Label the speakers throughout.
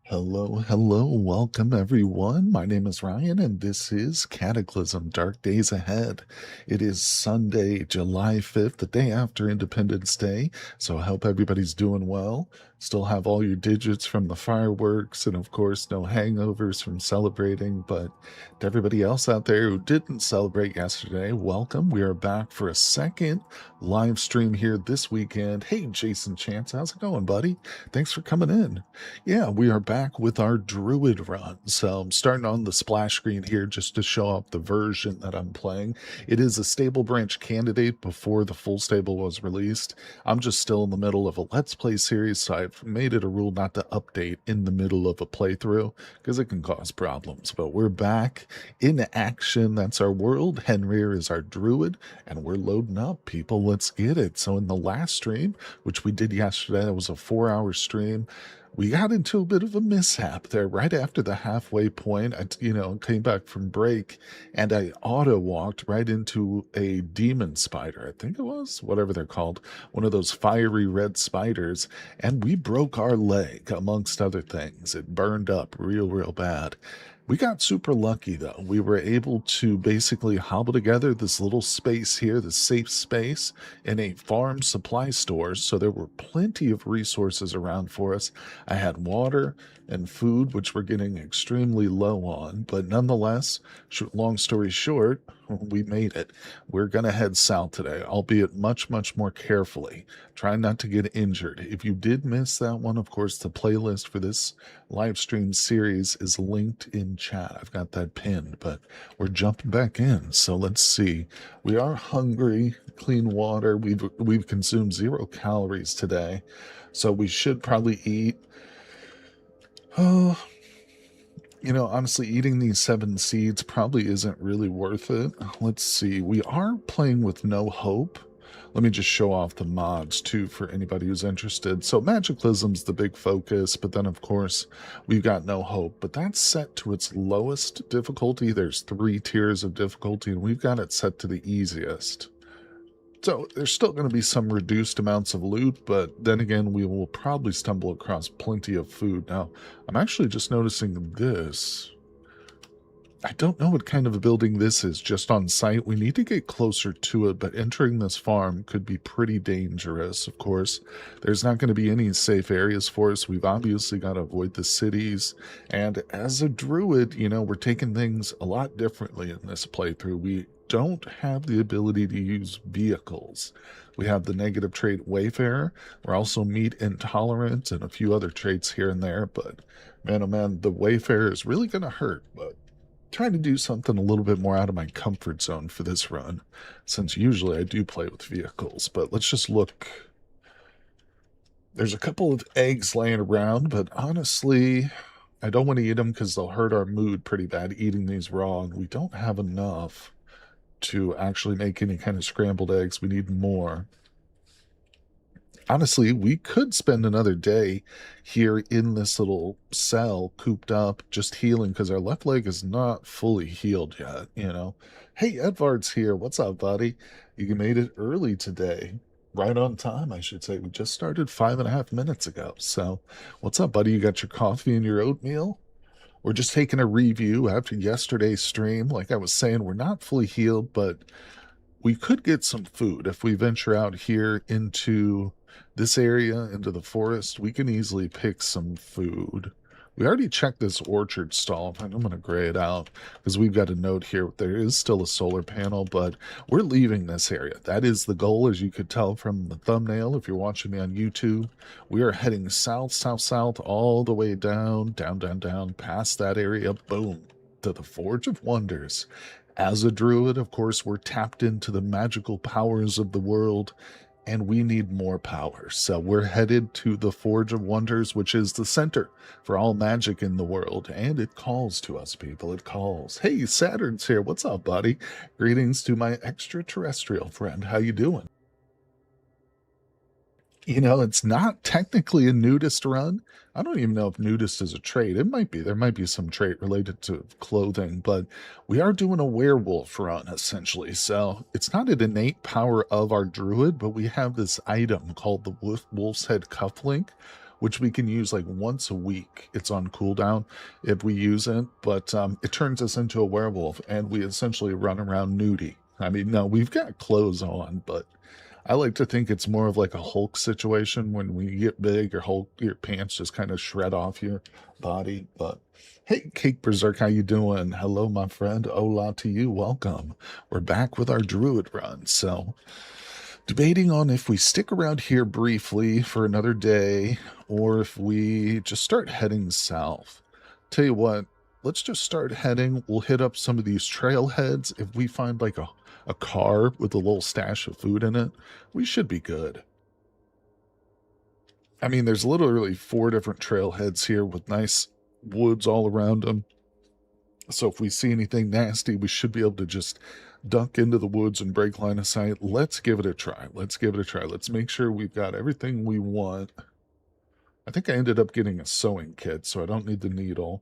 Speaker 1: Hello, hello, welcome everyone. My name is Ryan, and this is Cataclysm Dark Days Ahead. It is Sunday, July 5th, the day after Independence Day, so I hope everybody's doing well. Still have all your digits from the fireworks, and of course, no hangovers from celebrating. But to everybody else out there who didn't celebrate yesterday, welcome. We are back for a second live stream here this weekend. Hey, Jason Chance, how's it going, buddy? Thanks for coming in. Yeah, we are back with our Druid run. So I'm starting on the splash screen here just to show off the version that I'm playing. It is a stable branch candidate before the full stable was released. I'm just still in the middle of a Let's Play series, so I've made it a rule not to update in the middle of a playthrough because it can cause problems. But we're back in action. That's our world. Henrir is our Druid, and we're loading up, people. Let's get it. So in the last stream, which we did yesterday, it was a 4-hour stream. We got into a bit of a mishap there right after the halfway point. Came back from break and I auto walked right into a demon spider. I think it was whatever they're called, one of those fiery red spiders. And we broke our leg amongst other things. It burned up real bad. We got super lucky though. We were able to basically hobble together this little space here, this safe space in a farm supply store. So there were plenty of resources around for us. I had water and food, which we're getting extremely low on, but nonetheless, long story short, we made it. We're going to head south today, albeit much more carefully. Try not to get injured. If you did miss that one, of course, the playlist for this live stream series is linked in chat. I've got that pinned, but we're jumping back in. So let's see. We are hungry, clean water. We've consumed 0 calories today. So we should probably eat. Honestly, eating these 7 seeds probably isn't really worth it. Let's see. We are playing with no hope. Let me just show off the mods too for anybody who's interested. So Magicalism's the big focus, but then of course we've got no hope. But that's set to its lowest difficulty. There's 3 tiers of difficulty, and we've got it set to the easiest. So there's still going to be some reduced amounts of loot, but then again, we will probably stumble across plenty of food. Now, I'm actually just noticing this. I don't know what kind of a building this is just on site. We need to get closer to it, but entering this farm could be pretty dangerous, of course. There's not going to be any safe areas for us. We've obviously got to avoid the cities. And as a druid, we're taking things a lot differently in this playthrough. We don't have the ability to use vehicles. We have the negative trait Wayfarer. We're also meat intolerant and a few other traits here and there, but man, oh man, the Wayfarer is really going to hurt, but trying to do something a little bit more out of my comfort zone for this run, since usually I do play with vehicles. But let's just look. There's a couple of eggs laying around, but honestly, I don't want to eat them because they'll hurt our mood pretty bad eating these raw, and we don't have enough to actually make any kind of scrambled eggs. We need more. Honestly, we could spend another day here in this little cell cooped up just healing because our left leg is not fully healed yet, Hey, Edvard's here. What's up, buddy? You made it early today. Right on time, I should say. We just started 5.5 minutes ago. So what's up, buddy? You got your coffee and your oatmeal? We're just taking a review after yesterday's stream. Like I was saying, we're not fully healed, but we could get some food. If we venture out here into this area, into the forest, we can easily pick some food. We already checked this orchard stall. I'm going to gray it out because we've got a note here. There is still a solar panel, but we're leaving this area. That is the goal, as you could tell from the thumbnail if you're watching me on YouTube. We are heading south, all the way down, past that area, boom, to the Forge of Wonders. As a druid, of course, we're tapped into the magical powers of the world, and we need more power. So we're headed to the Forge of Wonders, which is the center for all magic in the world. And it calls to us, people. It calls. Hey, Saturn's here. What's up, buddy? Greetings to my extraterrestrial friend. How you doing? It's not technically a nudist run. I don't even know if nudist is a trait. It might be. There might be some trait related to clothing, but we are doing a werewolf run, essentially. So it's not an innate power of our druid, but we have this item called the Wolf's Head Cufflink, which we can use like once a week. It's on cooldown if we use it, but it turns us into a werewolf, and we essentially run around nudie. I mean, no, we've got clothes on, but I like to think it's more of like a Hulk situation. When we get big, your pants just kind of shred off your body. But hey, Cake Berserk, how you doing? Hello, my friend. Hola to you. Welcome. We're back with our Druid run. So, debating on if we stick around here briefly for another day or if we just start heading south. Tell you what, let's just start heading. We'll hit up some of these trailheads. If we find like a car with a little stash of food in it, we should be good. I mean, there's literally 4 different trailheads here with nice woods all around them. So if we see anything nasty, we should be able to just duck into the woods and break line of sight. Let's give it a try. Let's give it a try. Let's make sure we've got everything we want. I think I ended up getting a sewing kit, so I don't need the needle.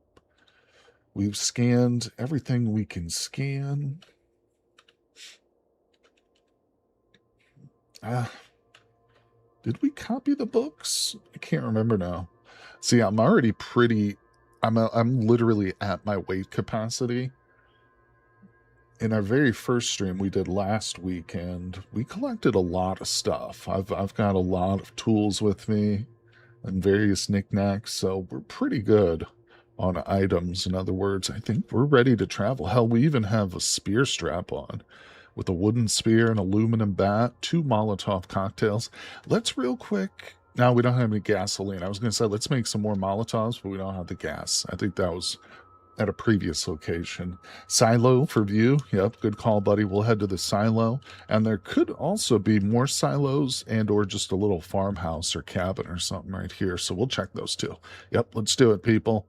Speaker 1: We've scanned everything we can scan. Did we copy the books? I can't remember now. See, I'm already pretty... I'm literally at my weight capacity. In our very first stream we did last weekend, we collected a lot of stuff. I've got a lot of tools with me and various knickknacks, so we're pretty good on items. In other words, I think we're ready to travel. Hell, we even have a spear strap on with a wooden spear, an aluminum bat, 2 Molotov cocktails. Let's real quick... Now, we don't have any gasoline. I was going to say, let's make some more Molotovs, but we don't have the gas. I think that was at a previous location. Silo for view. Yep, good call, buddy. We'll head to the silo. And there could also be more silos and or just a little farmhouse or cabin or something right here. So we'll check those too. Yep, let's do it, people.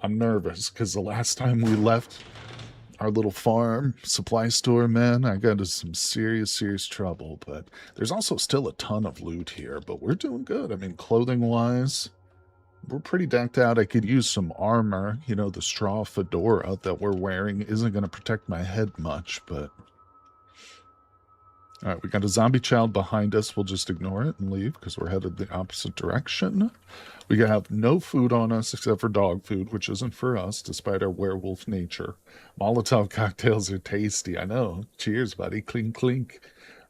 Speaker 1: I'm nervous because the last time we left our little farm supply store, man, I got into some serious trouble. But there's also still a ton of loot here, but we're doing good. I mean, clothing wise, we're pretty decked out. I could use some armor. You know, the straw fedora that we're wearing isn't going to protect my head much, but... All right, we got a zombie child behind us. We'll just ignore it and leave because we're headed the opposite direction. We have no food on us except for dog food, which isn't for us, despite our werewolf nature. Molotov cocktails are tasty, I know. Cheers, buddy. Clink, clink.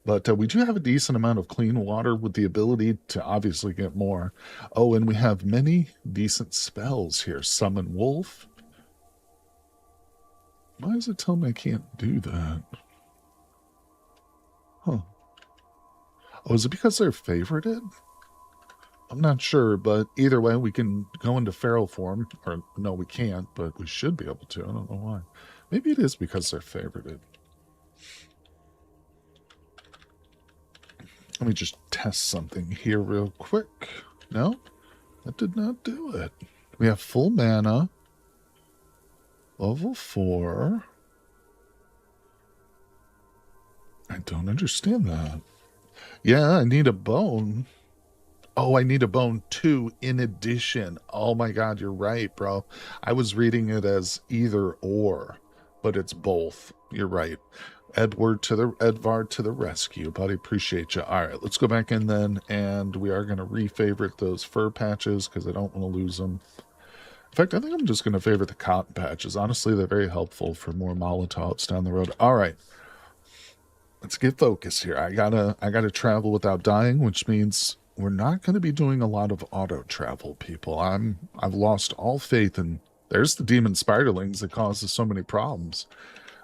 Speaker 1: But we do have a decent amount of clean water with the ability to obviously get more. Oh, and we have many decent spells here. Summon Wolf. Why does it tell me I can't do that? Huh. Oh, is it because they're favorited? I'm not sure, but either way, we can go into feral form. Or, no, we can't, but we should be able to. I don't know why. Maybe it is because they're favorited. Let me just test something here real quick. No, that did not do it. We have full mana. Level 4. I don't understand that. Yeah, I need a bone. Oh, I need a bone too, in addition. Oh my god, you're right, bro. I was reading it as either or, but it's both. You're right. Edvard to the rescue, buddy. Appreciate you. All right, let's go back in then, and we are going to re-favorite those fur patches because I don't want to lose them. In fact, I think I'm just going to favorite the cotton patches. Honestly, they're very helpful for more Molotovs down the road. All right. Let's get focused here. I gotta travel without dying, which means we're not going to be doing a lot of auto travel, people. I've lost all faith in... There's the demon spiderlings that causes so many problems.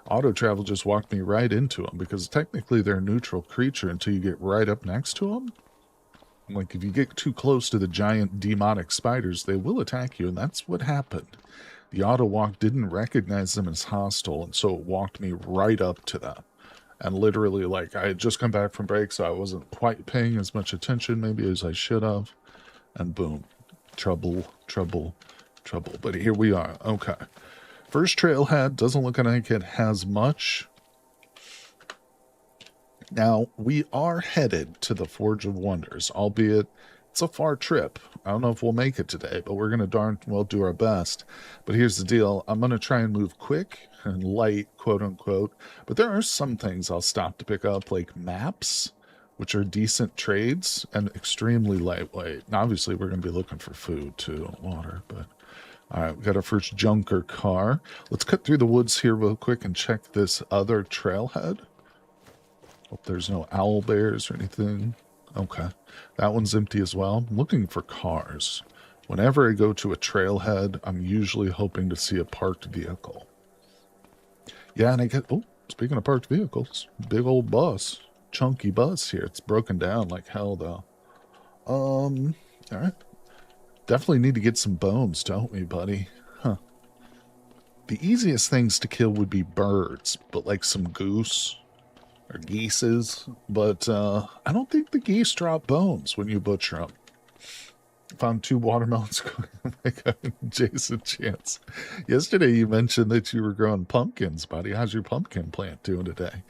Speaker 1: Auto travel just walked me right into them because technically they're a neutral creature until you get right up next to them. Like, if you get too close to the giant demonic spiders, they will attack you, and that's what happened. The auto walk didn't recognize them as hostile, and so it walked me right up to them. And literally, like, I had just come back from break, so I wasn't quite paying as much attention maybe as I should have. And boom. Trouble. But here we are. Okay. First trailhead. Doesn't look like it has much. Now, we are headed to the Forge of Wonders, albeit it's a far trip. I don't know if we'll make it today, but we're going to darn well do our best. But here's the deal. I'm going to try and move quick and light, quote unquote. But there are some things I'll stop to pick up, like maps. which are decent trades and extremely lightweight. And obviously, we're going to be looking for food too, water. But all right, we got our first junker car. Let's cut through the woods here real quick and check this other trailhead. Hope there's no owl bears or anything. Okay, that one's empty as well. I'm looking for cars. Whenever I go to a trailhead, I'm usually hoping to see a parked vehicle. Yeah, and I get... Oh, speaking of parked vehicles, big old bus. Chunky bus here. It's broken down like hell, though. All right. Definitely need to get some bones, don't we, buddy? Huh. The easiest things to kill would be birds, but like some goose or geeses. But I don't think the geese drop bones when you butcher them. Found 2 watermelons. Oh my God, Jason Chance. Yesterday you mentioned that you were growing pumpkins, buddy. How's your pumpkin plant doing today?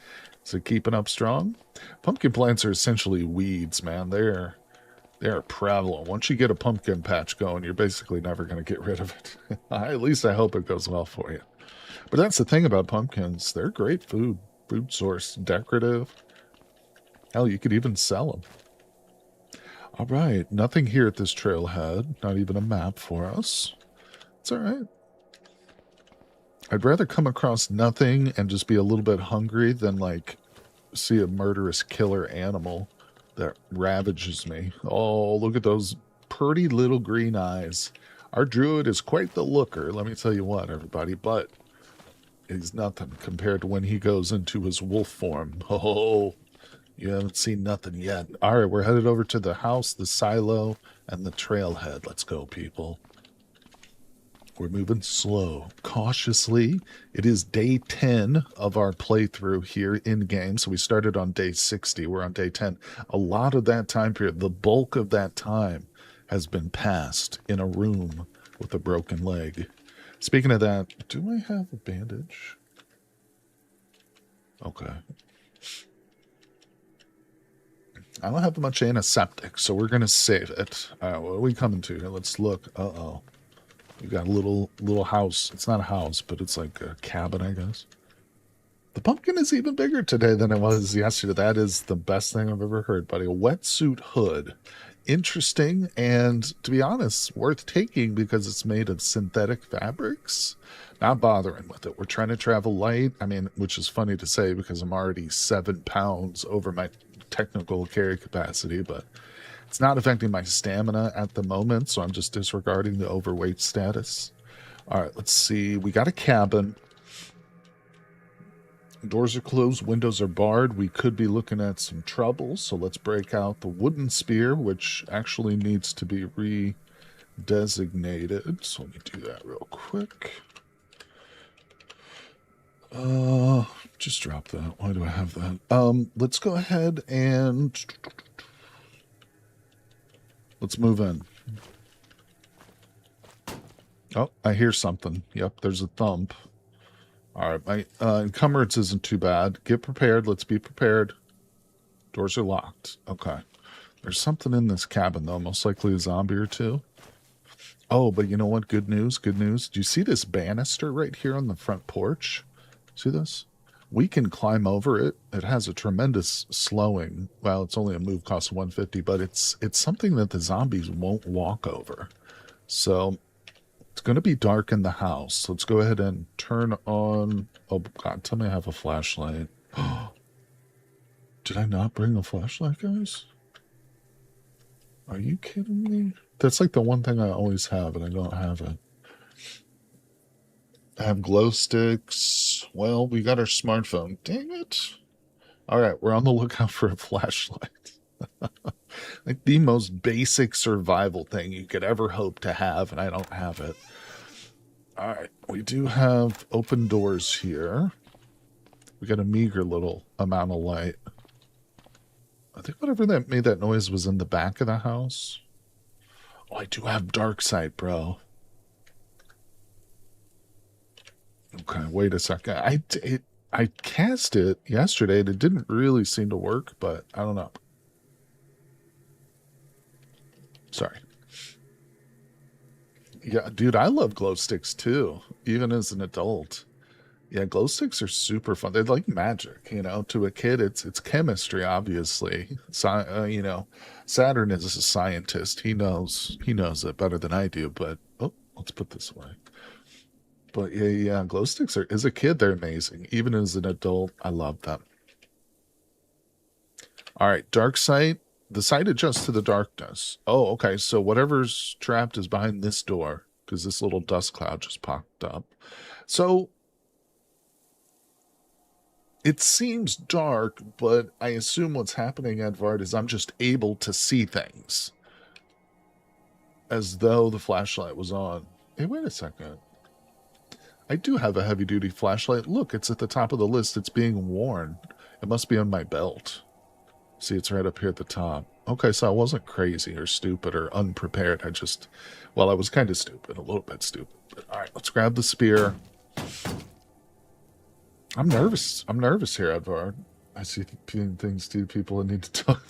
Speaker 1: Is it keeping up strong? Pumpkin plants are essentially weeds, man. They're prevalent. Once you get a pumpkin patch going, you're basically never going to get rid of it. At least I hope it goes well for you. But that's the thing about pumpkins. They're great food source, decorative. Hell, you could even sell them. All right, nothing here at this trailhead. Not even a map for us. It's all right. I'd rather come across nothing and just be a little bit hungry than, like, see a murderous killer animal that ravages me. Oh, look at those pretty little green eyes. Our druid is quite the looker, let me tell you what, everybody, but he's nothing compared to when he goes into his wolf form. Oh, you haven't seen nothing yet. All right, we're headed over to the house, the silo, and the trailhead. Let's go, people. We're moving slow, cautiously. It is day 10 of our playthrough here in-game. So we started on day 60. We're on day 10. A lot of that time period, the bulk of that time, has been passed in a room with a broken leg. Speaking of that, do I have a bandage? Okay. I don't have much antiseptic, so we're going to save it. All right, what are we coming to here? Let's look. Uh-oh. We got a little house. It's not a house, but it's like a cabin, I guess. The pumpkin is even bigger today than it was yesterday. That is the best thing I've ever heard, buddy. A wetsuit hood. Interesting, and to be honest, worth taking because it's made of synthetic fabrics. Not bothering with it. We're trying to travel light. I mean, which is funny to say because I'm already 7 pounds over my technical carry capacity, but it's not affecting my stamina at the moment, so I'm just disregarding the overweight status. All right, let's see. We got a cabin. Doors are closed, windows are barred. We could be looking at some trouble, so let's break out the wooden spear, which actually needs to be redesignated. So let me do that real quick. Just drop that. Why do I have that? Let's go ahead and let's move in. Oh, I hear something. Yep, there's a thump. All right, my encumbrance isn't too bad. Get prepared. Let's be prepared. Doors are locked. Okay. There's something in this cabin, though. Most likely a zombie or two. Oh, but you know what? Good news. Good news. Do you see this banister right here on the front porch? See this? We can climb over it. It has a tremendous slowing. Well, it's only a move cost 150, but it's something that the zombies won't walk over. So it's going to be dark in the house. Let's go ahead and turn on... Oh, God, tell me I have a flashlight. Did I not bring a flashlight, guys? Are you kidding me? That's like the one thing I always have, and I don't have it. I have glow sticks. Well, we got our smartphone. Dang it. All right, we're on the lookout for a flashlight. Like the most basic survival thing you could ever hope to have, and I don't have it. All right, we do have open doors here. We got a meager little amount of light. I think whatever that made that noise was in the back of the house. Oh, I do have dark sight, bro. Okay, wait a second. I cast it yesterday and it didn't really seem to work, but I don't know. Sorry. Yeah, dude, I love glow sticks too, even as an adult. Yeah, glow sticks are super fun. They're like magic, you know. To a kid, it's chemistry, obviously. You know, Saturn is a scientist. He knows it better than I do. But oh, let's put this away. But yeah, glow sticks are, as a kid, they're amazing. Even as an adult, I love them. All right, dark sight. The sight adjusts to the darkness. Oh, okay. So whatever's trapped is behind this door because this little dust cloud just popped up. So it seems dark, but I assume what's happening, Edvard, is I'm just able to see things as though the flashlight was on. Hey, wait a second. I do have a heavy-duty flashlight. Look, it's at the top of the list. It's being worn. It must be on my belt. See, it's right up here at the top. Okay, so I wasn't crazy or stupid or unprepared. Well, I was kind of stupid, a little bit stupid. But, all right, let's grab the spear. I'm nervous. I'm nervous here, Edvard. I see things to people that need to talk.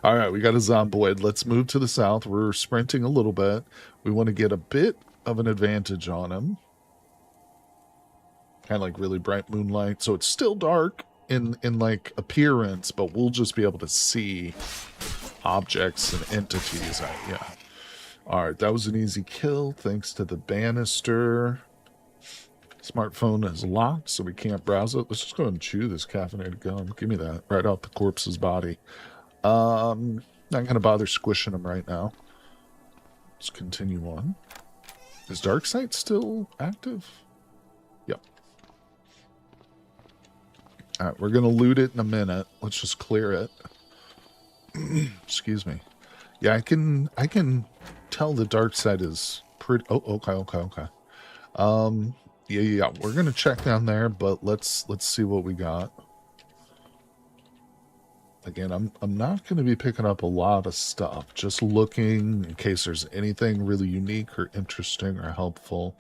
Speaker 1: All right, we got a zomboid. Let's move to the south. We're sprinting a little bit. We want to get a bit of an advantage on him. Kind of like really bright moonlight. So it's still dark in like appearance, but we'll just be able to see objects and entities. Yeah. All right, that was an easy kill thanks to the banister. Smartphone is locked, so we can't browse it. Let's just go and chew this caffeinated gum. Give me that. Right out the corpse's body. Not going to bother squishing him right now. Let's continue on. Is Darksight still active? Yep. Alright, we're going to loot it in a minute. Let's just clear it. Excuse me. Yeah, I can tell the Darksight is pretty... Oh, okay. Yeah. We're going to check down there, but let's see what we got. Again, I'm not going to be picking up a lot of stuff. Just looking in case there's anything really unique or interesting or helpful.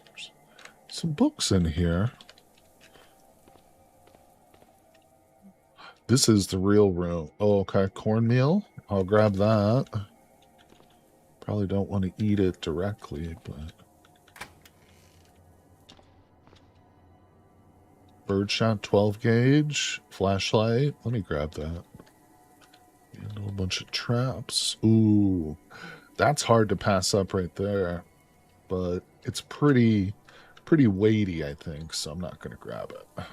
Speaker 1: There's some books in here. This is the real room. Oh, okay. Cornmeal. I'll grab that. Probably don't want to eat it directly, but... Birdshot 12 gauge. Flashlight. Let me grab that. And a whole bunch of traps. Ooh. That's hard to pass up right there. But it's pretty weighty, I think, so I'm not going to grab it.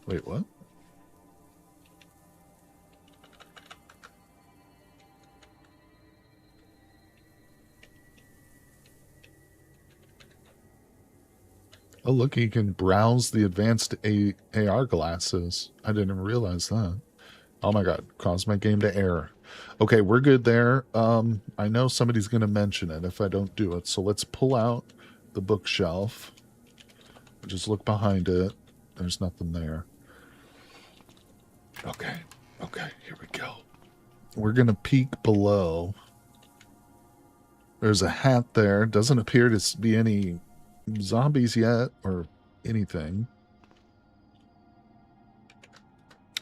Speaker 1: Wait, what? Oh, look, you can browse the advanced AR glasses. I didn't realize that. Oh my god, caused my game to error. Okay, we're good there. I know somebody's going to mention it if I don't do it, so let's pull out the bookshelf. Just look behind it. There's nothing there. Okay, here we go. We're going to peek below. There's a hat there. Doesn't appear to be any zombies yet or anything.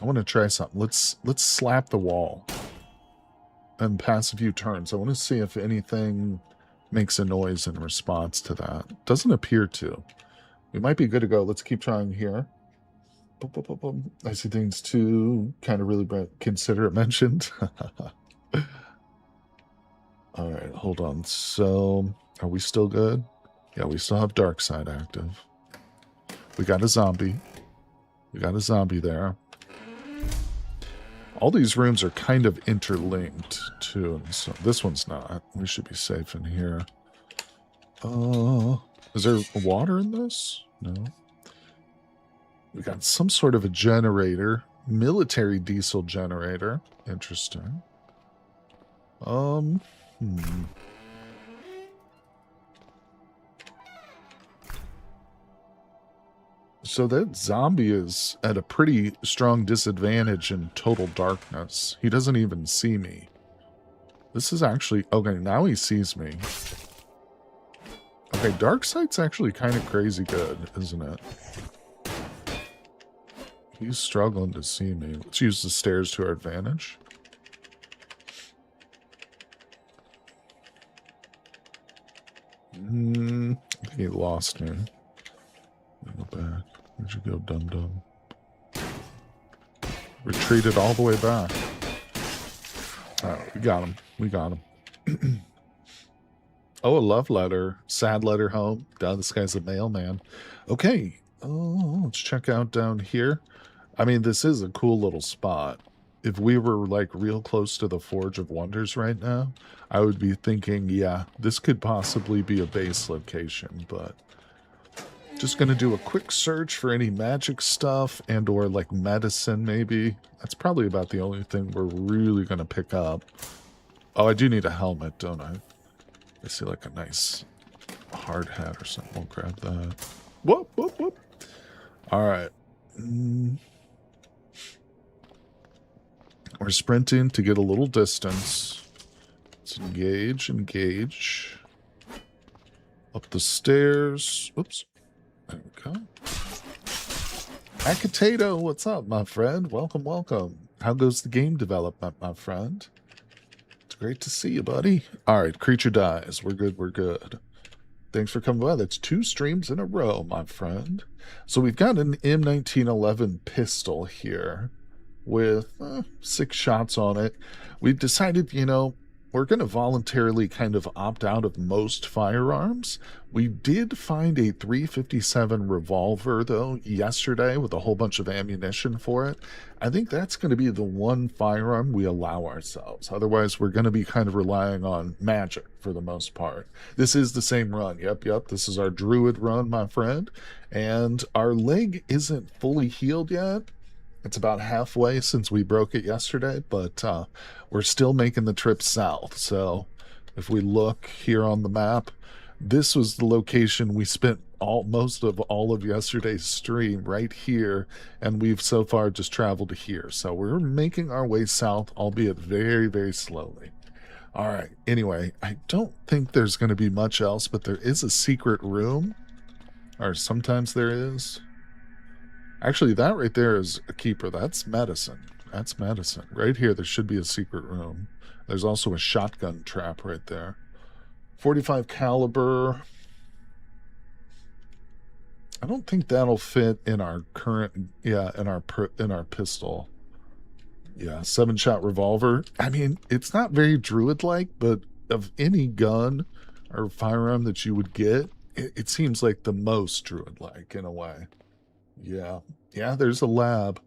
Speaker 1: I want to try something. Let's slap the wall and pass a few turns. I want to see if anything makes a noise in response to that. Doesn't appear to. We might be good to go. Let's keep trying here. I see things too. Kind of really consider it mentioned. All right, hold on. So, are we still good? Yeah, we still have Darkside active. We got a zombie. We got a zombie there. All these rooms are kind of interlinked, too. So this one's not. We should be safe in here. Is there water in this? No. We got some sort of a generator. Military diesel generator. Interesting. So that zombie is at a pretty strong disadvantage in total darkness. He doesn't even see me. This is actually... Okay, now he sees me. Okay, Darksight's actually kind of crazy good, isn't it? He's struggling to see me. Let's use the stairs to our advantage. I think he lost me. Go back. Where'd you go, dum-dum? Retreated all the way back. Alright, we got him. We got him. Oh, a love letter. Sad letter home. Duh, this guy's a mailman. Okay. Oh, let's check out down here. I mean, this is a cool little spot. If we were, like, real close to the Forge of Wonders right now, I would be thinking, yeah, this could possibly be a base location, but just gonna do a quick search for any magic stuff and or, like, medicine, maybe. That's probably about the only thing we're really gonna pick up. Oh, I do need a helmet, don't I? I see, like, a nice hard hat or something. We'll grab that. Whoop, whoop, whoop. All right. We're sprinting to get a little distance. Let's engage. Up the stairs. Oops. There we go. Akatato, what's up, my friend? Welcome, welcome. How goes the game development, my friend? It's great to see you, buddy. All right, creature dies. We're good, we're good. Thanks for coming by. That's 2 streams in a row, my friend. So we've got an M1911 pistol here with 6 shots on it. We've decided, you know, we're going to voluntarily kind of opt out of most firearms. We did find a 357 revolver, though, yesterday with a whole bunch of ammunition for it. I think that's going to be the one firearm we allow ourselves. Otherwise, we're going to be kind of relying on magic for the most part. This is the same run. Yep. This is our druid run, my friend. And our leg isn't fully healed yet. It's about halfway since we broke it yesterday, but we're still making the trip south. So if we look here on the map, this was the location we spent most of all of yesterday's stream, right here, and we've so far just traveled to here. So we're making our way south, albeit very, very slowly. All right. Anyway, I don't think there's going to be much else, but there is a secret room, or sometimes there is. Actually, that right there is a keeper. That's medicine. That's medicine. Right here, there should be a secret room. There's also a shotgun trap right there. 45 caliber. I don't think that'll fit in our current, in our pistol. Yeah, 7-shot revolver. I mean, it's not very druid-like, but of any gun or firearm that you would get, it seems like the most druid-like in a way. Yeah, there's a lab.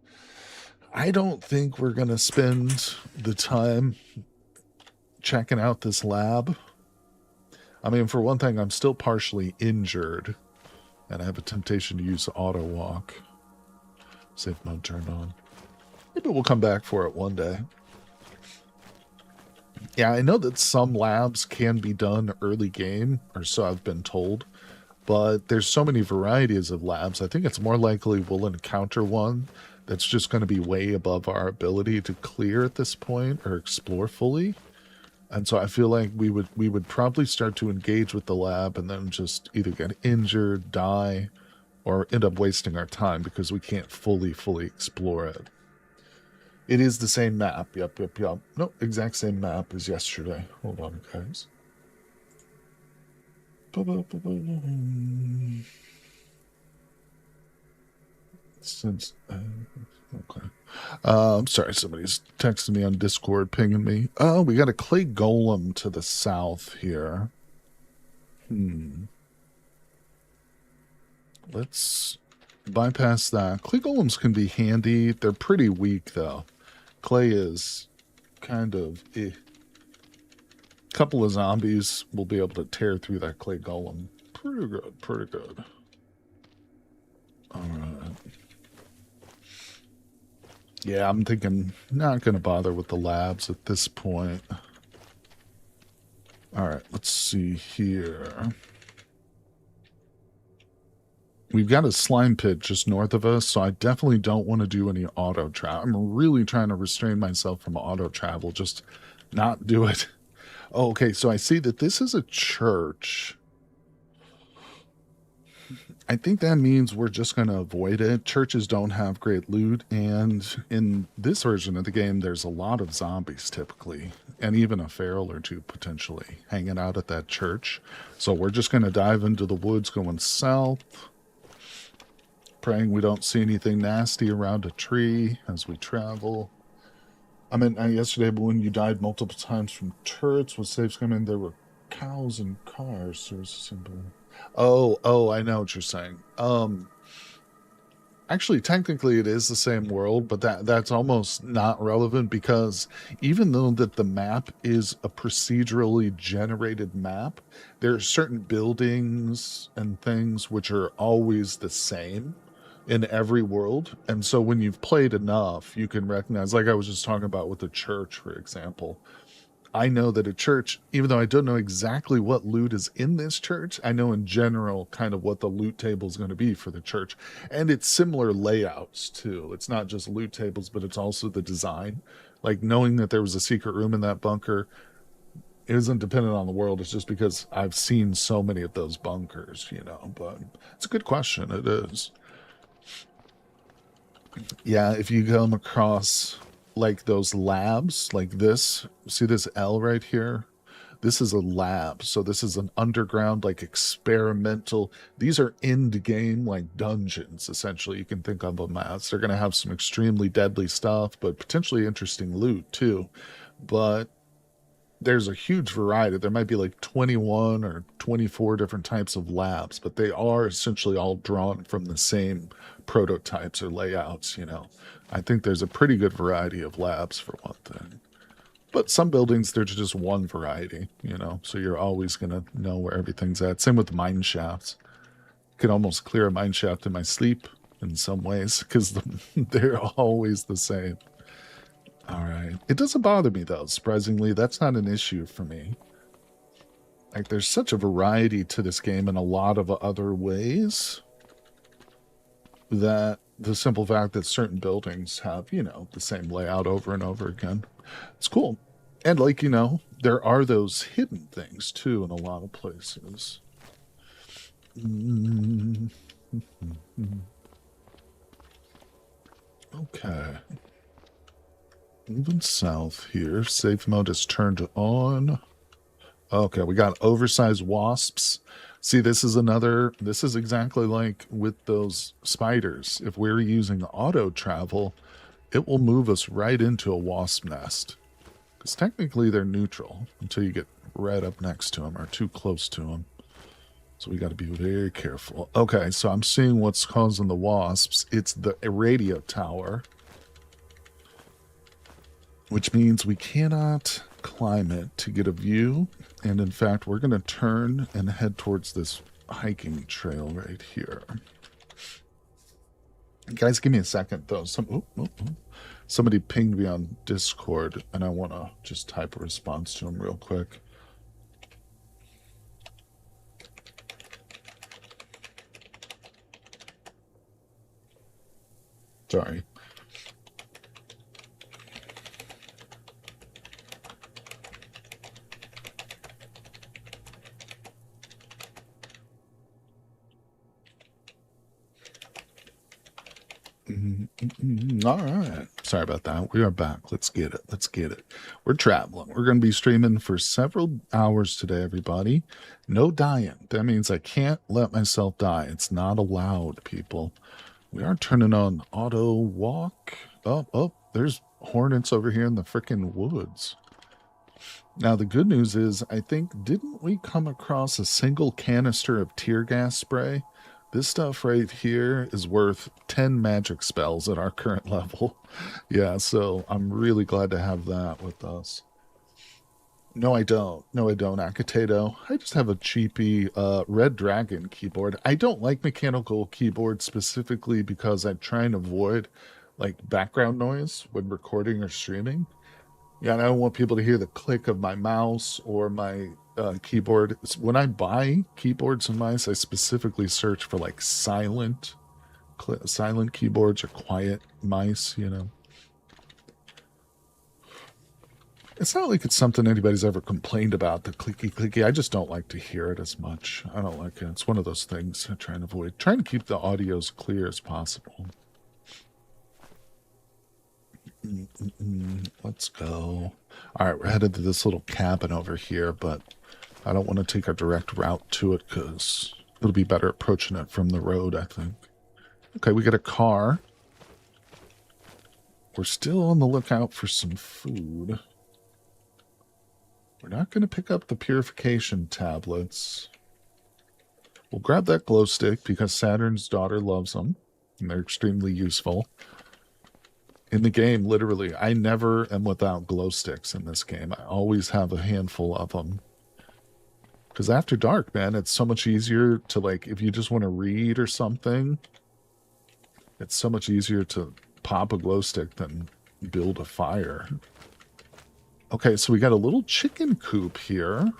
Speaker 1: I don't think we're going to spend the time checking out this lab. I mean, for one thing, I'm still partially injured, and I have a temptation to use auto walk. Safe mode turned on. Maybe we'll come back for it one day. Yeah, I know that some labs can be done early game, or so I've been told. But there's so many varieties of labs. I think it's more likely we'll encounter one that's just going to be way above our ability to clear at this point or explore fully. And so I feel like we would probably start to engage with the lab and then just either get injured, die, or end up wasting our time because we can't fully explore it. It is the same map. Yep. Nope, exact same map as yesterday. Hold on, guys. Since okay, I'm sorry, somebody's texting me on Discord, pinging me. Oh, we got a clay golem to the south here. Let's bypass that. Clay golems can be handy. They're pretty weak though. Clay is kind of couple of zombies will be able to tear through that clay golem. Pretty good. All right. Yeah, I'm thinking not going to bother with the labs at this point. All right, let's see here. We've got a slime pit just north of us, so I definitely don't want to do any auto travel. I'm really trying to restrain myself from auto travel, just not do it. Oh, okay, so I see that this is a church. I think that means we're just going to avoid it. Churches don't have great loot, and in this version of the game, there's a lot of zombies typically, and even a feral or two potentially hanging out at that church. So we're just going to dive into the woods going south, praying we don't see anything nasty around a tree as we travel. I mean, yesterday when you died multiple times from turrets with safe coming, there were cows and cars. There was a symbol. Oh, I know what you're saying. Actually, technically, it is the same world, but that's almost not relevant because even though that the map is a procedurally generated map, there are certain buildings and things which are always the same in every world. And so when you've played enough, you can recognize, like I was just talking about with the church, for example. I know that a church, even though I don't know exactly what loot is in this church, I know in general kind of what the loot table is going to be for the church. And it's similar layouts too. It's not just loot tables, but it's also the design. Like knowing that there was a secret room in that bunker isn't dependent on the world. It's just because I've seen so many of those bunkers, you know. But it's a good question. It is. Yeah, if you come across like those labs like this, see this L right here? This is a lab. So this is an underground, like experimental. These are end game, like dungeons, essentially. You can think of them as. They're going to have some extremely deadly stuff, but potentially interesting loot too. But there's a huge variety. There might be like 21 or 24 different types of labs, but they are essentially all drawn from the same prototypes or layouts, you know. I think there's a pretty good variety of labs for one thing. But some buildings, there's just one variety, you know, so you're always going to know where everything's at. Same with mine shafts. I can almost clear a mine shaft in my sleep in some ways because they're always the same. All right. It doesn't bother me, though. Surprisingly, that's not an issue for me. Like, there's such a variety to this game in a lot of other ways that the simple fact that certain buildings have, you know, the same layout over and over again, it's cool. And, like, you know, there are those hidden things, too, in a lot of places. Okay. Moving south here. Safe mode is turned on. Okay, we got oversized wasps. See, this is exactly like with those spiders. If we're using auto travel, it will move us right into a wasp nest. Because technically they're neutral until you get right up next to them or too close to them. So we got to be very careful. Okay, so I'm seeing what's causing the wasps. It's the radio tower, which means we cannot climb it to get a view. And in fact, we're going to turn and head towards this hiking trail right here. Guys, give me a second, though. Somebody pinged me on Discord, and I want to just type a response to him real quick. Sorry. All right. Sorry about that. We are back. Let's get it. Let's get it. We're traveling. We're going to be streaming for several hours today, everybody. No dying. That means I can't let myself die. It's not allowed, people. We are turning on auto walk. Oh, there's hornets over here in the freaking woods. Now, the good news is, I think, didn't we come across a single canister of tear gas spray? This stuff right here is worth 10 magic spells at our current level. Yeah, so I'm really glad to have that with us. No, I don't. No, I don't, Akatato. I just have a cheapy Red Dragon keyboard. I don't like mechanical keyboards specifically because I try and avoid like background noise when recording or streaming. Yeah, and I don't want people to hear the click of my mouse or my keyboard. When I buy keyboards and mice, I specifically search for like silent keyboards or quiet mice, you know. It's not like it's something anybody's ever complained about, the clicky clicky. I just don't like to hear it as much. I don't like it. It's one of those things I try and avoid. Trying to keep the audio as clear as possible. Let's go. All right, we're headed to this little cabin over here, but I don't want to take a direct route to it because it'll be better approaching it from the road, I think. Okay, we got a car. We're still on the lookout for some food. We're not going to pick up the purification tablets. We'll grab that glow stick because Saturn's daughter loves them, and they're extremely useful. In the game, literally, I never am without glow sticks in this game. I always have a handful of them. Because after dark, man, it's so much easier to, like, if you just want to read or something, it's so much easier to pop a glow stick than build a fire. Okay, so we got a little chicken coop here.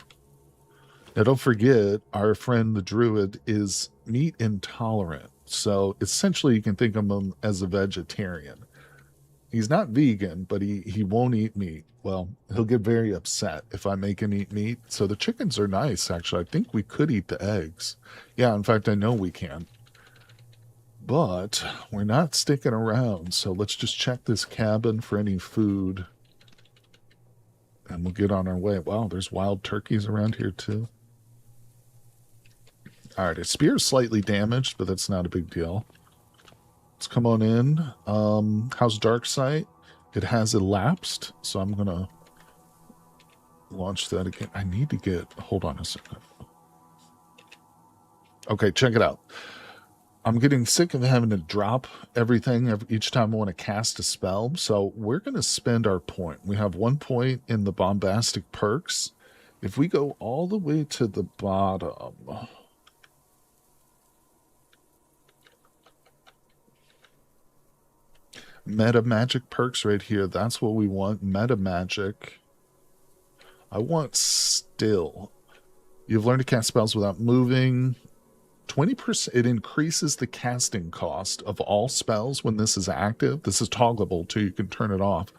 Speaker 1: Now, don't forget, our friend the druid is meat intolerant. So, essentially, you can think of him as a vegetarian. He's not vegan, but he won't eat meat. Well, he'll get very upset if I make him eat meat. So, the chickens are nice, actually. I think we could eat the eggs. Yeah, in fact, I know we can. But we're not sticking around. So, let's just check this cabin for any food. And we'll get on our way. Wow, there's wild turkeys around here too. Alright, his spear is slightly damaged, but that's not a big deal. Let's come on in. How's Dark Sight? It has elapsed, so I'm going to launch that again. I need to get... Hold on a second. Okay, check it out. I'm getting sick of having to drop everything each time I want to cast a spell, so we're going to spend our point. We have 1 point in the bombastic perks. If we go all the way to the bottom... Meta magic perks right here. That's what we want. Meta magic. I want still. You've learned to cast spells without moving. 20%. It increases the casting cost of all spells when this is active. This is toggleable too. You can turn it off.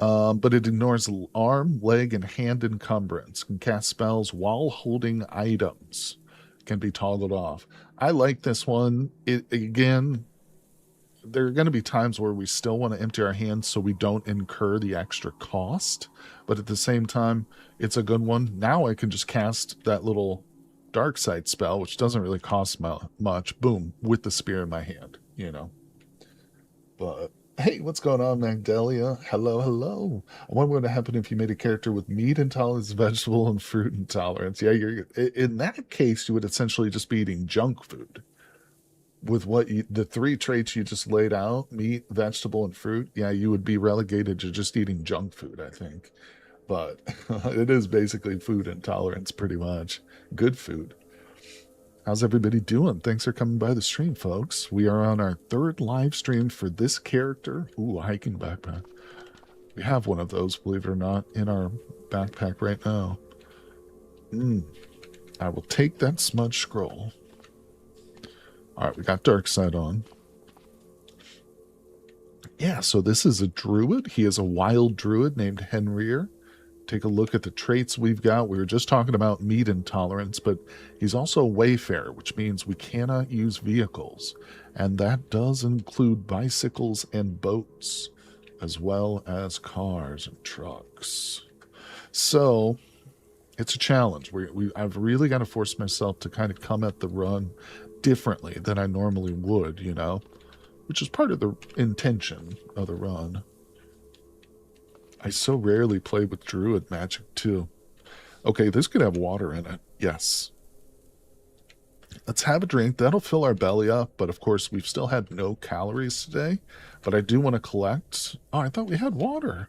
Speaker 1: But it ignores arm, leg, and hand encumbrance. Can cast spells while holding items. Can be toggled off. I like this one. Again, there are going to be times where we still want to empty our hands so we don't incur the extra cost. But at the same time, it's a good one. Now I can just cast that little Dark Sight spell, which doesn't really cost much. Boom, with the spear in my hand, you know. But hey, what's going on, Magdalia? Hello, hello. I wonder what would happen if you made a character with meat intolerance, vegetable, and fruit intolerance. Yeah, in that case, you would essentially just be eating junk food. With the 3 traits you just laid out, meat, vegetable, and fruit, yeah, you would be relegated to just eating junk food, I think. But it is basically food intolerance, pretty much. Good food. How's everybody doing? Thanks for coming by the stream, folks. We are on our 3rd live stream for this character. Ooh, a hiking backpack. We have one of those, believe it or not, in our backpack right now. I will take that smudge scroll. Alright, we got Dark Side on. Yeah, so this is a druid. He is a wild druid named Henrir. Take a look at the traits we've got. We were just talking about meat intolerance, but he's also a wayfarer, which means we cannot use vehicles. And that does include bicycles and boats, as well as cars and trucks. So, it's a challenge. I've really got to force myself to kind of come at the run differently than I normally would, you know, which is part of the intention of the run. I so rarely play with druid magic too. Okay, this could have water in it. Yes. Let's have a drink. That'll fill our belly up, but of course we've still had no calories today. But I do want to collect. Oh, I thought we had water.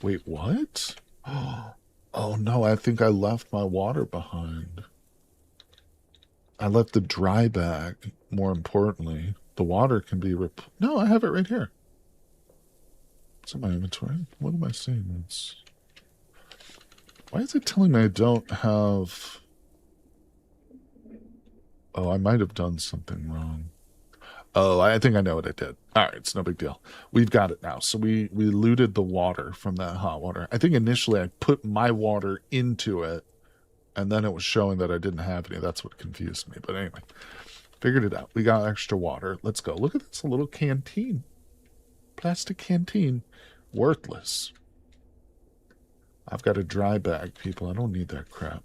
Speaker 1: Wait, what? Oh no, I think I left my water behind. I left the dry bag, more importantly. The water can be... No, I have it right here. It's in my inventory. What am I seeing? Why is it telling me I don't have... Oh, I might have done something wrong. Oh, I think I know what it did. All right, it's no big deal. We've got it now. So we looted the water from that hot water. I think initially I put my water into it, and then it was showing that I didn't have any. That's what confused me. But anyway, figured it out. We got extra water. Let's go. Look at this, a little canteen. Plastic canteen. Worthless. I've got a dry bag, people. I don't need that crap.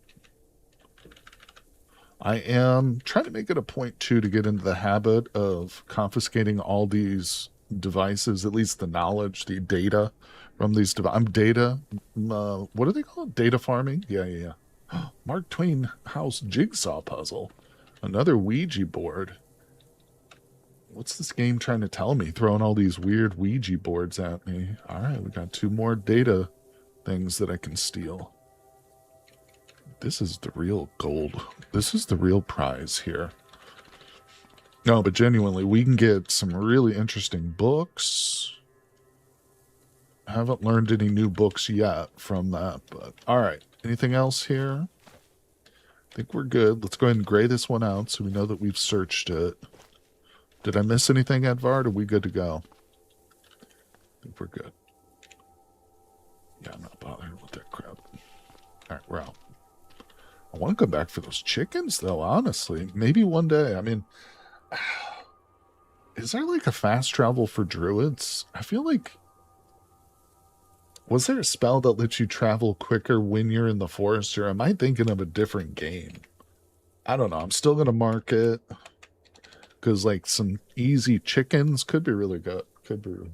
Speaker 1: I am trying to make it a point, too, to get into the habit of confiscating all these devices, at least the knowledge, the data from these devices. I'm data, what do they call it? Data farming? Yeah. Mark Twain house jigsaw puzzle. Another Ouija board. What's this game trying to tell me? Throwing all these weird Ouija boards at me. All right, we got 2 more data things that I can steal. This is the real gold. This is the real prize here. No, but genuinely, we can get some really interesting books. I haven't learned any new books yet from that, but all right. Anything else here? I think we're good. Let's go ahead and gray this one out so we know that we've searched it. Did I miss anything, Edvard? Are we good to go? I think we're good. Yeah, I'm not bothering with that crap. All right, we're out. I want to go back for those chickens, though, honestly. Maybe one day. I mean, is there like a fast travel for druids? I feel like... Was there a spell that lets you travel quicker when you're in the forest, or am I thinking of a different game? I don't know. I'm still going to mark it. Because, like, some easy chickens could be really good. Could be really...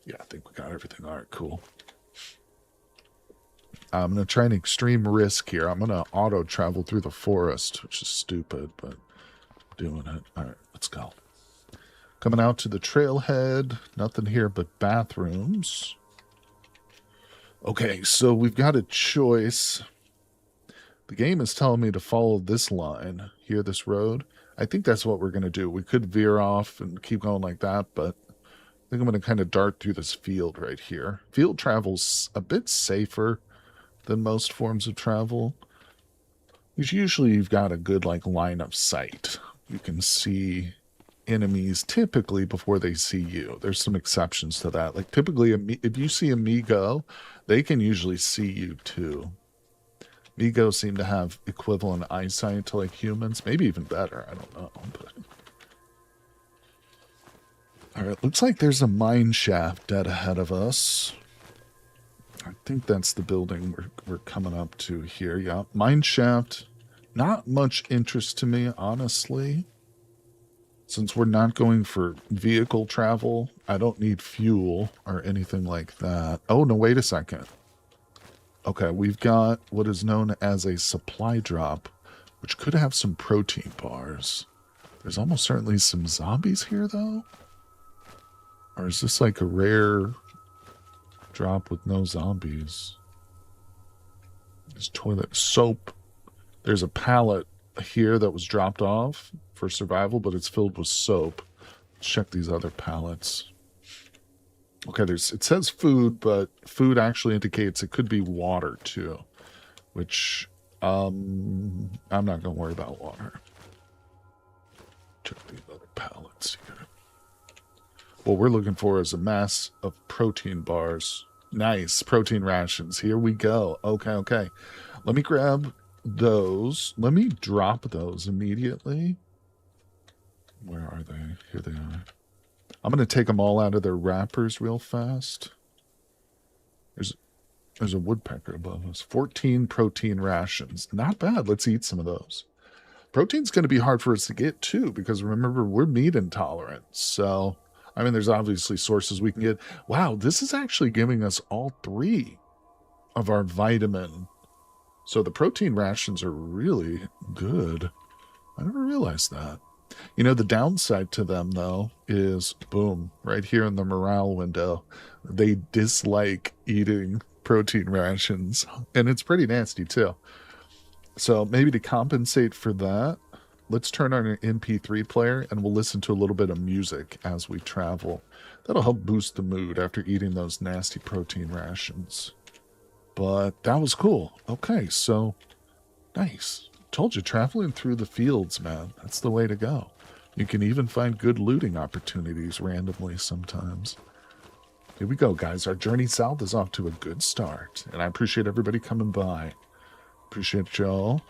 Speaker 1: Yeah, I think we got everything. All right, cool. I'm going to try an extreme risk here. I'm going to auto-travel through the forest, which is stupid, but doing it. All right, let's go. Coming out to the trailhead. Nothing here but bathrooms. Okay, so we've got a choice. The game is telling me to follow this line here, this road. I think that's what we're going to do. We could veer off and keep going like that, but I think I'm going to kind of dart through this field right here. Field travel's a bit safer than most forms of travel. Because usually you've got a good like line of sight. You can see enemies typically before they see you. There's some exceptions to that. Like typically if you see a Migo, they can usually see you too. Migos seem to have equivalent eyesight to like humans, maybe even better. I don't know. But... All right, looks like there's a mine shaft dead ahead of us. I think that's the building we're coming up to here. Yeah, mine shaft. Not much interest to me, honestly. Since we're not going for vehicle travel, I don't need fuel or anything like that. Oh, no, wait a second. Okay, we've got what is known as a supply drop, which could have some protein bars. There's almost certainly some zombies here, though. Or is this like a rare drop with no zombies? There's toilet soap. There's a pallet here that was dropped off for survival, but it's filled with soap. Let's check these other pallets. Okay, it says food, but food actually indicates it could be water too, which I'm not gonna worry about water. Check these other pallets here. What we're looking for is a mass of protein bars. Nice, protein rations. Here we go. Okay. Let me grab those. Let me drop those immediately. Where are they? Here they are. I'm going to take them all out of their wrappers real fast. There's a woodpecker above us. 14 protein rations. Not bad. Let's eat some of those. Protein's going to be hard for us to get, too, because remember, we're meat intolerant. So, I mean, there's obviously sources we can get. Wow, this is actually giving us all 3 of our vitamin. So the protein rations are really good. I never realized that. You know, the downside to them, though, is, boom, right here in the morale window, they dislike eating protein rations. And it's pretty nasty, too. So maybe to compensate for that, let's turn on an MP3 player and we'll listen to a little bit of music as we travel. That'll help boost the mood after eating those nasty protein rations. But that was cool. Okay, so nice. Told you, traveling through the fields, man. That's the way to go. You can even find good looting opportunities randomly sometimes. Here we go, guys. Our journey south is off to a good start, and I appreciate everybody coming by. Appreciate y'all.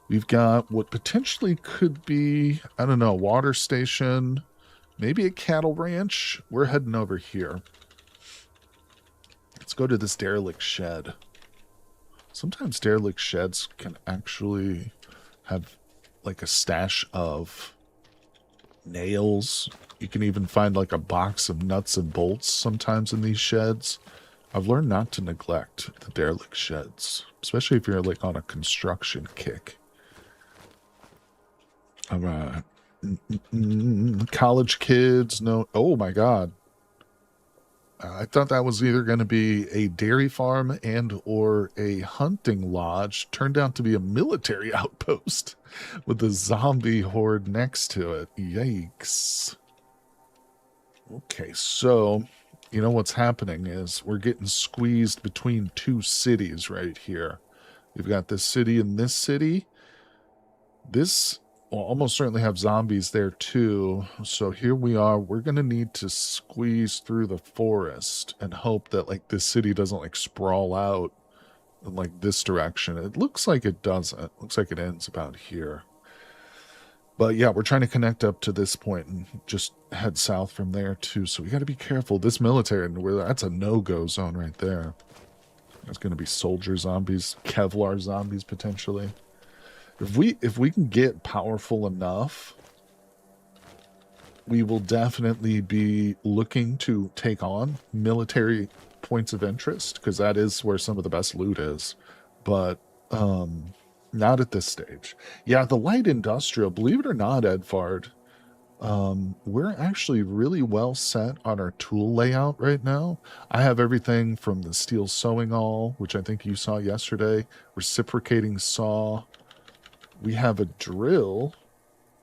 Speaker 1: We've got what potentially could be, I don't know, a water station, maybe a cattle ranch. We're heading over here. Let's go to this derelict shed. Sometimes derelict sheds can actually have like a stash of nails. You can even find like a box of nuts and bolts sometimes in these sheds. I've learned not to neglect the derelict sheds, especially if you're like on a construction kick. All right. College kids, no. Oh my God. I thought that was either going to be a dairy farm and or a hunting lodge. Turned out to be a military outpost with a zombie horde next to it. Yikes. Okay, so you know what's happening is we're getting squeezed between two cities right here. We've got this city and this city. This will almost certainly have zombies there too. So here we are. We're going to need to squeeze through the forest and hope that like this city doesn't like sprawl out in like this direction. It looks like it doesn't. It looks like it ends about here. But yeah, we're trying to connect up to this point and just head south from there too. So we got to be careful. This military, that's a no-go zone right there. There's going to be soldier zombies, Kevlar zombies potentially. If we can get powerful enough, we will definitely be looking to take on military points of interest, because that is where some of the best loot is. But not at this stage. Yeah, the light industrial, believe it or not, Edvard, we're actually really well set on our tool layout right now. I have everything from the steel sewing awl, which I think you saw yesterday, reciprocating saw. We have a drill,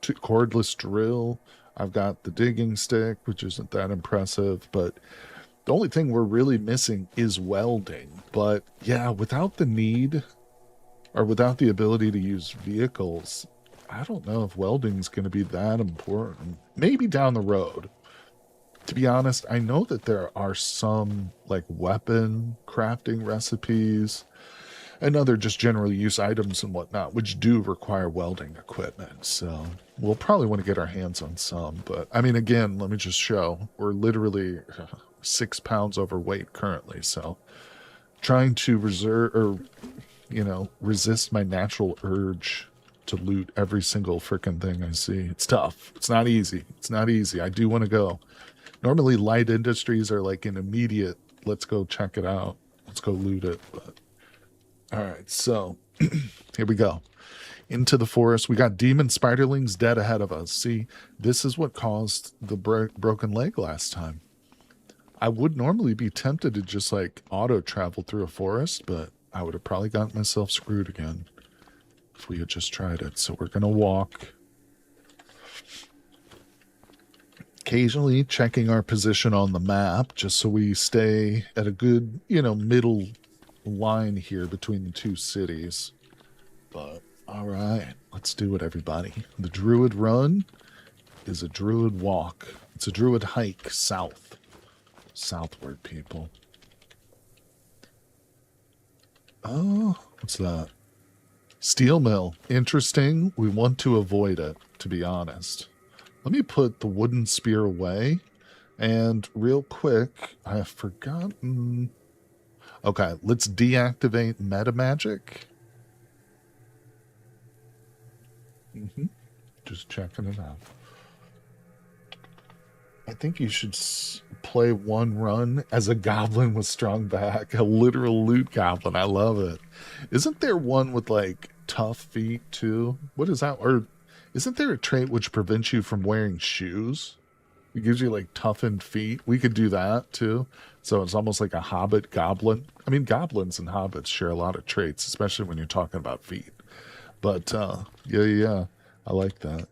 Speaker 1: cordless drill. I've got the digging stick, which isn't that impressive, but the only thing we're really missing is welding. But yeah, without the need or without the ability to use vehicles, I don't know if welding's going to be that important. Maybe down the road. To be honest, I know that there are some like weapon crafting recipes and other just general use items and whatnot, which do require welding equipment. So we'll probably want to get our hands on some. But I mean, again, let me just show. We're literally 6 pounds overweight currently. So trying to resist my natural urge to loot every single freaking thing I see. It's tough. It's not easy. It's not easy. I do want to go. Normally light industries are like an immediate, let's go check it out. Let's go loot it. But all right, so here we go. Into the forest. We got demon spiderlings dead ahead of us. See, this is what caused the broken leg last time. I would normally be tempted to just like auto travel through a forest, but I would have probably gotten myself screwed again if we had just tried it. So we're going to walk. Occasionally checking our position on the map just so we stay at a good, middle line here between the two cities. But all right, let's do it, everybody. The druid run is a druid walk. It's a druid hike southward, people. Oh, what's that? Steel mill. Interesting. We want to avoid it, to be honest. Let me put the wooden spear away. And real quick, I have forgotten. Okay, let's deactivate meta magic. Just checking it out. I think you should play one run as a goblin with strong back, a literal loot goblin. I love it. Isn't there one with like tough feet too? What is that? Or isn't there a trait which prevents you from wearing shoes? It gives you like toughened feet. We could do that too. So it's almost like a hobbit goblin. I mean, goblins and hobbits share a lot of traits, especially when you're talking about feet. But yeah, I like that.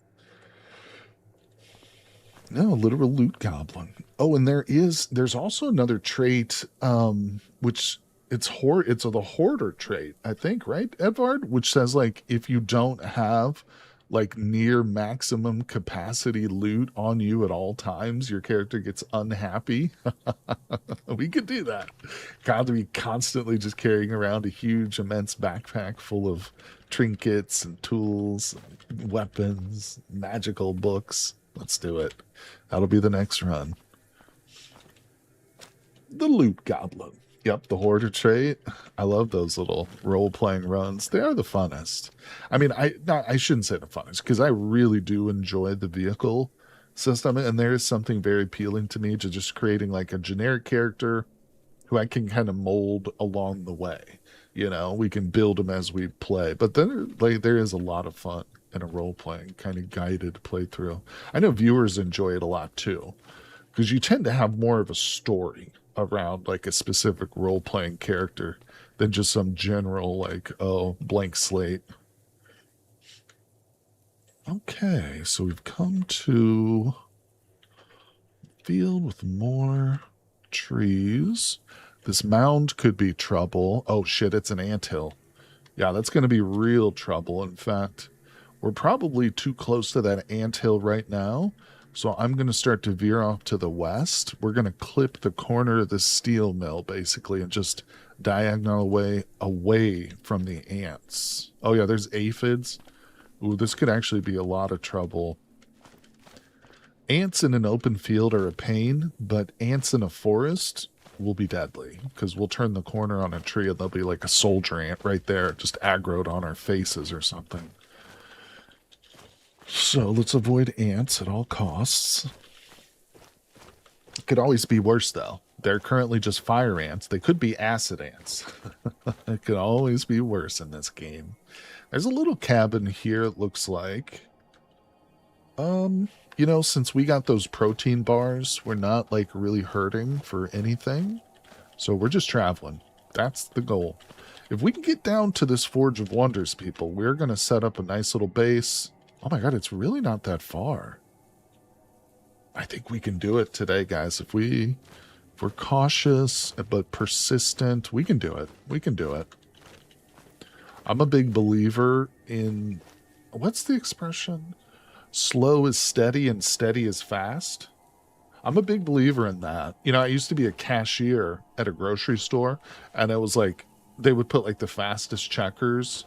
Speaker 1: No, literal loot goblin. Oh, and there's also another trait, which it's the hoarder trait, I think, right, Edvard? Which says like if you don't have like near maximum capacity loot on you at all times, your character gets unhappy. We could do that. Got to be constantly just carrying around a huge, immense backpack full of trinkets and tools, and weapons, magical books. Let's do it. That'll be the next run. The Loot Goblin. Yep, the Hoarder trait. I love those little role-playing runs. They are the funnest. I mean, I shouldn't say the funnest, because I really do enjoy the vehicle system, and there is something very appealing to me to just creating like a generic character who I can kind of mold along the way. You know, we can build them as we play. But then like there is a lot of fun in a role-playing kind of guided playthrough. I know viewers enjoy it a lot too, because you tend to have more of a story around like a specific role-playing character than just some general like, oh, blank slate. Okay, so we've come to field with more trees. This mound could be trouble. Oh shit, it's an anthill. Yeah, that's going to be real trouble. In fact, we're probably too close to that anthill right now. So I'm going to start to veer off to the west. We're going to clip the corner of the steel mill, basically, and just diagonal away from the ants. Oh, yeah, there's aphids. Ooh, this could actually be a lot of trouble. Ants in an open field are a pain, but ants in a forest will be deadly, because we'll turn the corner on a tree and there'll be like a soldier ant right there, just aggroed on our faces or something. So let's avoid ants at all costs. It could always be worse, though. They're currently just fire ants. They could be acid ants. It could always be worse in this game. There's a little cabin here, it looks like. You know, since we got those protein bars, we're not, like, really hurting for anything. So we're just traveling. That's the goal. If we can get down to this Forge of Wonders, people, we're going to set up a nice little base. Oh my god, it's really not that far. I think we can do it today, guys. If we're cautious but persistent, we can do it. We can do it. I'm a big believer in, what's the expression? Slow is steady and steady is fast. I'm a big believer in that. You know, I used to be a cashier at a grocery store, and it was like, they would put like the fastest checkers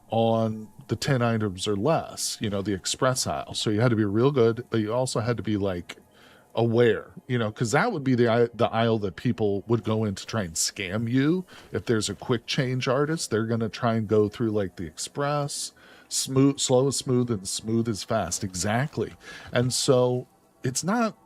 Speaker 1: on the 10 items or less, you know, the express aisle. So you had to be real good, but you also had to be like aware, you know, because that would be the aisle that people would go in to try and scam you. If there's a quick change artist, they're going to try and go through like the express, smooth, slow is smooth, and smooth is fast. Exactly. And so it's not,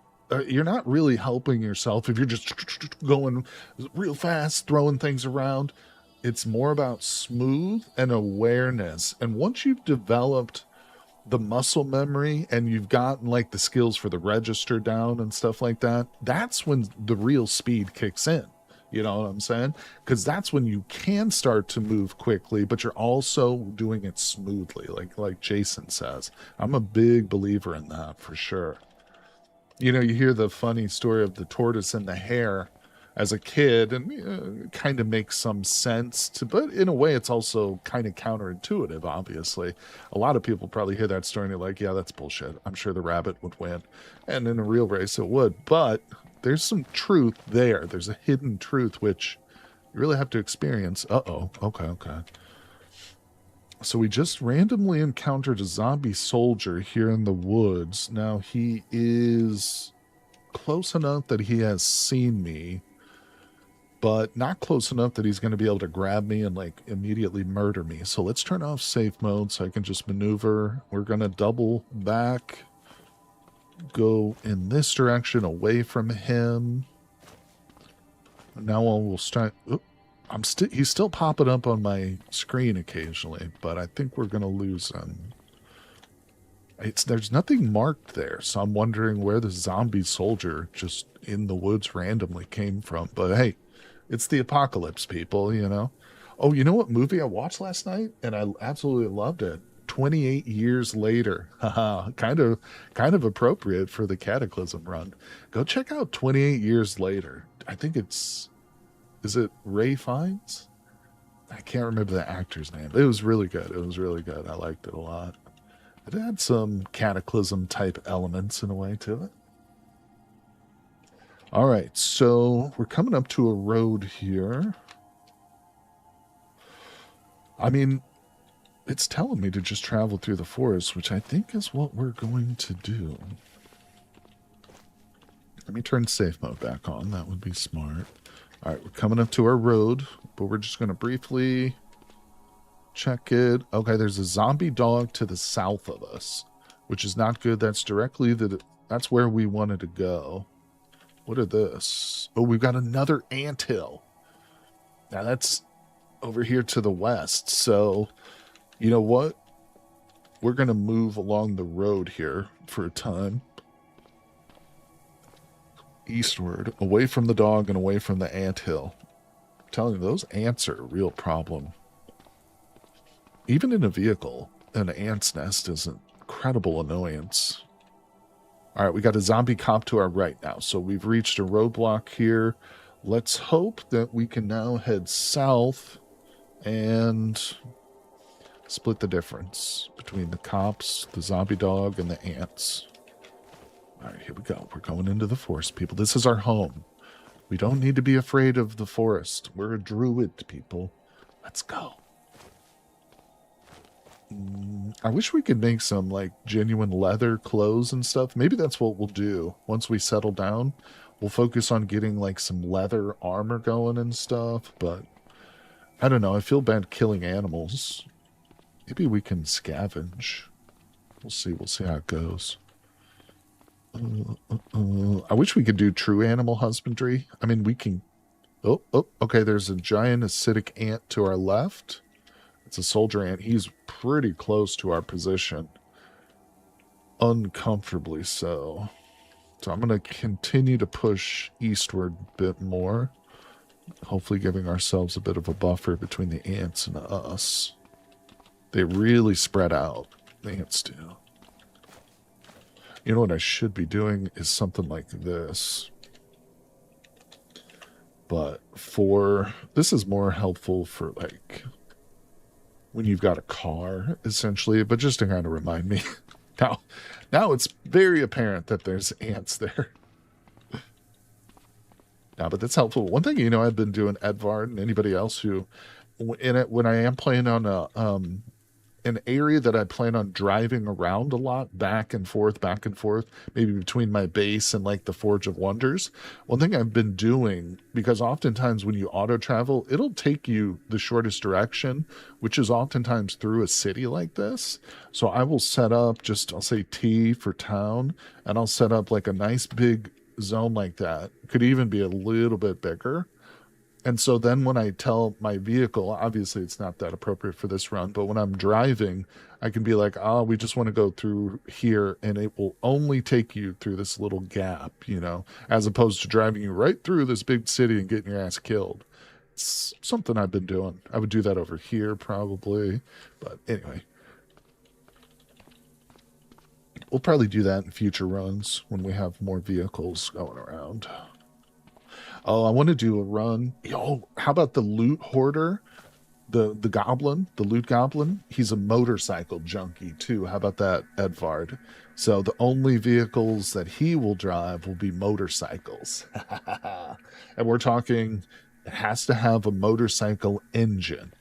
Speaker 1: you're not really helping yourself if you're just going real fast, throwing things around. It's more about smooth and awareness. And once you've developed the muscle memory and you've gotten like the skills for the register down and stuff like that, that's when the real speed kicks in. You know what I'm saying? Because that's when you can start to move quickly, but you're also doing it smoothly, like Jason says. I'm a big believer in that for sure. You know, you hear the funny story of the tortoise and the hare as a kid, and it kind of makes some sense to, but in a way it's also kind of counterintuitive. Obviously, a lot of people probably hear that story and they're like, yeah, that's bullshit, I'm sure the rabbit would win, and in a real race it would. But there's some truth there. There's a hidden truth which you really have to experience. Okay. So we just randomly encountered a zombie soldier here in the woods. Now he is close enough that he has seen me, but not close enough that he's going to be able to grab me and like immediately murder me. So let's turn off safe mode so I can just maneuver. We're going to double back, go in this direction away from him. Now we'll start. He's still popping up on my screen occasionally, but I think we're going to lose him. There's nothing marked there, so I'm wondering where the zombie soldier just in the woods randomly came from. But hey, it's the apocalypse, people, you know. Oh, you know what movie I watched last night? And I absolutely loved it. 28 years later. Haha, kind of appropriate for the Cataclysm run. Go check out 28 Years Later. I think is it Ray Fiennes? I can't remember the actor's name. It was really good. I liked it a lot. It had some Cataclysm type elements in a way to it. All right, so we're coming up to a road here. I mean, it's telling me to just travel through the forest, which I think is what we're going to do. Let me turn safe mode back on. That would be smart. All right, we're coming up to our road, but we're just going to briefly check it. Okay, there's a zombie dog to the south of us, which is not good. That's directly that's where we wanted to go. What are this? Oh, we've got another anthill. Now that's over here to the west. So, you know what? We're going to move along the road here for a time. Eastward, away from the dog and away from the anthill. I'm telling you, those ants are a real problem. Even in a vehicle, an ant's nest is an incredible annoyance. All right, we got a zombie cop to our right now, so we've reached a roadblock here. Let's hope that we can now head south and split the difference between the cops, the zombie dog, and the ants. All right, here we go. We're going into the forest, people. This is our home. We don't need to be afraid of the forest. We're a druid, people. Let's go. I wish we could make some, like, genuine leather clothes and stuff. Maybe that's what we'll do. Once we settle down, we'll focus on getting, like, some leather armor going and stuff. But, I don't know. I feel bad killing animals. Maybe we can scavenge. We'll see. We'll see how it goes. I wish we could do true animal husbandry. I mean, we can... Oh, okay. There's a giant acidic ant to our left. It's a soldier ant. He's pretty close to our position. Uncomfortably so. So I'm going to continue to push eastward a bit more. Hopefully giving ourselves a bit of a buffer between the ants and us. They really spread out. The ants do. You know what I should be doing is something like this. But this is more helpful for, like, when you've got a car, essentially, but just to kind of remind me. Now it's very apparent that there's ants there. Now, but that's helpful. One thing, you know, I've been doing, Edvard and anybody else who, when I am playing on an area that I plan on driving around a lot, back and forth, maybe between my base and like the Forge of Wonders. One thing I've been doing, because oftentimes when you auto travel, it'll take you the shortest direction, which is oftentimes through a city like this. So I will set up I'll say T for town, and I'll set up like a nice big zone like that. Could even be a little bit bigger. And so then when I tell my vehicle, obviously it's not that appropriate for this run, but when I'm driving, I can be like, we just want to go through here, and it will only take you through this little gap, you know, as opposed to driving you right through this big city and getting your ass killed. It's something I've been doing. I would do that over here probably, but anyway. We'll probably do that in future runs when we have more vehicles going around. Oh, I want to do a run. Yo, how about the loot hoarder? The goblin, the loot goblin? He's a motorcycle junkie too. How about that, Edvard? So the only vehicles that he will drive will be motorcycles. And we're talking, it has to have a motorcycle engine.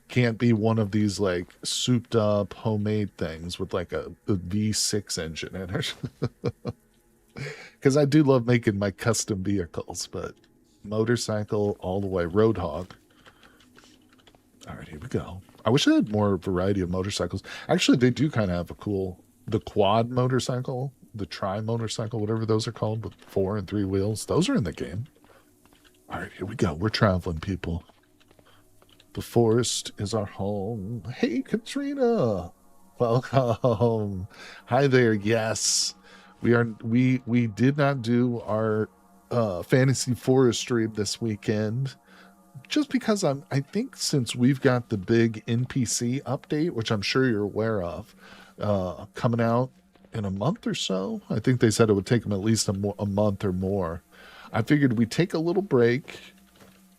Speaker 1: Can't be one of these like souped up homemade things with like a V6 engine in it. Because I do love making my custom vehicles, but motorcycle all the way. Roadhog. All right, here we go. I wish I had more variety of motorcycles. Actually, they do kind of have the quad motorcycle, the tri motorcycle, whatever those are called, with 4 and 3 wheels. Those are in the game. All right, here we go. We're traveling, people. The forest is our home. Hey, Katrina. Welcome. Hi there. Yes, we did not do our fantasy forest stream this weekend, just because I think since we've got the big NPC update, which I'm sure you're aware of, coming out in a month or so. I think they said it would take them at least a month or more. I figured we'd take a little break,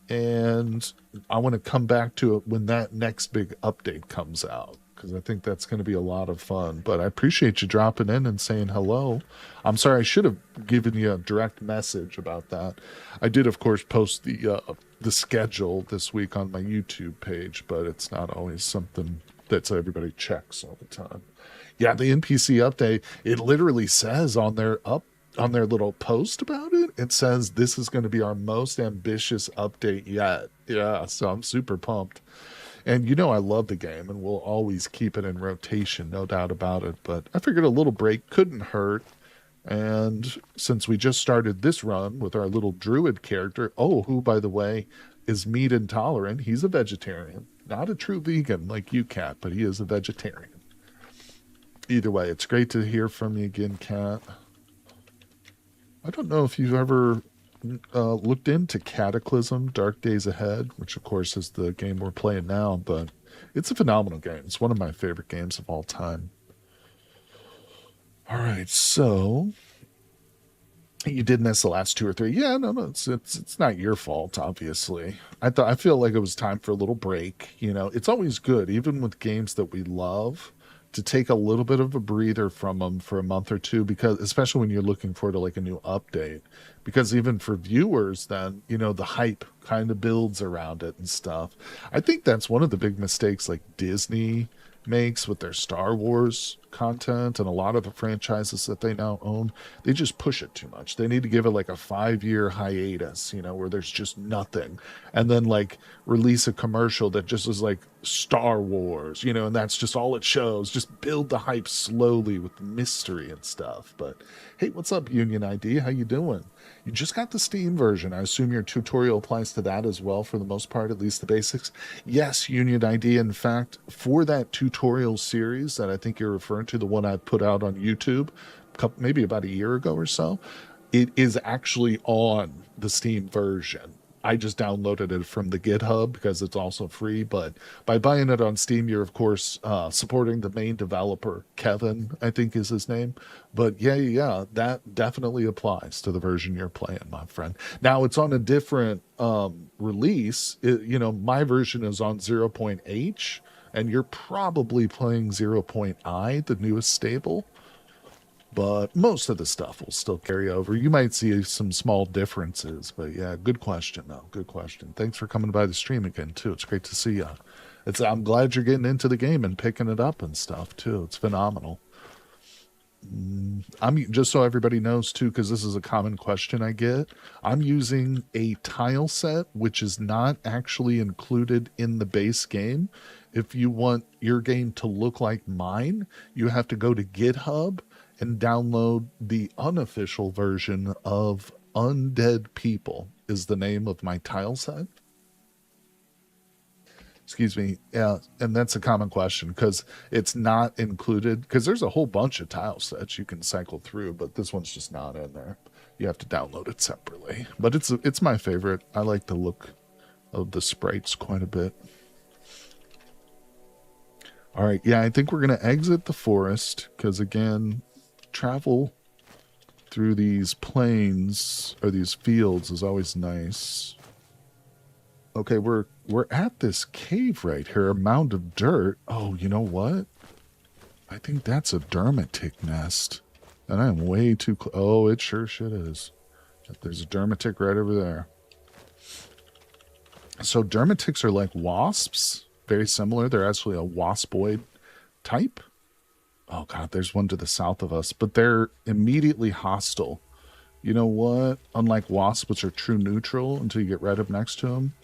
Speaker 1: and I want to come back to it when that next big update comes out. because I think that's going to be a lot of fun. But I appreciate you dropping in and saying hello. I'm sorry, I should have given you a direct message about that. I did, of course, post the schedule this week on my YouTube page, but it's not always something that everybody checks all the time. Yeah, the NPC update, it literally says on their little post about it, it says this is going to be our most ambitious update yet. Yeah, so I'm super pumped. And you know I love the game and we'll always keep it in rotation, no doubt about it. But I figured a little break couldn't hurt. And since we just started this run with our little druid character, oh, who, by the way, is meat intolerant, he's a vegetarian. Not a true vegan like you, Cat, but he is a vegetarian. Either way, it's great to hear from you again, Cat. I don't know if you've ever looked into Cataclysm, Dark Days Ahead, which of course is the game we're playing now, but it's a phenomenal game. It's one of my favorite games of all time. All right, so you did miss the last two or three. Yeah, no, it's not your fault, obviously. I feel like it was time for a little break. You know, it's always good, even with games that we love, to take a little bit of a breather from them for a month or two, because especially when you're looking forward to like a new update, because even for viewers, then, you know, the hype kind of builds around it and stuff. I think that's one of the big mistakes like Disney makes with their Star Wars content and a lot of the franchises that they now own. They just push it too much. They need to give it like a 5-year hiatus, you know, where there's just nothing, and then like release a commercial that just is like Star Wars, you know, and that's just all it shows. Just build the hype slowly with mystery and stuff. But hey, what's up, Union ID? How you doing? You just got the Steam version. I assume your tutorial applies to that as well for the most part, at least the basics. Yes, Union ID. In fact, for that tutorial series that I think you're referring to, the one I put out on YouTube maybe about a year ago or so, it is actually on the Steam version. I just downloaded it from the GitHub because it's also free. But by buying it on Steam, you're, of course, supporting the main developer, Kevin, I think is his name. But yeah, that definitely applies to the version you're playing, my friend. Now, it's on a different release. You know, my version is on 0.H, and you're probably playing 0.I, the newest stable. But most of the stuff will still carry over. You might see some small differences, but yeah, good question, though. Good question. Thanks for coming by the stream again, too. It's great to see you. I'm glad you're getting into the game and picking it up and stuff, too. It's phenomenal. I'm just so everybody knows, too, because this is a common question I get. I'm using a tile set, which is not actually included in the base game. If you want your game to look like mine, you have to go to GitHub and download the unofficial version of Undead People is the name of my tile set. Excuse me. Yeah, and that's a common question because it's not included, because there's a whole bunch of tile sets you can cycle through, but this one's just not in there. You have to download it separately. But it's my favorite. I like the look of the sprites quite a bit. All right, yeah, I think we're going to exit the forest because, again, travel through these plains or these fields is always nice. Okay, we're at this cave right here, a mound of dirt. Oh, you know what? I think that's a dermatic nest. And I am way too close. Oh, it sure shit is. There's a dermatic right over there. So dermatics are like wasps. Very similar. They're actually a waspoid type. Oh, God, there's one to the south of us. But they're immediately hostile. You know what? Unlike wasps, which are true neutral until you get right up next to them,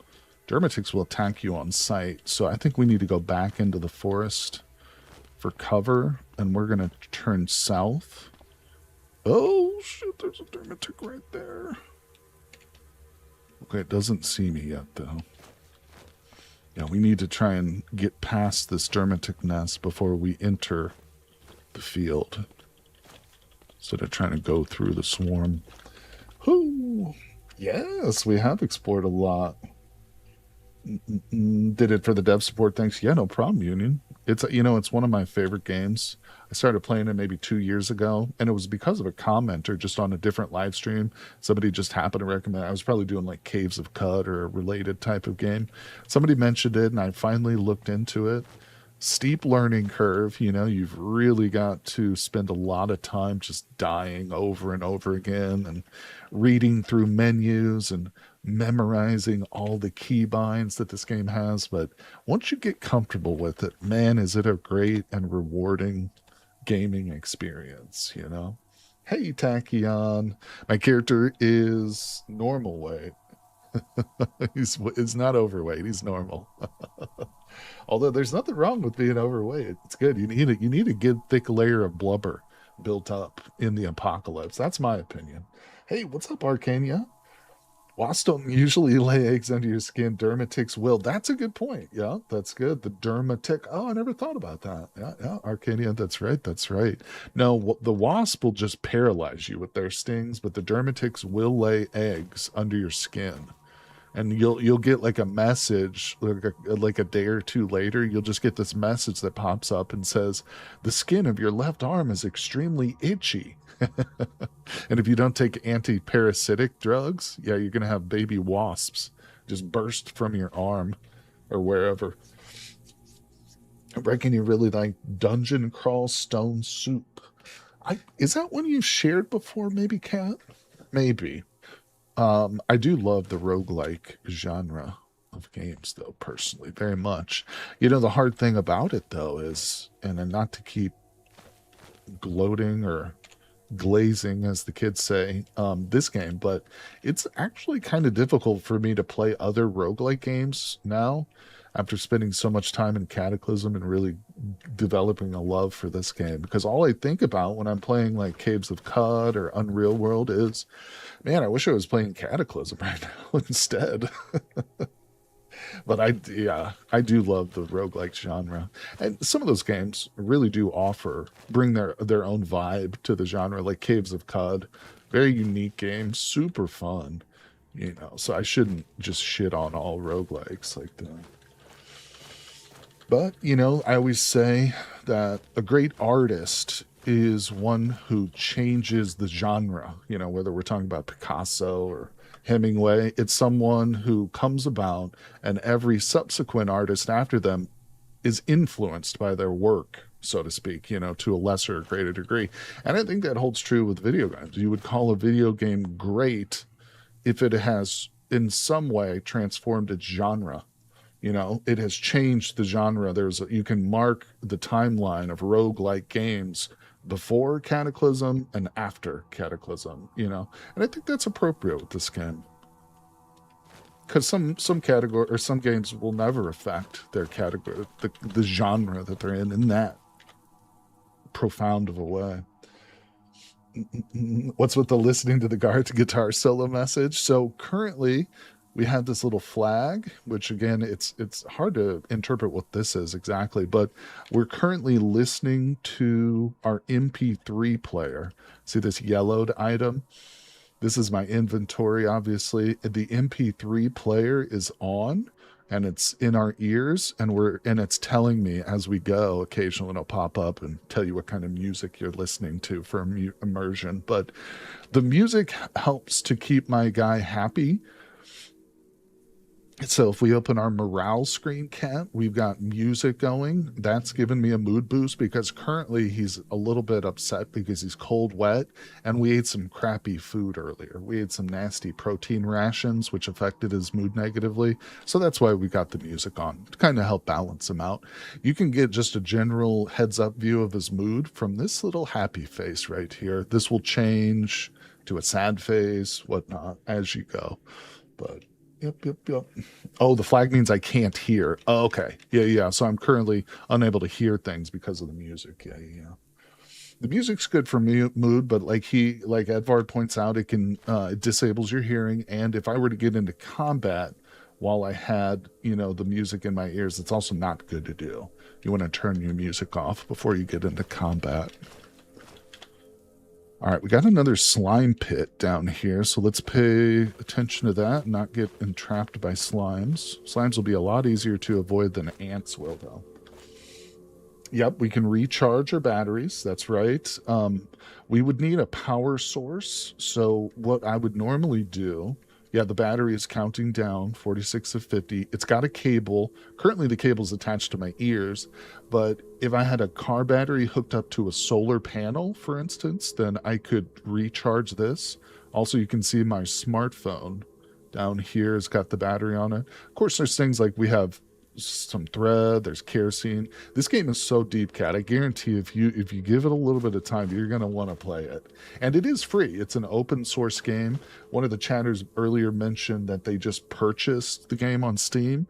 Speaker 1: dermatics will attack you on sight. So I think we need to go back into the forest for cover. And we're going to turn south. Oh, shit, there's a dermatic right there. Okay, it doesn't see me yet, though. Yeah, we need to try and get past this dermatic nest before we enter the field. Instead of trying to go through the swarm. Whoo! Yes, we have explored a lot. Did it for the dev support, thanks. Yeah, no problem, Union. It's, you know, it's one of my favorite games. I started playing it maybe 2 years ago, and it was because of a commenter just on a different live stream. Somebody just happened to recommend. I was probably doing like Caves of Cud or a related type of game. Somebody mentioned it, and I finally looked into it. steep learning curve. You've really got to spend a lot of time just dying over and over again and reading through menus and memorizing all the keybinds that this game has. But once you get comfortable with it, man, is it a great and rewarding gaming experience. Hey, Tachyon. My character is normal weight. He's not overweight. He's normal. Although there's nothing wrong with being overweight. It's good. You need a good thick layer of blubber built up in the apocalypse. That's my opinion. Hey, what's up, Arcania? Wasps don't usually lay eggs under your skin. Dermatics will. That's a good point. Yeah, that's good. The dermatic. Oh, I never thought about that. Yeah, yeah, Arcania. That's right. That's right. No, the wasp will just paralyze you with their stings, but the dermatics will lay eggs under your skin, and you'll get like a message like a day or two later. You'll just get this message that pops up and says the skin of your left arm is extremely itchy. And if you don't take anti-parasitic drugs, yeah, you're gonna have baby wasps just burst from your arm or wherever. I reckon you really like Dungeon Crawl Stone Soup. Is that one you've shared before, maybe, Kat? Maybe. I do love the roguelike genre of games, though, personally, very much. The hard thing about it, though, is, and not to keep gloating or glazing, as the kids say, this game, but it's actually kind of difficult for me to play other roguelike games now after spending so much time in Cataclysm and really developing a love for this game, because all I think about when I'm playing like Caves of Cod or Unreal World is, man, I wish I was playing Cataclysm right now instead. But I do love the roguelike genre. And some of those games really do bring their own vibe to the genre, like Caves of Cod. Very unique game, super fun. So I shouldn't just shit on all roguelikes like that. But, I always say that a great artist is one who changes the genre, whether we're talking about Picasso or Hemingway. It's someone who comes about, and every subsequent artist after them is influenced by their work, so to speak, to a lesser or greater degree. And I think that holds true with video games. You would call a video game great if it has in some way transformed its genre. It has changed the genre. You can mark the timeline of roguelike games before Cataclysm and after Cataclysm. And I think that's appropriate with this game. Because some category or some games will never affect their category, the genre that they're in that profound of a way. What's with the listening to the guitar solo message? So currently we have this little flag, which again, it's hard to interpret what this is exactly, but we're currently listening to our MP3 player. See this yellowed item? This is my inventory, obviously. The MP3 player is on, and it's in our ears, and it's telling me as we go. Occasionally it'll pop up and tell you what kind of music you're listening to for immersion. But the music helps to keep my guy happy. So if we open our morale screen, Cat, we've got music going. That's given me a mood boost because currently he's a little bit upset because he's cold wet, and we ate some crappy food earlier. We ate some nasty protein rations, which affected his mood negatively. So that's why we got the music on to kind of help balance him out. You can get just a general heads up view of his mood from this little happy face right here. This will change to a sad face, whatnot, as you go. But Yep. Oh, the flag means I can't hear. Oh, okay. Yeah. So I'm currently unable to hear things because of the music. Yeah. The music's good for mood, but like Edvard points out, it disables your hearing. And if I were to get into combat while I had, the music in my ears, it's also not good to do. You want to turn your music off before you get into combat. All right, we got another slime pit down here, so let's pay attention to that and not get entrapped by slimes. Slimes will be a lot easier to avoid than ants will, though. Yep, we can recharge our batteries. That's right. We would need a power source, so what I would normally do Yeah, the battery is counting down 46 of 50. It's got a cable. Currently, the cable's attached to my ears. But if I had a car battery hooked up to a solar panel, for instance, then I could recharge this. Also, you can see my smartphone down here has got the battery on it. Of course, there's things like we have some thread, there's kerosene. This game is so deep, Cat. I guarantee if you give it a little bit of time, you're going to want to play it. And it is free. It's an open source game. One of the chatters earlier mentioned that they just purchased the game on Steam.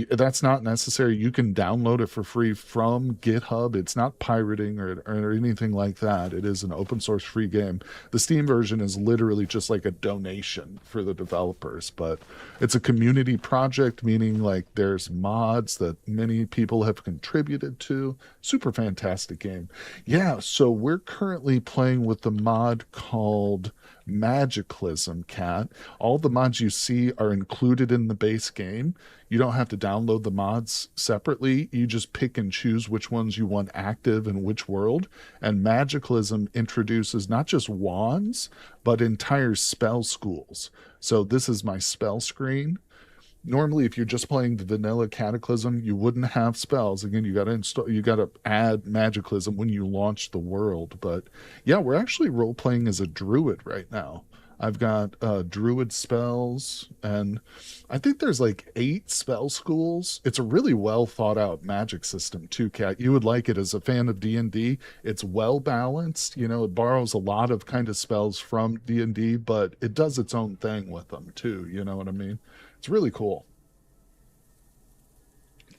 Speaker 1: That's not necessary. You can download it for free from GitHub. It's not pirating or anything like that. It is an open source free game. The Steam version is literally just like a donation for the developers, but it's a community project, meaning like there's mods that many people have contributed to. Super fantastic game. Yeah, so we're currently playing with the mod called Magicalism, Cat. All the mods you see are included in the base game. You don't have to download the mods separately. You just pick and choose which ones you want active in which world. And Magicalism introduces not just wands, but entire spell schools. So this is my spell screen. Normally, if you're just playing the vanilla Cataclysm, you wouldn't have spells. Again, you got to add Magicalism when you launch the world. But yeah, we're actually role playing as a druid right now. I've got druid spells, and I think there's like 8 spell schools. It's a really well thought out magic system too, Kat. You would like it as a fan of D&D. It's well balanced. You know, it borrows a lot of kind of spells from D&D, but it does its own thing with them too. You know what I mean? It's really cool.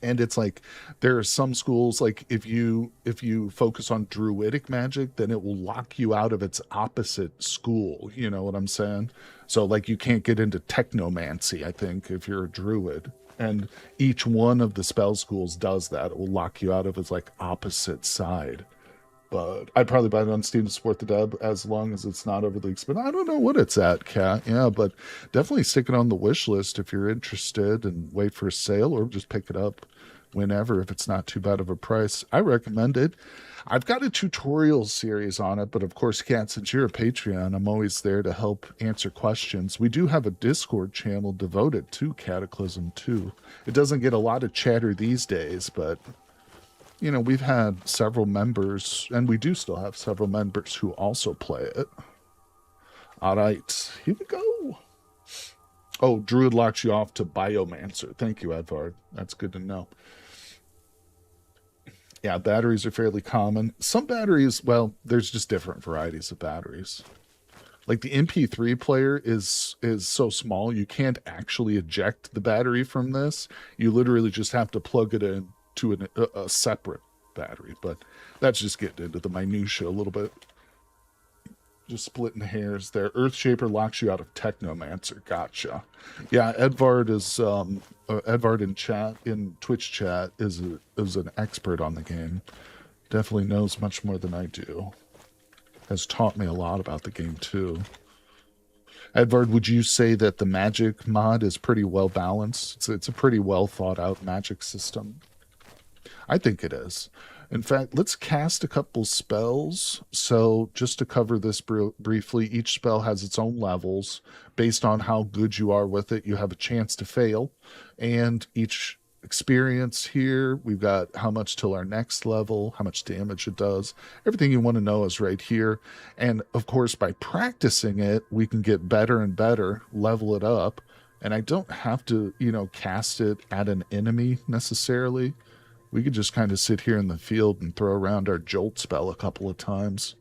Speaker 1: And it's like there are some schools like if you focus on druidic magic, then it will lock you out of its opposite school. You know what I'm saying? So like you can't get into technomancy, I think, if you're a druid. And each one of the spell schools does that. It will lock you out of its like opposite side. But I'd probably buy it on Steam to support the dub as long as it's not overly expensive. I don't know what it's at, Cat. Yeah, but definitely stick it on the wish list if you're interested and wait for a sale or just pick it up whenever if it's not too bad of a price. I recommend it. I've got a tutorial series on it, but of course, Cat, since you're a Patreon, I'm always there to help answer questions. We do have a Discord channel devoted to Cataclysm too. It doesn't get a lot of chatter these days, but you know, we've had several members, and we do still have several members who also play it. All right, here we go. Oh, Druid locks you off to Biomancer. Thank you, Edvard. That's good to know. Yeah, batteries are fairly common. Some batteries, well, there's just different varieties of batteries. Like the MP3 player is so small, you can't actually eject the battery from this. You literally just have to plug it in to a separate battery, but that's just getting into the minutia a little bit. Just splitting hairs there. Earthshaper locks you out of Technomancer. Gotcha. Yeah, Edvard is Edvard in chat, in Twitch chat, is an expert on the game. Definitely knows much more than I do. Has taught me a lot about the game too. Edvard, would you say that the magic mod is pretty well balanced? It's a pretty well thought out magic system. I think it is. In fact, let's cast a couple spells. So just to cover this briefly, each spell has its own levels. Based on how good you are with it, you have a chance to fail. And each experience here, we've got how much till our next level, how much damage it does. Everything you want to know is right here. And of course, by practicing it, we can get better and better, level it up. And I don't have to, cast it at an enemy necessarily. We could just kind of sit here in the field and throw around our jolt spell a couple of times.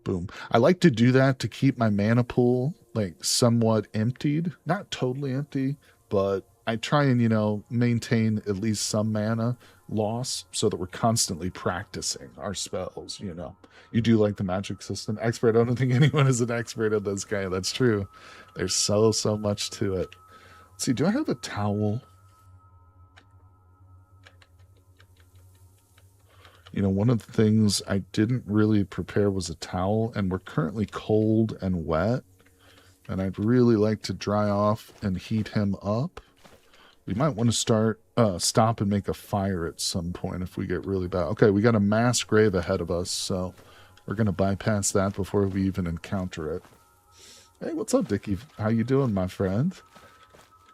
Speaker 1: Boom. I like to do that to keep my mana pool like somewhat emptied. Not totally empty, but I try and, maintain at least some mana loss so that we're constantly practicing our spells, You do like the magic system. Expert, I don't think anyone is an expert at this guy. That's true. There's so much to it. Let's see, do I have a towel? One of the things I didn't really prepare was a towel, and we're currently cold and wet, and I'd really like to dry off and heat him up. We might want to stop and make a fire at some point if we get really bad. Okay, we got a mass grave ahead of us, so we're going to bypass that before we even encounter it. Hey, what's up, Dickie? How you doing, my friend?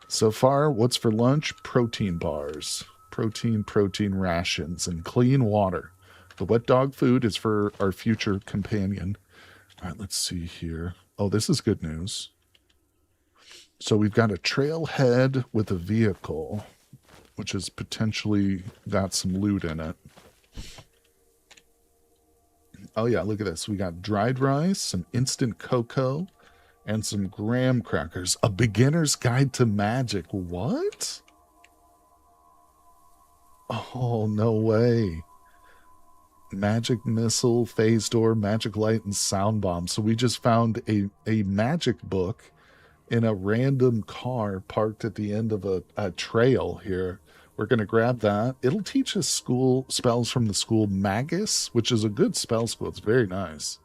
Speaker 1: So far, what's for lunch? Protein bars, protein rations, and clean water. The wet dog food is for our future companion. All right, let's see here. Oh, this is good news. So we've got a trailhead with a vehicle, which has potentially got some loot in it. Oh yeah, look at this. We got dried rice, some instant cocoa, and some graham crackers. A beginner's guide to magic. What? Oh, no way. Magic missile, phase door, magic light, and sound bomb. So we just found a magic book in a random car parked at the end of a trail here. We're going to grab that. It'll teach us school spells from the school Magus, which is a good spell school. It's very nice.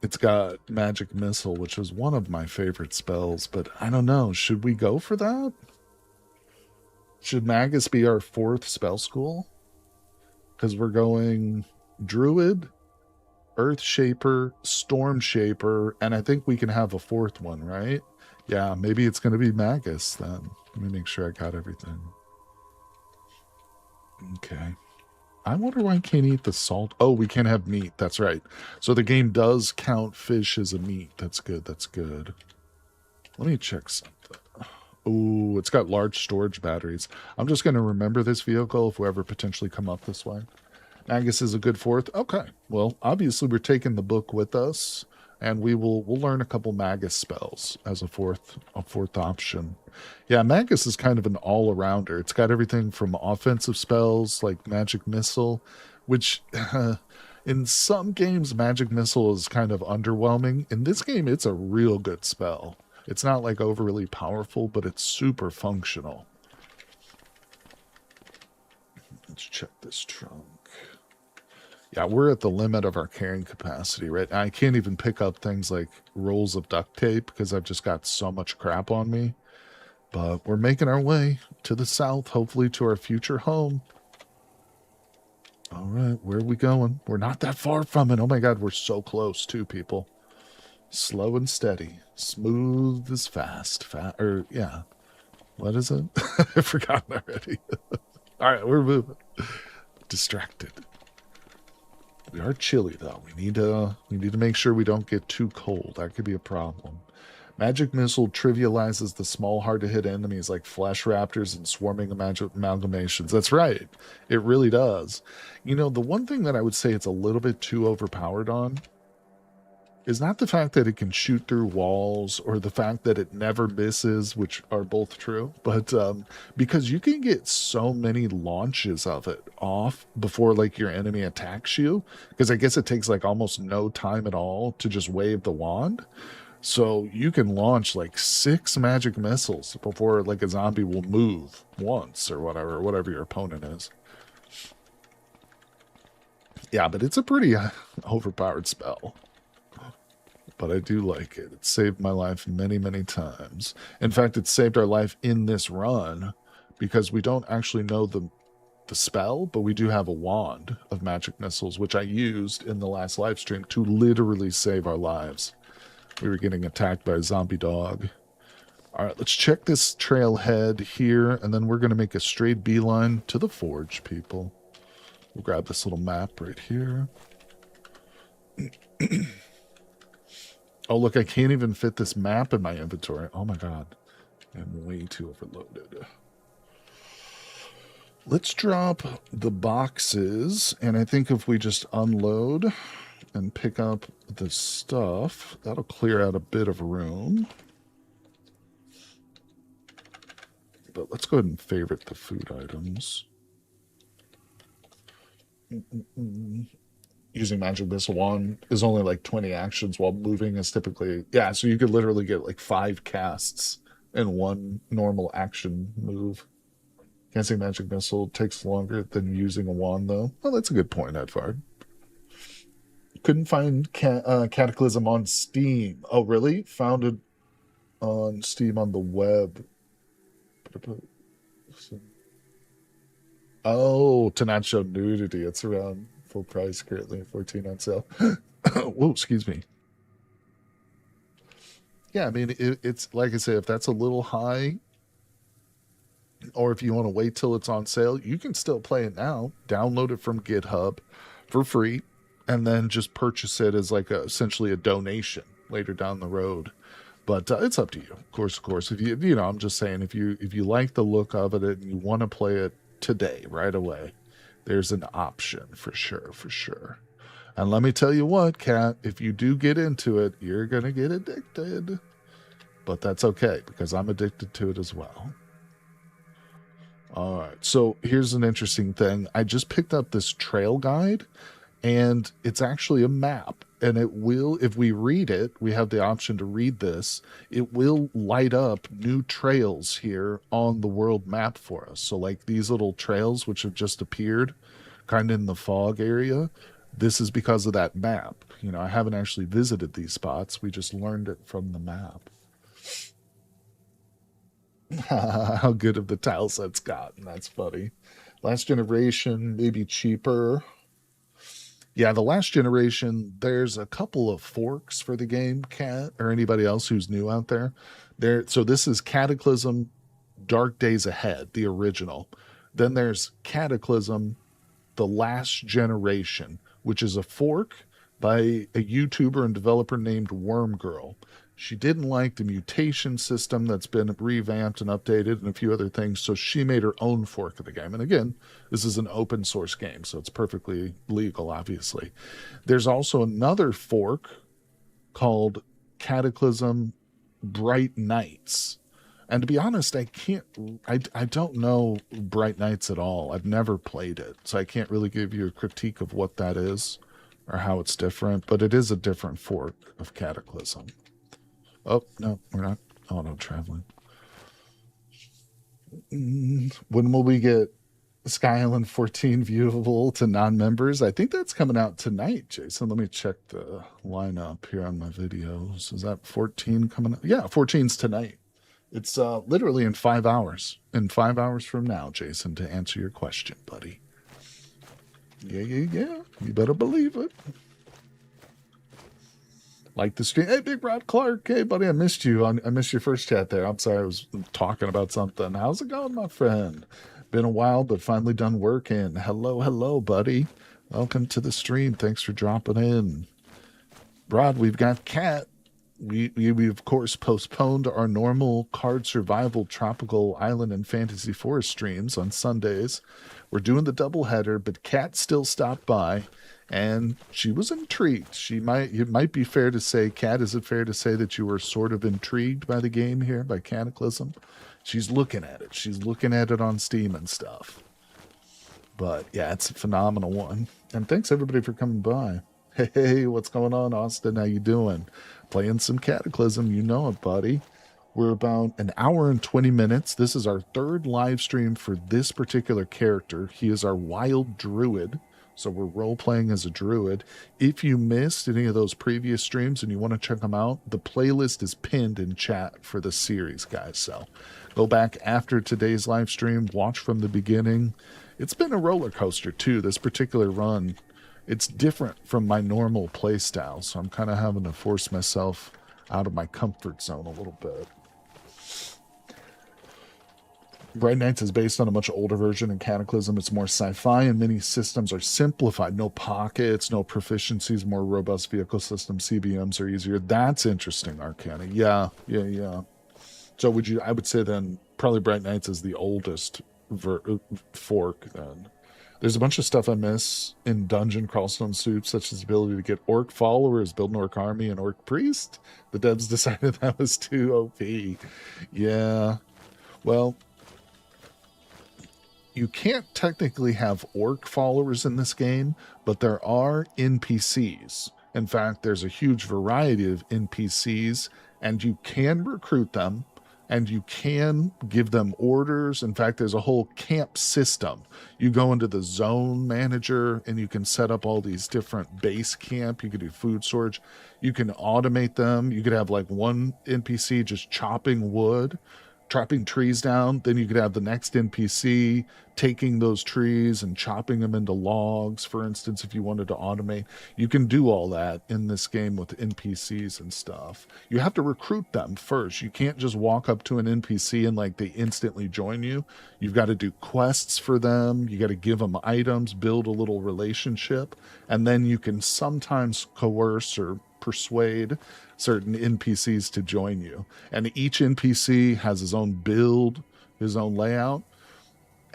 Speaker 1: It's got magic missile, which is one of my favorite spells, but I don't know. Should we go for that? Should Magus be our fourth spell school? Because we're going Druid, Earth Shaper, Storm Shaper, and I think we can have a fourth one, right? Yeah, maybe it's going to be Magus then. Let me make sure I got everything. Okay. I wonder why I can't eat the salt. Oh, we can't have meat. That's right. So the game does count fish as a meat. That's good. That's good. Let me check something. Ooh, it's got large storage batteries. I'm just going to remember this vehicle if we ever potentially come up this way. Magus is a good fourth. Okay. Well, obviously we're taking the book with us, and we'll learn a couple Magus spells as a fourth option. Yeah, Magus is kind of an all-arounder. It's got everything from offensive spells like Magic Missile, which in some games Magic Missile is kind of underwhelming. In this game, it's a real good spell. It's not like overly powerful, but it's super functional. Let's check this trunk. Yeah, we're at the limit of our carrying capacity, right? I can't even pick up things like rolls of duct tape because I've just got so much crap on me. But we're making our way to the south, hopefully to our future home. All right, where are we going? We're not that far from it. Oh my God, we're so close too, people. Slow and steady. Smooth as fast. Yeah. What is it? I've forgotten already. All right, we're moving. Distracted. We are chilly though. We need to make sure we don't get too cold. That could be a problem. Magic Missile trivializes the small, hard-to-hit enemies like flesh raptors and swarming magic amalgamations. That's right. It really does. You know, the one thing that I would say it's a little bit too overpowered on is not the fact that it can shoot through walls or the fact that it never misses, which are both true, but because you can get so many launches of it off before like your enemy attacks you, because I guess it takes like almost no time at all to just wave the wand. So you can launch like 6 magic missiles before like a zombie will move once or whatever your opponent is. Yeah, but it's a pretty overpowered spell. But I do like it. It saved my life many, many times. In fact, it saved our life in this run because we don't actually know the spell, but we do have a wand of magic missiles, which I used in the last live stream to literally save our lives. We were getting attacked by a zombie dog. All right, let's check this trailhead here, and then we're going to make a straight beeline to the forge, people. We'll grab this little map right here. Oh, look, I can't even fit this map in my inventory. Oh, my God. I'm way too overloaded. Let's drop the boxes, and I think if we just unload and pick up the stuff, that'll clear out a bit of room. But let's go ahead and favorite the food items. Using Magic Missile Wand is only like 20 actions, while moving is typically... Yeah, so you could literally get like 5 casts in one normal action move. Casting Magic Missile takes longer than using a wand, though. Well, that's a good point, Edvard. Couldn't find Cataclysm on Steam. Oh, really? Found it on Steam on the web. Oh, to not show nudity. It's around full price currently, 14 on sale. Whoa, excuse me. Yeah, I mean, it's like I say, if that's a little high, or if you want to wait till it's on sale, you can still play it now. Download it from GitHub for free, and then just purchase it as like essentially a donation later down the road. But it's up to you, of course. If you know, I'm just saying, if you like the look of it and you want to play it today, right away, there's an option for sure, for sure. And let me tell you what, Kat, if you do get into it, you're gonna get addicted. But that's okay because I'm addicted to it as well. All right. So here's an interesting thing. I just picked up this trail guide, and it's actually a map. And it will, if we read it, we have the option to read this. It will light up new trails here on the world map for us. So, like these little trails, which have just appeared kind of in the fog area, this is because of that map. You know, I haven't actually visited these spots, we just learned it from the map. How good have the tile sets gotten? That's funny. Last generation, maybe cheaper. Yeah, the last generation, there's a couple of forks for the game, Cat, or anybody else who's new out there. So this is Cataclysm Dark Days Ahead, the original. Then there's Cataclysm the Last Generation, which is a fork by a YouTuber and developer named Worm Girl. She didn't like the mutation system that's been revamped and updated and a few other things, so she made her own fork of the game. And again, this is an open source game, so it's perfectly legal, obviously. There's also another fork called Cataclysm Bright Nights. And to be honest, I don't know Bright Nights at all. I've never played it, so I can't really give you a critique of what that is or how it's different, but it is a different fork of Cataclysm. Oh, no, we're not. Oh, no, traveling. When will we get Sky Island 14 viewable to non-members? I think that's coming out tonight, Jason. Let me check the lineup here on my videos. Is that 14 coming up? Yeah, 14's tonight. It's literally in 5 hours. In 5 hours from now, Jason, to answer your question, buddy. Yeah, yeah, yeah. You better believe it. Like the stream. Hey, Big Rod Clark. Hey, buddy, I missed you. I missed your first chat there. I'm sorry, I was talking about something. How's it going, my friend? Been a while, but finally done working. Hello, hello, buddy. Welcome to the stream. Thanks for dropping in. Rod, we've got Cat. We of course postponed our normal card survival tropical island and fantasy forest streams on Sundays. We're doing the double header, but Kat still stopped by and she was intrigued. It might be fair to say, Kat, is it fair to say that you were sort of intrigued by the game here, by Cataclysm? She's looking at it. She's looking at it on Steam and stuff. But yeah, it's a phenomenal one. And thanks everybody for coming by. Hey, what's going on, Austin? How you doing? Playing some Cataclysm, you know it, buddy. We're about an hour and 20 minutes. This is our third live stream for this particular character. He is our wild druid, so we're role-playing as a druid. If you missed any of those previous streams and you want to check them out, the playlist is pinned in chat for the series, guys. So go back after today's live stream, watch from the beginning. It's been a roller coaster, too, this particular run. It's different from my normal play style, so I'm kind of having to force myself out of my comfort zone a little bit. Bright Nights is based on a much older version in Cataclysm. It's more sci-fi, and many systems are simplified. No pockets, no proficiencies, more robust vehicle systems. CBMs are easier. That's interesting, Arcana. Yeah. So I would say then probably Bright Nights is the oldest fork then. There's a bunch of stuff I miss in Dungeon Crawlstone Soup, such as the ability to get orc followers, build an orc army, and orc priest. The devs decided that was too OP. Yeah. Well, you can't technically have orc followers in this game, but there are NPCs. In fact, there's a huge variety of NPCs, and you can recruit them, and you can give them orders. In fact, there's a whole camp system. You go into the zone manager, and you can set up all these different base camp. You can do food storage. You can automate them. You could have like one NPC just chopping wood, chopping trees down. Then you could have the next NPC taking those trees and chopping them into logs, for instance, if you wanted to automate. You can do all that in this game with NPCs and stuff. You have to recruit them first. You can't just walk up to an NPC and like they instantly join you. You've got to do quests for them. You got to give them items, build a little relationship, and then you can sometimes coerce or persuade certain NPCs to join you. And each NPC has his own build, his own layout.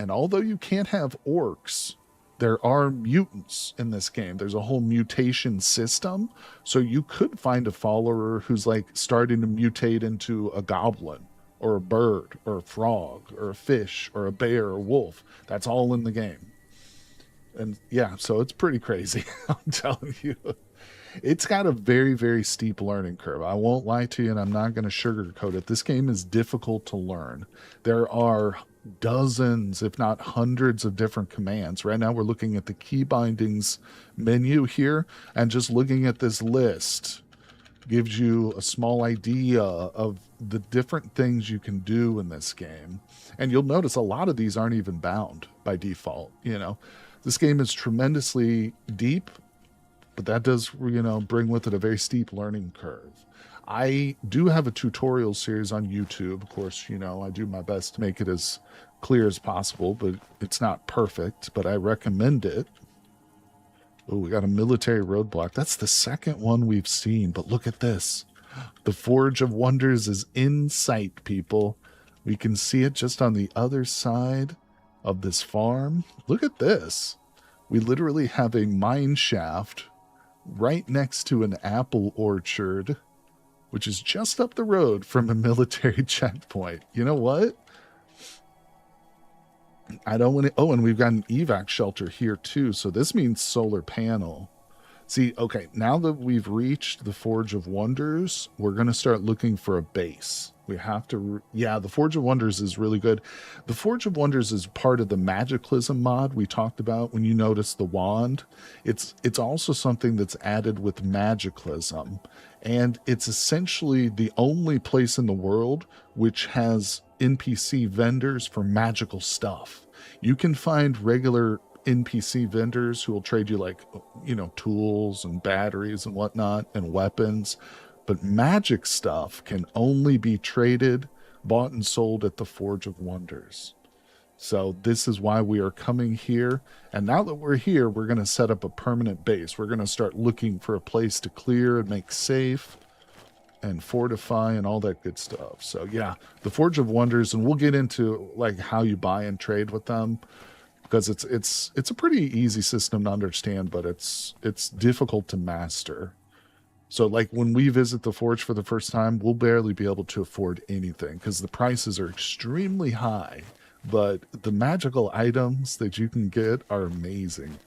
Speaker 1: And although you can't have orcs, there are mutants in this game. There's a whole mutation system. So you could find a follower who's like starting to mutate into a goblin or a bird or a frog or a fish or a bear or a wolf. That's all in the game. And yeah, so it's pretty crazy. I'm telling you. It's got a very, very steep learning curve. I won't lie to you, and I'm not going to sugarcoat it. This game is difficult to learn. There are dozens, if not hundreds, of different commands. Right now, we're looking at the key bindings menu here, and just looking at this list gives you a small idea of the different things you can do in this game. And you'll notice a lot of these aren't even bound by default. You know, this game is tremendously deep, but that does, you know, bring with it a very steep learning curve. I do have a tutorial series on YouTube. Of course, you know, I do my best to make it as clear as possible, but it's not perfect, but I recommend it. Oh, we got a military roadblock. That's the second one we've seen, but look at this. The Forge of Wonders is in sight, people. We can see it just on the other side of this farm. Look at this. We literally have a mine shaft right next to an apple orchard, which is just up the road from a military checkpoint. You know what? I don't want to. Oh, and we've got an evac shelter here too. So this means solar panel. See, okay, now that we've reached the Forge of Wonders, we're going to start looking for a base. We have to, yeah, the Forge of Wonders is really good. The Forge of Wonders is part of the Magicalism mod we talked about when you notice the wand. It's also something that's added with Magicalism. And it's essentially the only place in the world which has NPC vendors for magical stuff. You can find regular NPC vendors who will trade you, like, you know, tools and batteries and whatnot and weapons, but magic stuff can only be traded, bought and sold at the Forge of Wonders. So this is why we are coming here, and now that we're here, we're going to set up a permanent base. We're going to start looking for a place to clear and make safe and fortify and all that good stuff. So yeah, the Forge of Wonders, and we'll get into like how you buy and trade with them, because it's a pretty easy system to understand, but it's difficult to master. So like when we visit the Forge for the first time, we'll barely be able to afford anything because the prices are extremely high, but the magical items that you can get are amazing.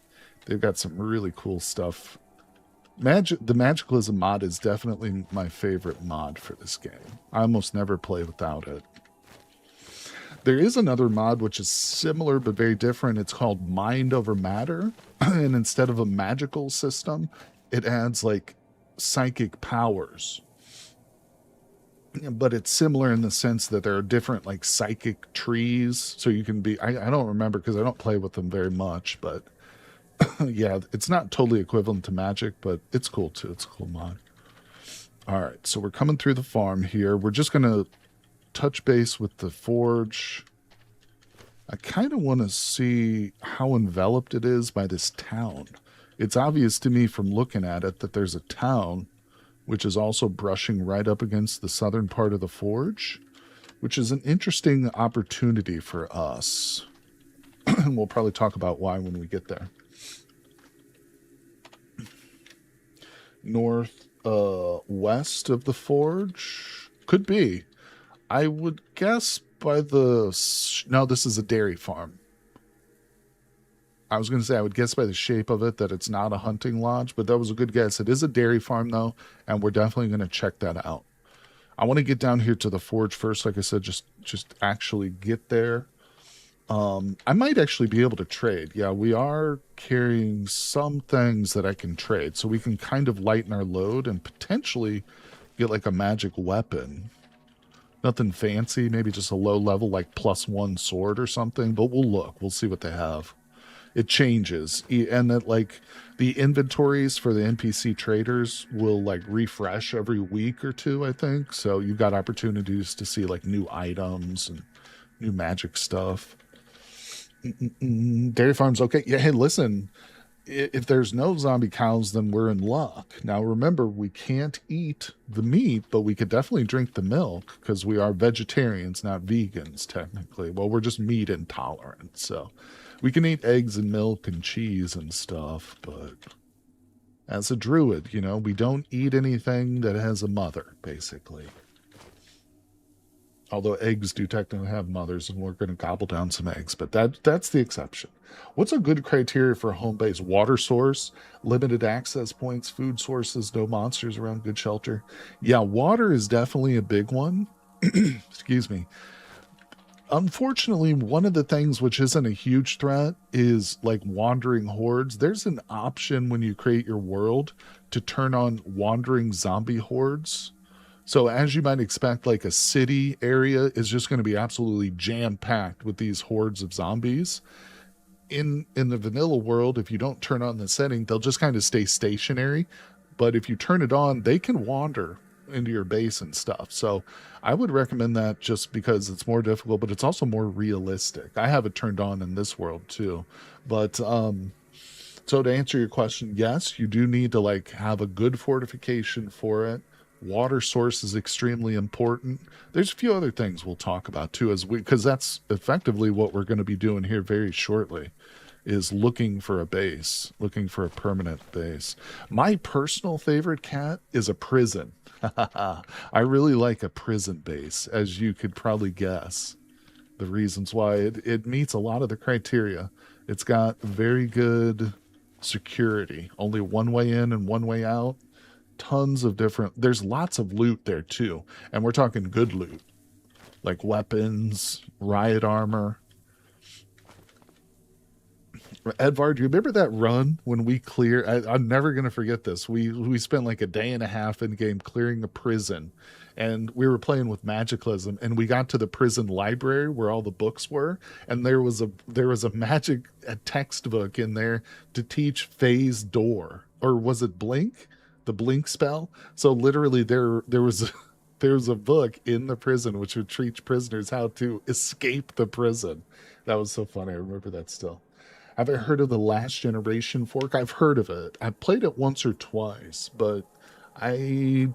Speaker 1: They've got some really cool stuff. The Magicalism mod is definitely my favorite mod for this game. I almost never play without it. There is another mod which is similar but very different. It's called Mind Over Matter. And instead of a magical system, it adds like psychic powers. But it's similar in the sense that there are different like psychic trees. So you can be, I don't remember because I don't play with them very much, but yeah, it's not totally equivalent to magic, but it's cool too. It's a cool mod. All right, so we're coming through the farm here. We're just going to touch base with the forge. I kind of want to see how enveloped it is by this town. It's obvious to me from looking at it that there's a town which is also brushing right up against the southern part of the forge, which is an interesting opportunity for us. And we'll probably talk about why when we get there. North west of the forge? Could be. I would guess by the... No, this is a dairy farm. I was going to say I would guess by the shape of it that it's not a hunting lodge, but that was a good guess. It is a dairy farm, though, and we're definitely going to check that out. I want to get down here to the forge first, like I said, just actually get there. I might actually be able to trade. Yeah, we are carrying some things that I can trade, so we can kind of lighten our load and potentially get like a magic weapon Nothing fancy, maybe just a low level like +1 sword or something, but we'll look. We'll see what they have. It changes. And that like the inventories for the NPC traders will like refresh every week or two, I think. So you've got opportunities to see like new items and new magic stuff. Dairy farms, okay. Yeah, hey, listen, if there's no zombie cows, then we're in luck. Now, remember, we can't eat the meat, but we could definitely drink the milk because we are vegetarians, not vegans, technically. Well, we're just meat intolerant. So we can eat eggs and milk and cheese and stuff, but as a druid, you know, we don't eat anything that has a mother, basically. Although eggs do technically have mothers, and we're going to gobble down some eggs, but that's the exception. What's a good criteria for a home base? Water source, limited access points, food sources, no monsters around, good shelter. Yeah, water is definitely a big one. Excuse me. Unfortunately, one of the things which isn't a huge threat is like wandering hordes. There's an option when you create your world to turn on wandering zombie hordes. So as you might expect, like a city area is just going to be absolutely jam-packed with these hordes of zombies. In the vanilla world, if you don't turn on the setting, they'll just kind of stay stationary. But if you turn it on, they can wander into your base and stuff. So I would recommend that just because it's more difficult, but it's also more realistic. I have it turned on in this world too. But so to answer your question, yes, you do need to like have a good fortification for it. Water source is extremely important. There's a few other things we'll talk about too, as we because that's effectively what we're going to be doing here very shortly, is looking for a base, looking for a permanent base. My personal favorite cat is a prison. I really like a prison base, as you could probably guess. The reasons why it meets a lot of the criteria. It's got very good security, only one way in and one way out. Tons of different, there's lots of loot there too. And we're talking good loot, like weapons, riot armor. Edvard, do you remember that run when we clear? I'm never gonna forget this. We spent like a day and a half in game clearing a prison, and we were playing with Magicalism, and we got to the prison library where all the books were, and there was a magic a textbook in there to teach phase door, or was it blink, the blink spell? So literally there was a book in the prison which would teach prisoners how to escape the prison. That was so funny. I remember that still. Have I heard of the last generation fork? I've heard of it. I've played it once or twice, but I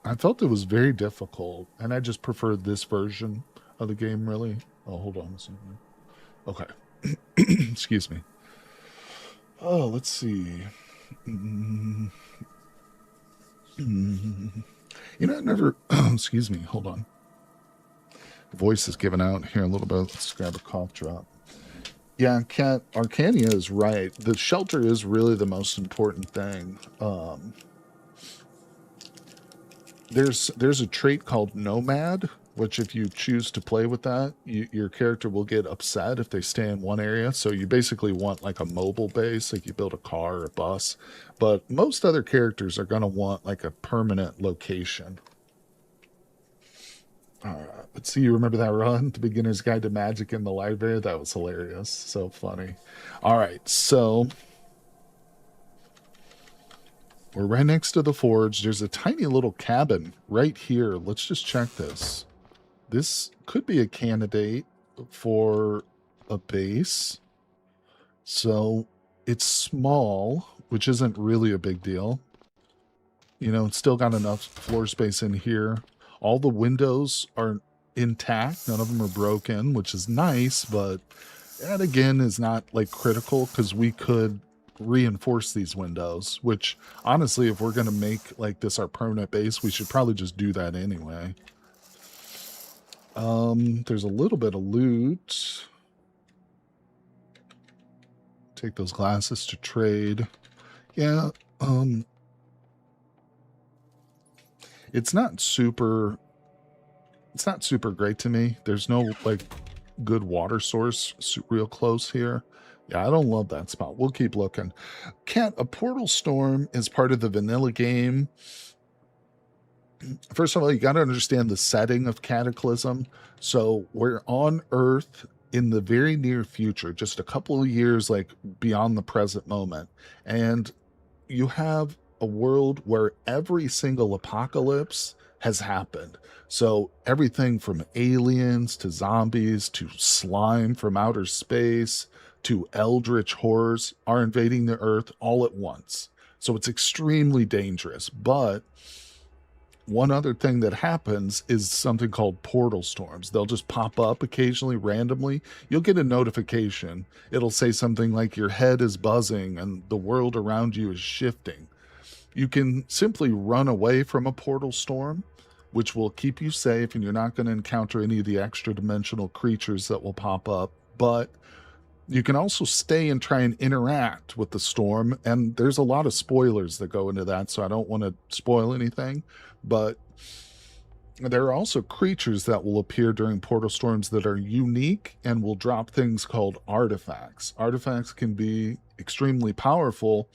Speaker 1: I felt it was very difficult, and I just preferred this version of the game really. Oh, hold on a second. Okay. Excuse me. Oh, let's see. Mm, You know, I never. Excuse me. Hold on. Voice is giving out here a little bit. Let's grab a cough drop. Yeah, Cat Arcania is right. The shelter is really the most important thing. There's a trait called Nomad, which if you choose to play with that, your character will get upset if they stay in one area. So you basically want like a mobile base, like you build a car or a bus. But most other characters are going to want like a permanent location. Let's see, you remember that run, The Beginner's Guide to Magic in the Library? That was hilarious. So funny. All right, so we're right next to the forge. There's a tiny little cabin right here. Let's just check this. This could be a candidate for a base. So it's small, which isn't really a big deal. You know, it's still got enough floor space in here. All the windows are intact. None of them are broken, which is nice, but that again is not like critical because we could reinforce these windows, which honestly, if we're going to make like this our permanent base, we should probably just do that anyway. There's a little bit of loot. Take those glasses to trade. Yeah, it's not super great to me. There's no like good water source real close here. Yeah, I don't love that spot. We'll keep looking. Cat, a portal storm is part of the vanilla game. First of all, you got to understand the setting of Cataclysm. So we're on Earth in the very near future, just a couple of years like beyond the present moment. And you have a world where every single apocalypse has happened. So everything from aliens to zombies to slime from outer space to eldritch horrors are invading the earth all at once. So it's extremely dangerous. But one other thing that happens is something called portal storms. They'll just pop up occasionally randomly. You'll get a notification. It'll say something like your head is buzzing and the world around you is shifting. You can simply run away from a portal storm, which will keep you safe, and you're not going to encounter any of the extra dimensional creatures that will pop up. But you can also stay and try and interact with the storm. And there's a lot of spoilers that go into that, so I don't want to spoil anything. But there are also creatures that will appear during portal storms that are unique and will drop things called artifacts. Artifacts can be extremely powerful,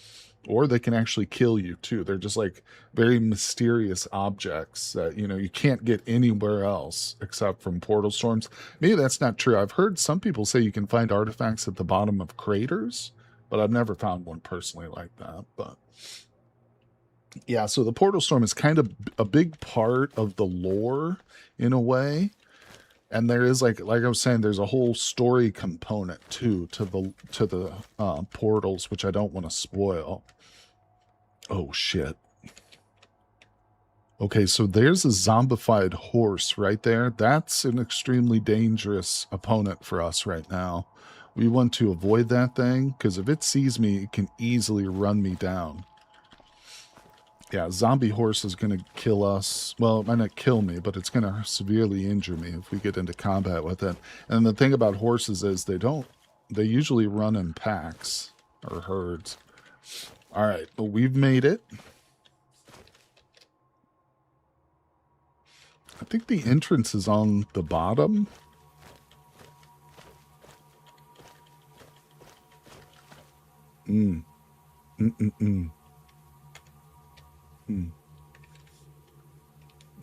Speaker 1: or they can actually kill you too. They're just like very mysterious objects that, you know, you can't get anywhere else except from portal storms. Maybe that's not true. I've heard some people say you can find artifacts at the bottom of craters, but I've never found one personally like that. But yeah, so the portal storm is kind of a big part of the lore in a way. And there is like I was saying, there's a whole story component too to the portals, which I don't want to spoil. Oh shit. Okay, so there's a zombified horse right there. That's an extremely dangerous opponent for us right now. We want to avoid that thing, because if it sees me, it can easily run me down. Yeah, zombie horse is going to kill us. Well, it might not kill me, but it's going to severely injure me if we get into combat with it. And the thing about horses is they usually run in packs or herds. All right, well, we've made it. I think the entrance is on the bottom.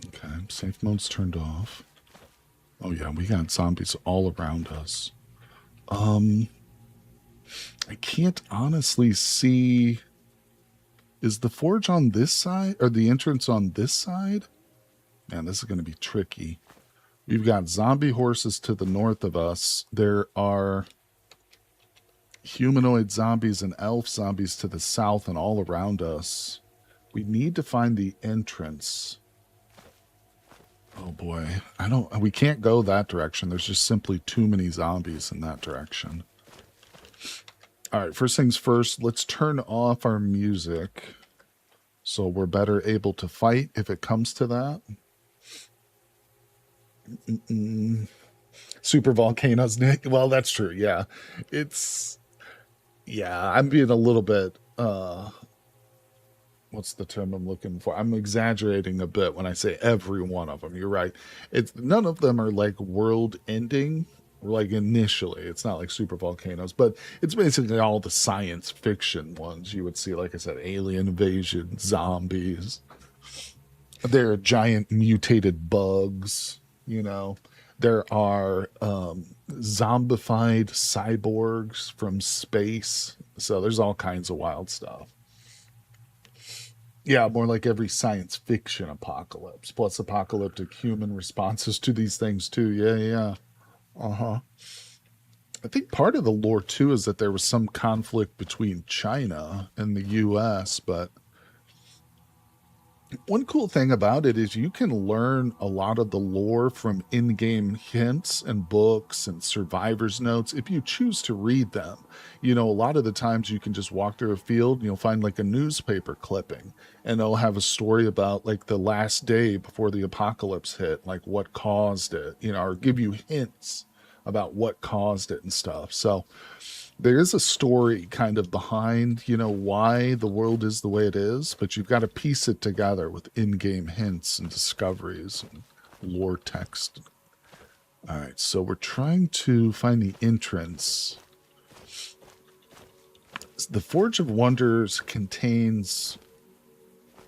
Speaker 1: Okay, safe mode's turned off. Oh yeah, we got zombies all around us. I can't honestly see. Is the forge on this side or the entrance on this side? Man, this is going to be tricky. We've got zombie horses to the north of us. There are humanoid zombies and elf zombies to the south and all around us. We need to find the entrance. Oh boy, we can't go that direction. There's just simply too many zombies in that direction. All right, first things first, let's turn off our music so we're better able to fight if it comes to that. Super volcanoes, Nick. Well, that's true. Yeah. I'm being a little bit, what's the term I'm looking for? I'm exaggerating a bit when I say every one of them. You're right. None of them are like world ending, like initially. It's not like super volcanoes, but it's basically all the science fiction ones you would see. Like I said, alien invasion, zombies. There are giant mutated bugs, you know. There are zombified cyborgs from space. So there's all kinds of wild stuff. Yeah, more like every science fiction apocalypse, plus apocalyptic human responses to these things too. Yeah. Uh-huh. I think part of the lore too is that there was some conflict between China and the US, but one cool thing about it is you can learn a lot of the lore from in-game hints and books and survivor's notes if you choose to read them. You know, a lot of the times you can just walk through a field and you'll find like a newspaper clipping and it'll have a story about like the last day before the apocalypse hit, like what caused it, you know, or give you hints about what caused it and stuff. So there is a story kind of behind, you know, why the world is the way it is, but you've got to piece it together with in-game hints and discoveries and lore text. All right, so we're trying to find the entrance. The Forge of Wonders contains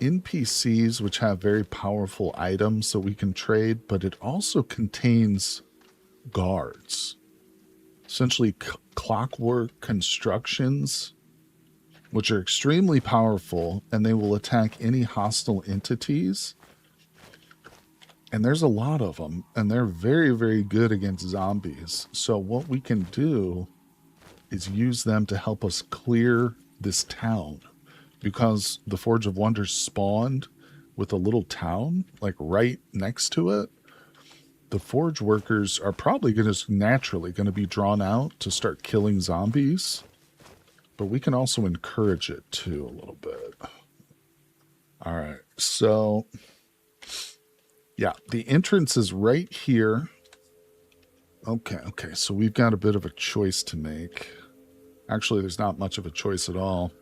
Speaker 1: NPCs which have very powerful items so we can trade, but it also contains guards. Essentially clockwork constructions, which are extremely powerful, and they will attack any hostile entities. And there's a lot of them, and they're very, very good against zombies. So what we can do is use them to help us clear this town, because the Forge of Wonders spawned with a little town like right next to it. The forge workers are probably naturally going to be drawn out to start killing zombies, but we can also encourage it too a little bit. All right, so yeah, the entrance is right here. Okay, so we've got a bit of a choice to make. Actually, there's not much of a choice at all.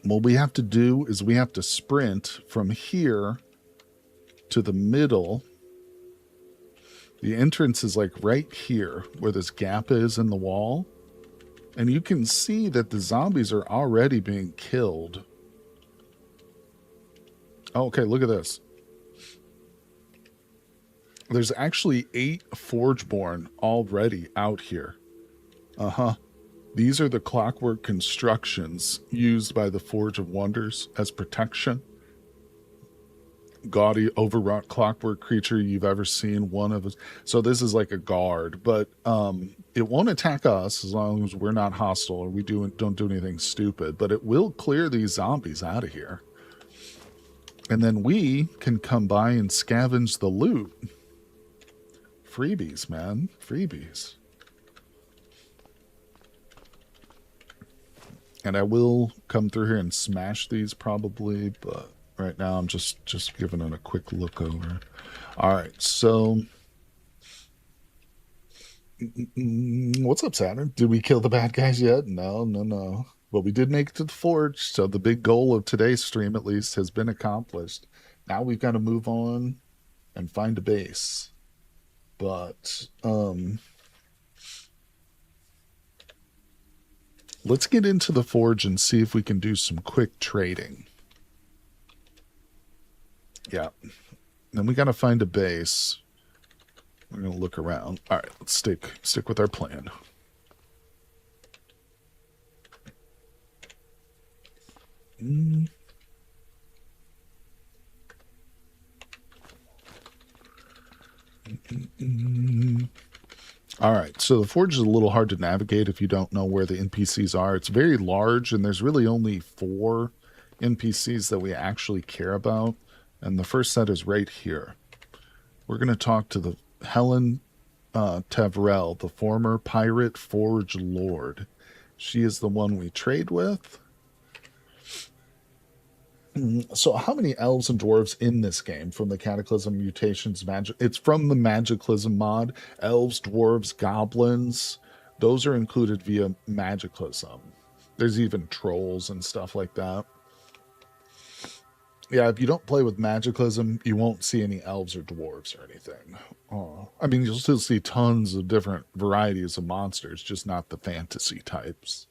Speaker 1: What we have to do is we have to sprint from here to the middle. The entrance is like right here where this gap is in the wall. And you can see that the zombies are already being killed. Oh, okay, look at this. There's actually 8 Forgeborn already out here. These are the clockwork constructions used by the Forge of Wonders as protection. Gaudy, overwrought clockwork creature you've ever seen. One of us. So this is like a guard, but it won't attack us as long as we're not hostile or we don't do anything stupid. But it will clear these zombies out of here, and then we can come by and scavenge the loot. Freebies, man, freebies. And I will come through here and smash these probably, but right now I'm just giving it a quick look over. All right, so what's up, Saturn? Did we kill the bad guys yet? No. But we did make it to the forge, so the big goal of today's stream at least has been accomplished. Now we've got to move on and find a base. But let's get into the forge and see if we can do some quick trading. Yeah. Then we got to find a base. We're going to look around. All right, let's stick with our plan. All right, so the forge is a little hard to navigate if you don't know where the NPCs are. It's very large, and there's really only 4 NPCs that we actually care about. And the first set is right here. We're going to talk to the Helen Tavrell, the former pirate forge lord. She is the one we trade with. So how many elves and dwarves in this game from the Cataclysm Mutations Magic? It's from the Magicalism mod. Elves, dwarves, goblins, those are included via Magicalism. There's even trolls and stuff like that. Yeah, if you don't play with Magicalism, you won't see any elves or dwarves or anything. I mean, you'll still see tons of different varieties of monsters, just not the fantasy types.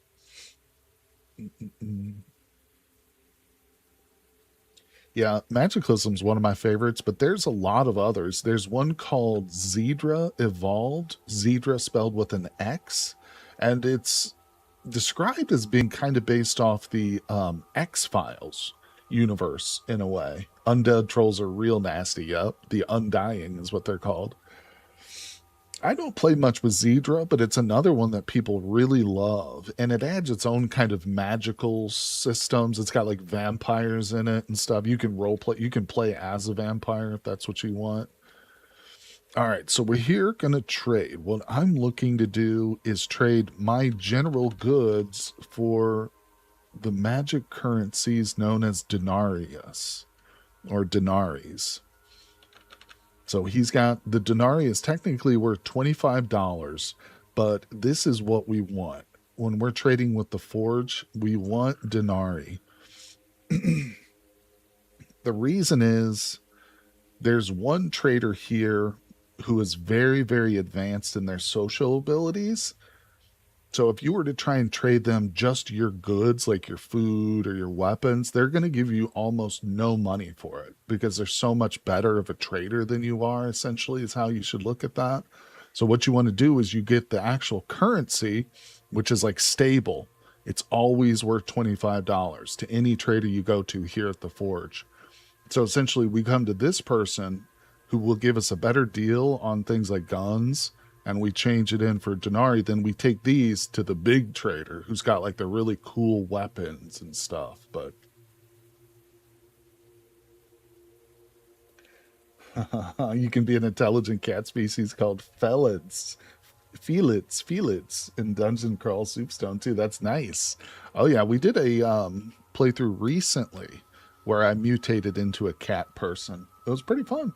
Speaker 1: Yeah, Magicalism is one of my favorites, but there's a lot of others. There's one called Zedra Evolved, Zedra spelled with an X, and it's described as being kind of based off the X-Files universe in a way. Undead trolls are real nasty. Yep, the Undying is what they're called. I don't play much with Zedra, but it's another one that people really love, and it adds its own kind of magical systems. It's got like vampires in it and stuff. You can you can play as a vampire if that's what you want. All right, so we're here gonna trade. What I'm looking to do is trade my general goods for the magic currencies known as denarius or denaries. So he's got the denarii is technically worth $25, but this is what we want. When we're trading with the forge, we want denarii. The reason is there's one trader here who is very, very advanced in their social abilities, So if you were to try and trade them just your goods, like your food or your weapons, they're going to give you almost no money for it because they're so much better of a trader than you are, essentially, is how you should look at that. So what you want to do is you get the actual currency, which is like stable. It's always worth $25 to any trader you go to here at the Forge. So essentially, we come to this person who will give us a better deal on things like guns, and we change it in for denarii. Then we take these to the big trader who's got like the really cool weapons and stuff. But you can be an intelligent cat species called Felix in Dungeon Crawl Soupstone too. That's nice. Oh yeah, we did a playthrough recently where I mutated into a cat person. It was pretty fun.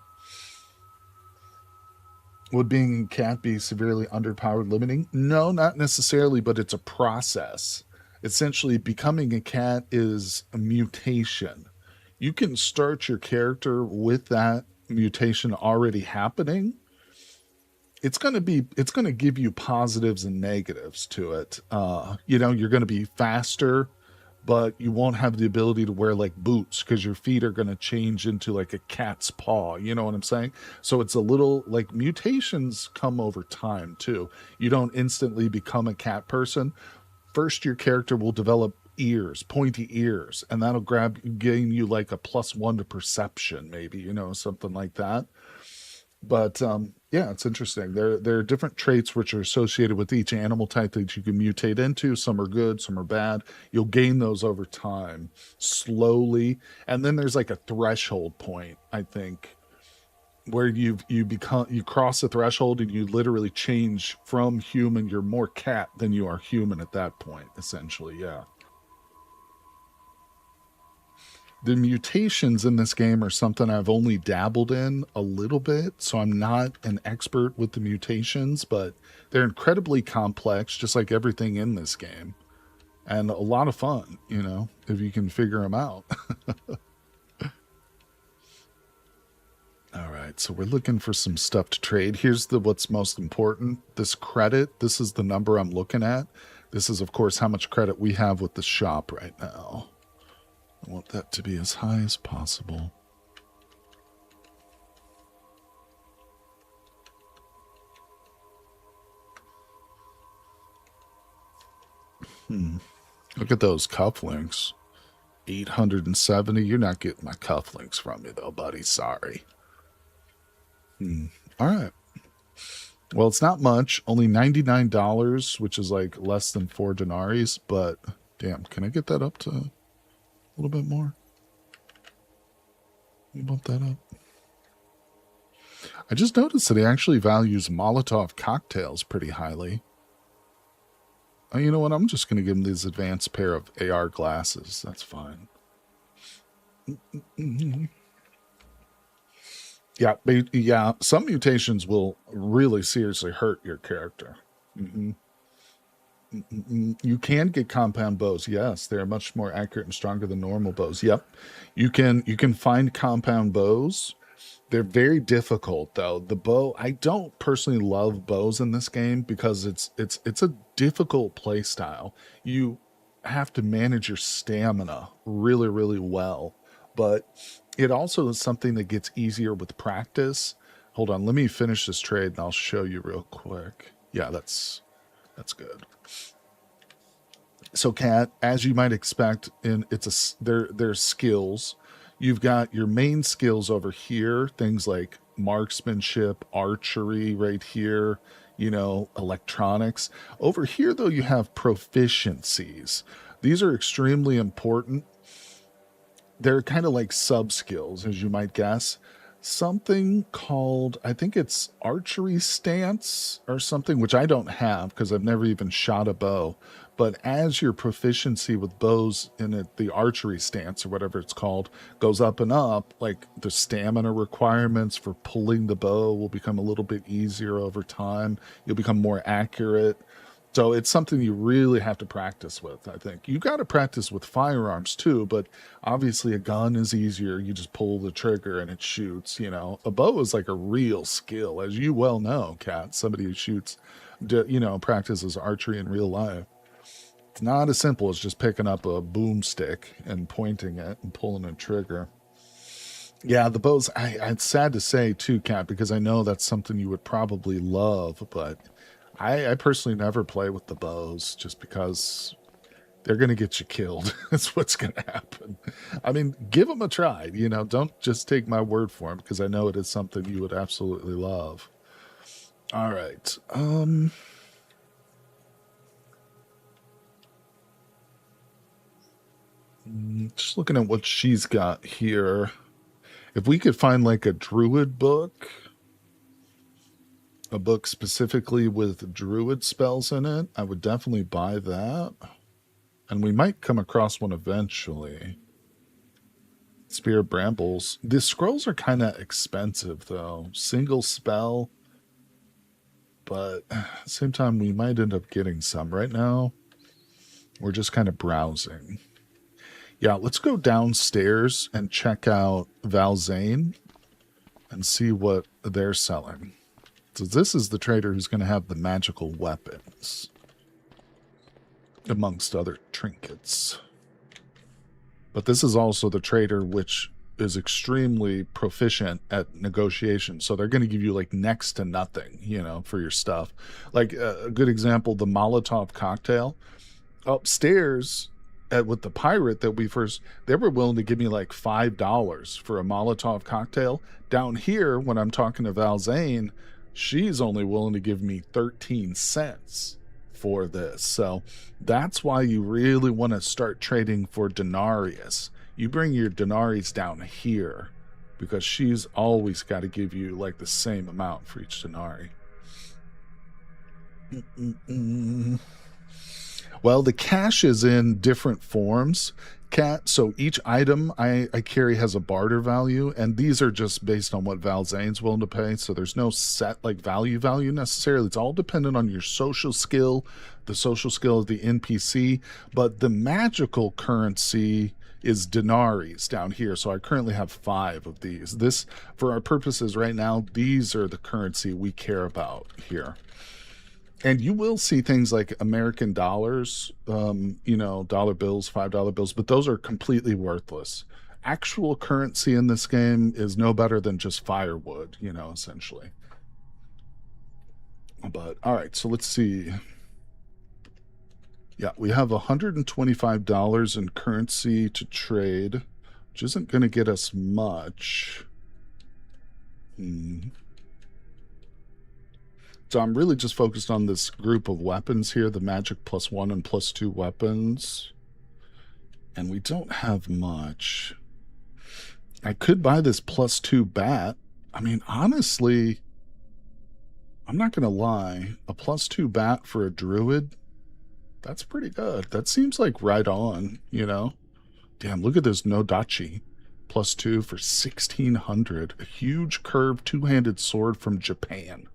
Speaker 1: Would being a cat be severely underpowered limiting? No, not necessarily, but it's a process. Essentially, becoming a cat is a mutation. You can start your character with that mutation already happening. It's going to give you positives and negatives to it. You're going to be faster, but you won't have the ability to wear like boots because your feet are going to change into like a cat's paw. You know what I'm saying? So it's a little like mutations come over time too. You don't instantly become a cat person. First, your character will develop ears, pointy ears, and that'll gain you like a +1 to perception, maybe, something like that. But yeah, it's interesting. There are different traits which are associated with each animal type that you can mutate into. Some are good, some are bad. You'll gain those over time, slowly, and then there's like a threshold point, I think, where you cross the threshold and you literally change from human. You're more cat than you are human at that point, essentially. Yeah. The mutations in this game are something I've only dabbled in a little bit, so I'm not an expert with the mutations, but they're incredibly complex, just like everything in this game, and a lot of fun, if you can figure them out. All right, so we're looking for some stuff to trade. Here's what's most important. This credit, this is the number I'm looking at. This is, of course, how much credit we have with the shop right now. I want that to be as high as possible. Look at those cufflinks. 870. You're not getting my cufflinks from me, though, buddy. Sorry. All right. Well, it's not much. Only $99, which is like less than 4 denaries. But, damn, can I get that up to a little bit more? Let me bump that up. I just noticed that he actually values Molotov cocktails pretty highly. Oh, you know what? I'm just going to give him this advanced pair of AR glasses. That's fine. Yeah. Some mutations will really seriously hurt your character. You can get compound bows. Yes, they're much more accurate and stronger than normal bows. Yep, you can find compound bows. They're very difficult though. The bow, I don't personally love bows in this game because it's a difficult play style. You have to manage your stamina really, really well. But it also is something that gets easier with practice. Hold on, let me finish this trade and I'll show you real quick. Yeah, that's good. So, Cat, as you might expect, there's skills. You've got your main skills over here, things like marksmanship, archery, right here. Electronics. Over here, though, you have proficiencies. These are extremely important. They're kind of like sub skills, as you might guess. Something called, I think it's archery stance or something, which I don't have because I've never even shot a bow. But as your proficiency with bows in the archery stance or whatever it's called goes up and up, like the stamina requirements for pulling the bow will become a little bit easier over time. You'll become more accurate. So it's something you really have to practice with, I think. You got to practice with firearms too, but obviously a gun is easier. You just pull the trigger and it shoots, you know. A bow is like a real skill, as you well know, Kat. Somebody who shoots, you know, practices archery in real life. It's not as simple as just picking up a boomstick and pointing it and pulling a trigger. Yeah, the bows, it's sad to say too, Kat, because I know that's something you would probably love, but I personally never play with the bows just because they're going to get you killed. That's what's going to happen. I mean, give them a try. You know, don't just take my word for them because I know it is something you would absolutely love. All right. Just looking at what she's got here. If we could find like a druid book, a book specifically with druid spells in it, I would definitely buy that. And we might come across one eventually. Spear of Brambles. The scrolls are kind of expensive, though. Single spell. But at the same time, we might end up getting some. Right now, we're just kind of browsing. Yeah, let's go downstairs and check out Valzane and see what they're selling. So this is the trader who's going to have the magical weapons, amongst other trinkets. But this is also the trader which is extremely proficient at negotiation. So they're going to give you like next to nothing, you know, for your stuff. Like a good example, the Molotov cocktail. Upstairs with the pirate that we first, they were willing to give me like $5 for a Molotov cocktail. Down here, when I'm talking to Valzane, she's only willing to give me 13 cents for this. So that's why you really want to start trading for denarius. You bring your denaries down here because she's always got to give you like the same amount for each denarii. Well, the cash is in different forms, Cat. So each item I carry has a barter value, and these are just based on what Valzane's willing to pay. So there's no set like value necessarily. It's all dependent on your social skill, the social skill of the NPC. But the magical currency is denaries down here. So I currently have 5 of these. This, for our purposes right now, these are the currency we care about here. And you will see things like American dollars, you know, dollar bills, $5 bills, but those are completely worthless. Actual currency in this game is no better than just firewood, you know, essentially. But all right, so let's see. Yeah, we have $125 in currency to trade, which isn't going to get us much. So I'm really just focused on this group of weapons here, the magic +1 and +2 weapons. And we don't have much. I could buy this +2 bat. I mean, honestly, I'm not going to lie. A +2 bat for a druid, that's pretty good. That seems like right on, you know? Damn, look at this Nodachi. +2 for 1,600. A huge curved two-handed sword from Japan.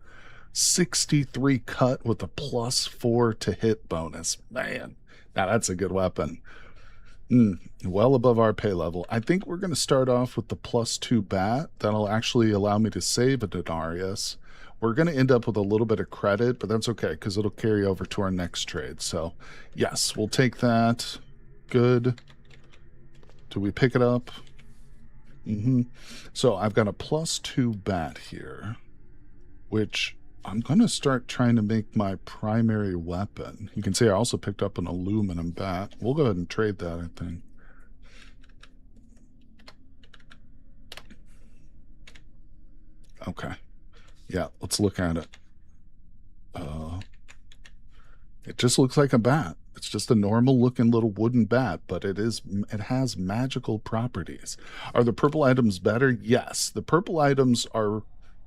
Speaker 1: 63 cut with a +4 to hit bonus. Man, now that's a good weapon. Well above our pay level. I think we're going to start off with the +2 bat. That'll actually allow me to save a denarius. We're going to end up with a little bit of credit, but that's okay because it'll carry over to our next trade. So yes, we'll take that. Good. Do we pick it up? So I've got a +2 bat here, which I'm going to start trying to make my primary weapon. You can see I also picked up an aluminum bat. We'll go ahead and trade that, I think. Okay. Yeah, let's look at it. It just looks like a bat. It's just a normal looking little wooden bat, but it has magical properties. Are the purple items better? Yes. The purple items are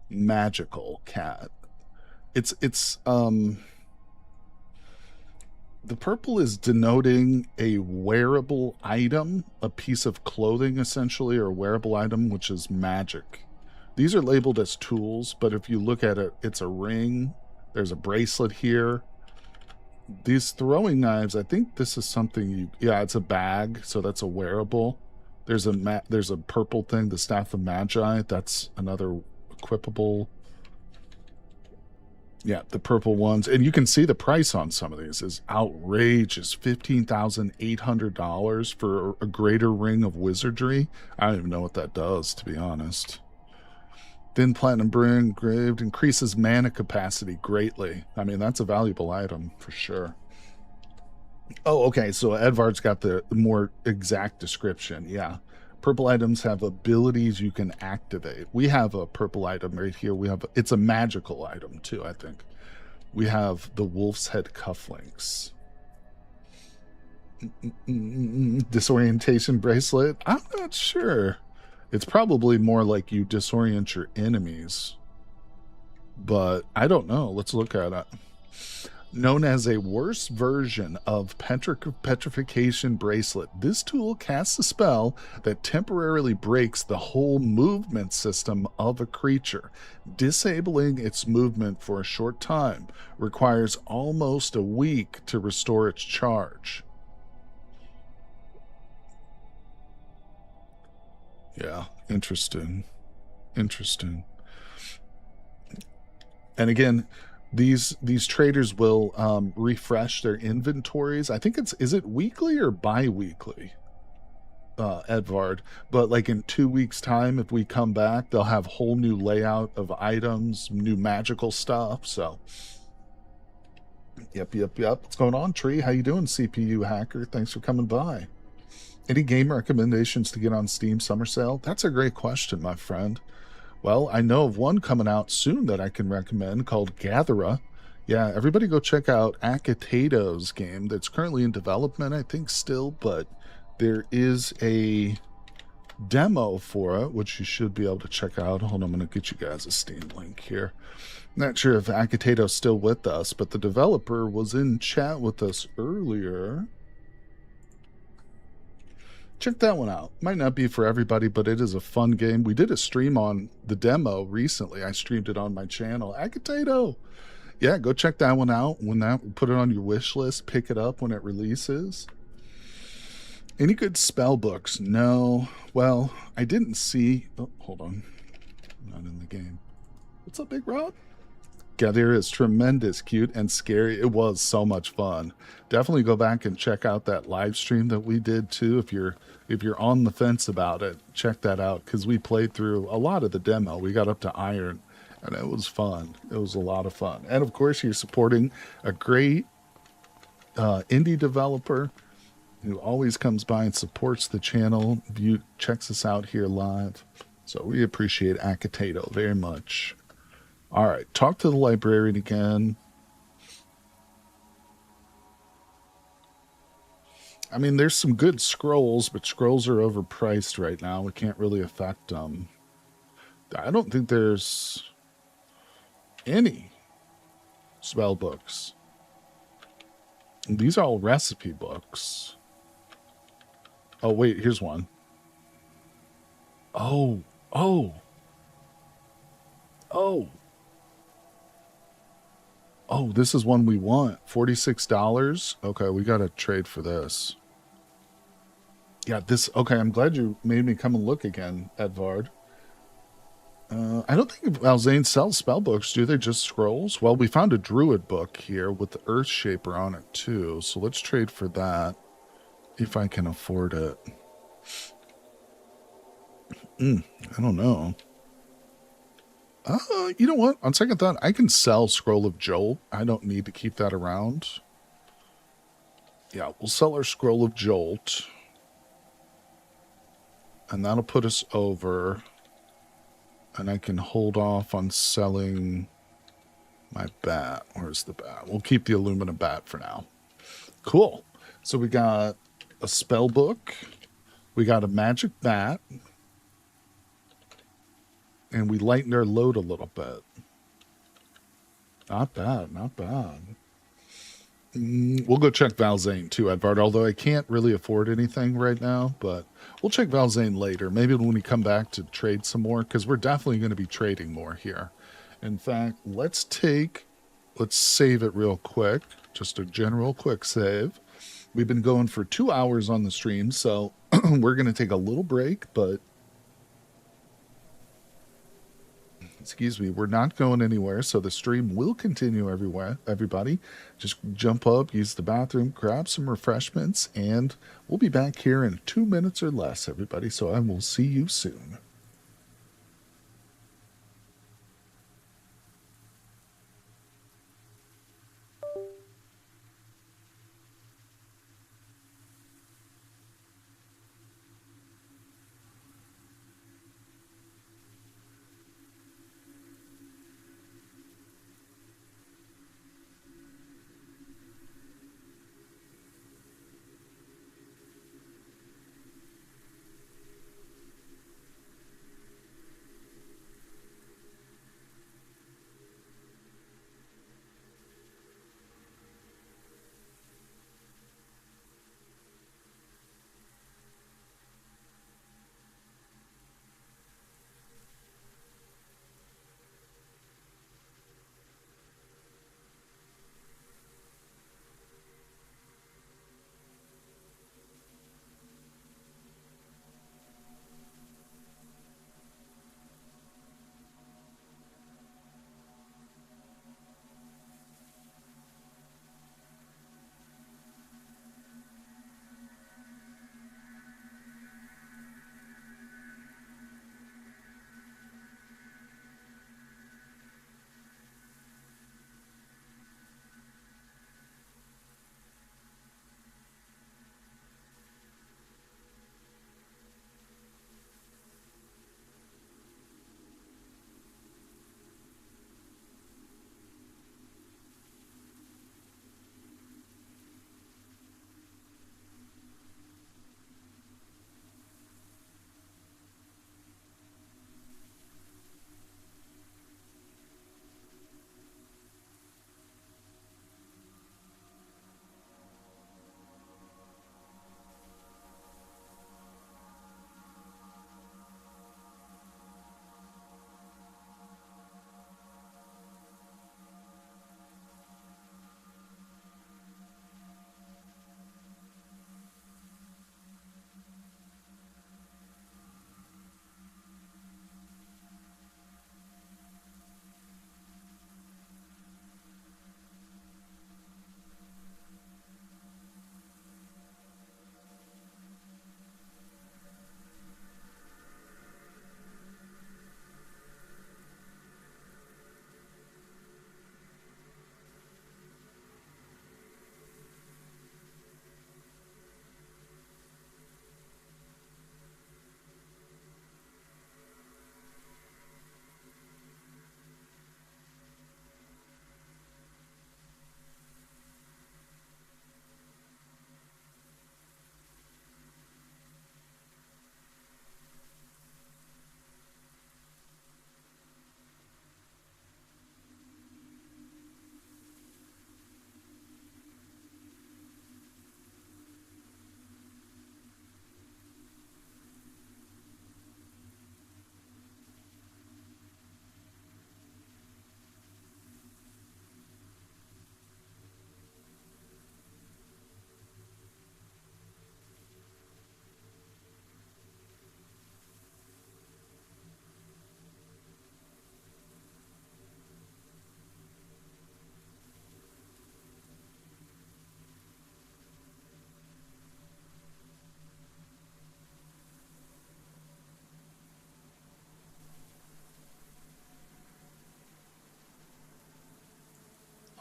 Speaker 1: magical, Cat. The purple is denoting a wearable item, a piece of clothing essentially, or a wearable item, which is magic. These are labeled as tools, but if you look at it, it's a ring. There's a bracelet here. These throwing knives, I think this is something you, yeah, it's a bag, so that's a wearable. There's a purple thing, the Staff of Magi, that's another equipable. Yeah, the purple ones. And you can see the price on some of these is outrageous. $15,800 for a greater ring of wizardry. I don't even know what that does, to be honest. Thin platinum ring engraved increases mana capacity greatly. I mean, that's a valuable item for sure. Oh, okay. So Edvard's got the more exact description. Yeah. Purple items have abilities you can activate. We have a purple item right here. It's a magical item too, I think. We have the Wolf's Head cufflinks. Disorientation bracelet? I'm not sure. It's probably more like you disorient your enemies. But I don't know. Let's look at it. Known as a worse version of Petrification Bracelet, this tool casts a spell that temporarily breaks the whole movement system of a creature. Disabling its movement for a short time requires almost a week to restore its charge. Yeah, interesting. Interesting. And again, these traders will refresh their inventories. I think is it weekly or bi-weekly, Edvard? But like in 2 weeks time, if we come back, they'll have whole new layout of items, new magical stuff. So yep. What's going on, Tree? How you doing, CPU hacker? Thanks for coming by. Any game recommendations to get on Steam Summer Sale? That's a great question, my friend. Well, I know of one coming out soon that I can recommend called Gathera. Yeah, everybody go check out Akitato's game that's currently in development, I think still, but there is a demo for it, which you should be able to check out. Hold on, I'm going to get you guys a Steam link here. Not sure if Akitato's still with us, but the developer was in chat with us earlier. Check that one out. Might not be for everybody, but it is a fun game. We did a stream on the demo recently. I streamed it on my channel. Akitato! Yeah, go check that one out. Put it on your wish list. Pick it up when it releases. Any good spell books? No. Well, I didn't see... Oh, hold on. I'm not in the game. What's up, Big Rod? Gathera is tremendous, cute, and scary. It was so much fun. Definitely go back and check out that live stream that we did too. If you're on the fence about it, check that out because we played through a lot of the demo. We got up to Iron, and it was fun. It was a lot of fun. And of course, you're supporting a great indie developer who always comes by and supports the channel. Checks us out here live. So we appreciate Akitato very much. All right, talk to the librarian again. I mean, there's some good scrolls, but scrolls are overpriced right now. We can't really affect them. I don't think there's any spell books. These are all recipe books. Oh, wait, here's one. Oh. Oh, this is one we want. $46. Okay, we got to trade for this. Yeah, okay, I'm glad you made me come and look again, Edvard. I don't think Valzane sells spell books, do they? Just scrolls? Well, we found a druid book here with the Earth Shaper on it, too. So let's trade for that, if I can afford it. I don't know. You know what? On second thought, I can sell Scroll of Jolt. I don't need to keep that around. Yeah, we'll sell our Scroll of Jolt. And that'll put us over. And I can hold off on selling my bat. Where's the bat? We'll keep the aluminum bat for now. Cool. So we got a spell book. We got a magic bat. And we lightened our load a little bit. Not bad, not bad. We'll go check Valzane too, Edvard, although I can't really afford anything right now, but we'll check Valzane later. Maybe when we come back to trade some more, because we're definitely going to be trading more here. In fact, let's save it real quick. Just a general quick save. We've been going for 2 hours on the stream, so we're going to take a little break, but excuse me, we're not going anywhere, so the stream will continue everywhere. Everybody, just jump up, use the bathroom, grab some refreshments, and we'll be back here in 2 minutes or less, everybody, so I will see you soon.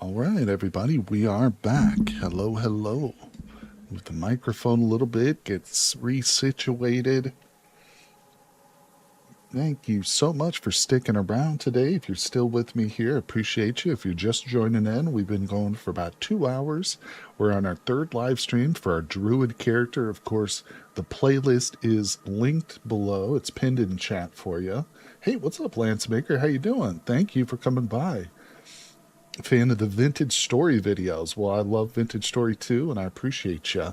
Speaker 1: All right, everybody, we are back. Hello, hello. Move the microphone a little bit, gets resituated. Thank you so much for sticking around today. If you're still with me here, appreciate you. If you're just joining in, we've been going for about 2 hours. We're on our third live stream for our druid character. Of course, the playlist is linked below. It's pinned in chat for you. Hey, what's up, Lancemaker? How you doing? Thank you for coming by. Fan of the vintage story videos. Well, I love vintage story too, and I appreciate you.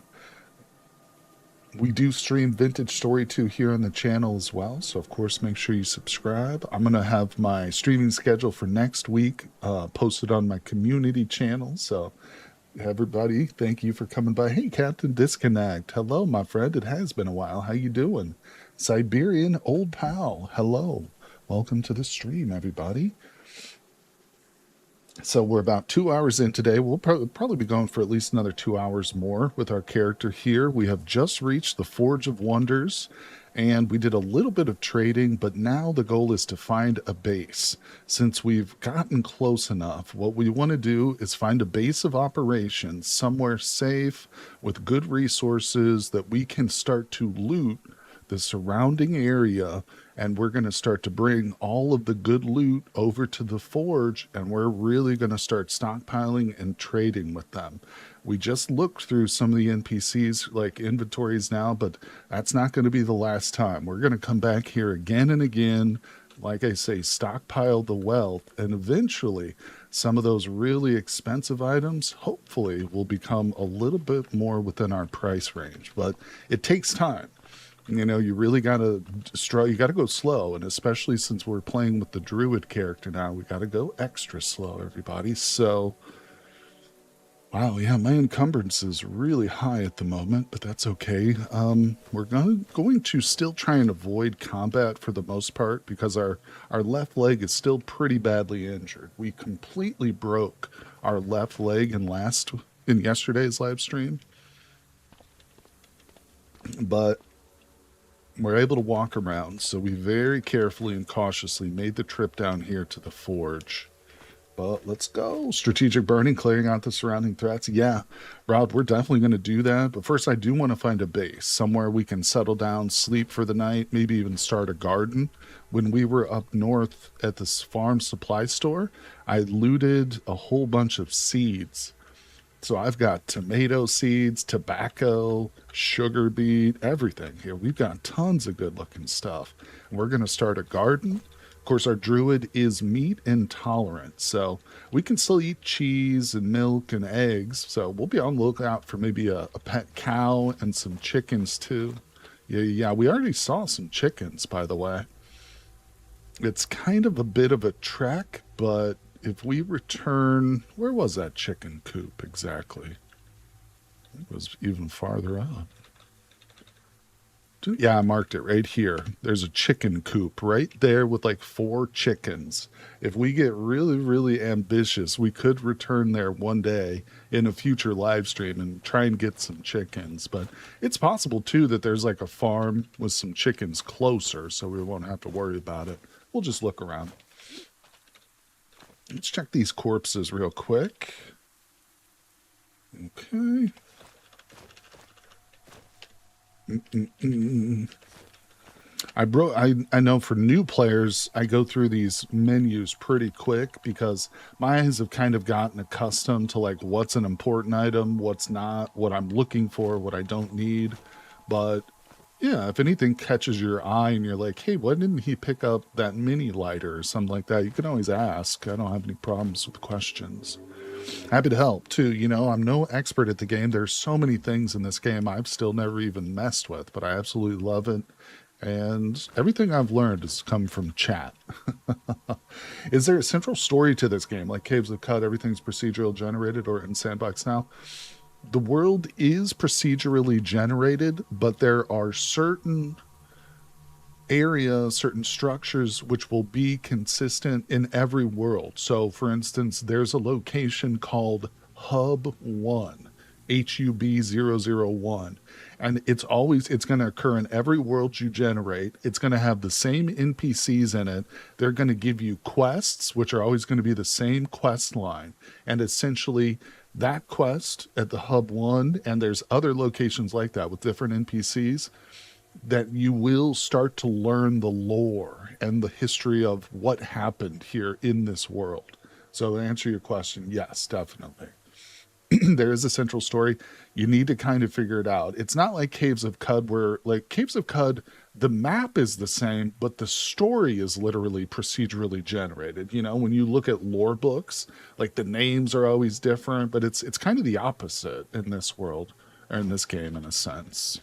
Speaker 1: We do stream vintage story too here on the channel as well, so of course make sure you subscribe. I'm going to have my streaming schedule for next week posted on my community channel, so Everybody, thank you for coming by. Hey, Captain Disconnect. Hello, my friend. It has been a while. How you doing? Siberian Old Pal. Hello. Welcome to the stream, everybody. So we're about 2 hours in today. We'll probably be going for at least another 2 hours more with our character here. We have just reached the Forge of Wonders, and we did a little bit of trading, but now the goal is to find a base. Since we've gotten close enough, what we want to do is find a base of operations somewhere safe with good resources that we can start to loot the surrounding area, and we're going to start to bring all of the good loot over to the forge, and we're really going to start stockpiling and trading with them. We just looked through some of the NPCs like inventories now, but that's not going to be the last time. We're going to come back here again and again, like I say, stockpile the wealth, and eventually some of those really expensive items hopefully will become a little bit more within our price range, but it takes time. You really gotta you gotta go slow, and especially since we're playing with the druid character now, we gotta go extra slow, everybody. So, wow, yeah, my encumbrance is really high at the moment, but that's okay. We're going to still try and avoid combat for the most part because our left leg is still pretty badly injured. We completely broke our left leg in yesterday's live stream, but we're able to walk around, so we very carefully and cautiously made the trip down here to the forge. But let's go. Strategic burning, clearing out the surrounding threats. Yeah, Rod, we're definitely going to do that. But first, I do want to find a base, somewhere we can settle down, sleep for the night, maybe even start a garden. When we were up north at this farm supply store, I looted a whole bunch of seeds. So I've got tomato seeds, tobacco, sugar beet, everything here. We've got tons of good looking stuff. And we're going to start a garden. Of course, our druid is meat intolerant, so we can still eat cheese and milk and eggs. So we'll be on the lookout for maybe a pet cow and some chickens too. Yeah, we already saw some chickens, by the way. It's kind of a bit of a trek, but if we return, where was that chicken coop exactly? It was even farther up. Yeah, I marked it right here. There's a chicken coop right there with like 4 chickens. If we get really, really ambitious, we could return there one day in a future live stream and try and get some chickens. But it's possible too that there's like a farm with some chickens closer, so we won't have to worry about it. We'll just look around. Let's check these corpses real quick. Okay. I know for new players, I go through these menus pretty quick because my eyes have kind of gotten accustomed to like what's an important item, what's not, what I'm looking for, what I don't need. But yeah, if anything catches your eye and you're like, hey, why didn't he pick up that mini lighter or something like that? You can always ask. I don't have any problems with questions. Happy to help too. I'm no expert at the game. There's so many things in this game I've still never even messed with, but I absolutely love it. And everything I've learned has come from chat. Is there a central story to this game? Like Caves of Cut, everything's procedural generated or in sandbox now? The world is procedurally generated, but there are certain areas, certain structures which will be consistent in every world. So, for instance, there's a location called Hub 1, HUB 001. And it's going to occur in every world you generate. It's going to have the same NPCs in it. They're going to give you quests, which are always going to be the same quest line. And essentially, that quest at the Hub 1, and there's other locations like that with different NPCs, that you will start to learn the lore and the history of what happened here in this world. So to answer your question, yes, definitely. There is a central story. You need to kind of figure it out. It's not like Caves of Cud where, like Caves of Cud, the map is the same, but the story is literally procedurally generated. When you look at lore books, like the names are always different, but it's kind of the opposite in this world, or in this game in a sense.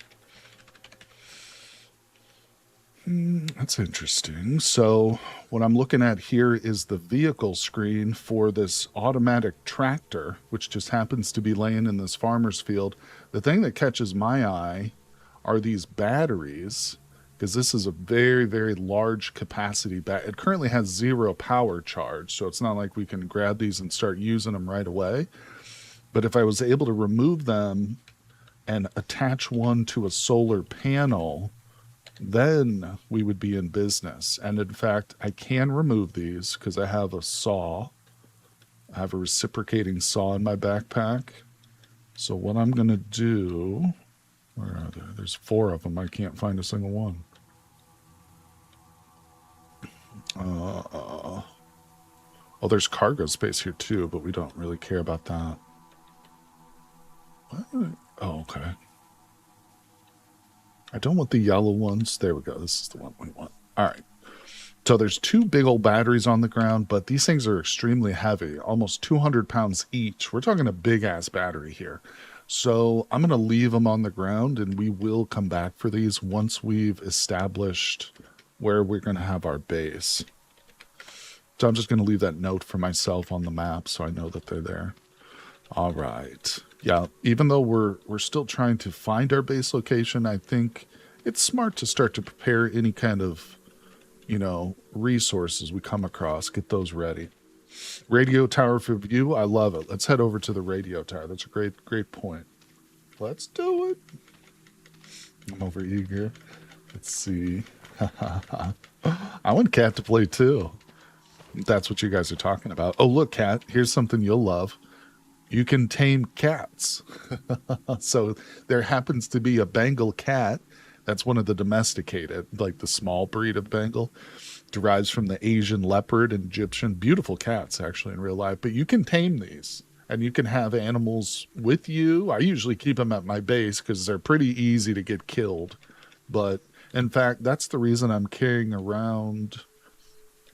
Speaker 1: That's interesting. So what I'm looking at here is the vehicle screen for this automatic tractor, which just happens to be laying in this farmer's field. The thing that catches my eye are these batteries, because this is a very, very large capacity It currently has 0 power charge, so it's not like we can grab these and start using them right away. But if I was able to remove them and attach one to a solar panel, then we would be in business. And in fact, I can remove these because I have a saw. I have a reciprocating saw in my backpack. So what I'm going to do, where are there? There's 4 of them. I can't find a single one. Oh, there's cargo space here too, but we don't really care about that. What? Oh, okay. I don't want the yellow ones. There we go. This is the one we want. All right. So there's 2 big old batteries on the ground, but these things are extremely heavy, almost 200 pounds each. We're talking a big-ass battery here. So I'm going to leave them on the ground, and we will come back for these once we've established where we're going to have our base. So I'm just going to leave that note for myself on the map so I know that they're there. All right. Yeah, even though we're still trying to find our base location, I think it's smart to start to prepare any kind of, resources we come across. Get those ready. Radio tower for view. I love it. Let's head over to the radio tower. That's a great point. Let's do it. I'm over eager. Let's see. I want Cat to play too. That's what you guys are talking about. Oh, look, Cat. Here's something you'll love. You can tame cats. So there happens to be a Bengal cat. That's one of the domesticated, like the small breed of Bengal. Derives from the Asian leopard and Egyptian. Beautiful cats, actually, in real life. But you can tame these. And you can have animals with you. I usually keep them at my base because they're pretty easy to get killed. But, in fact, that's the reason I'm carrying around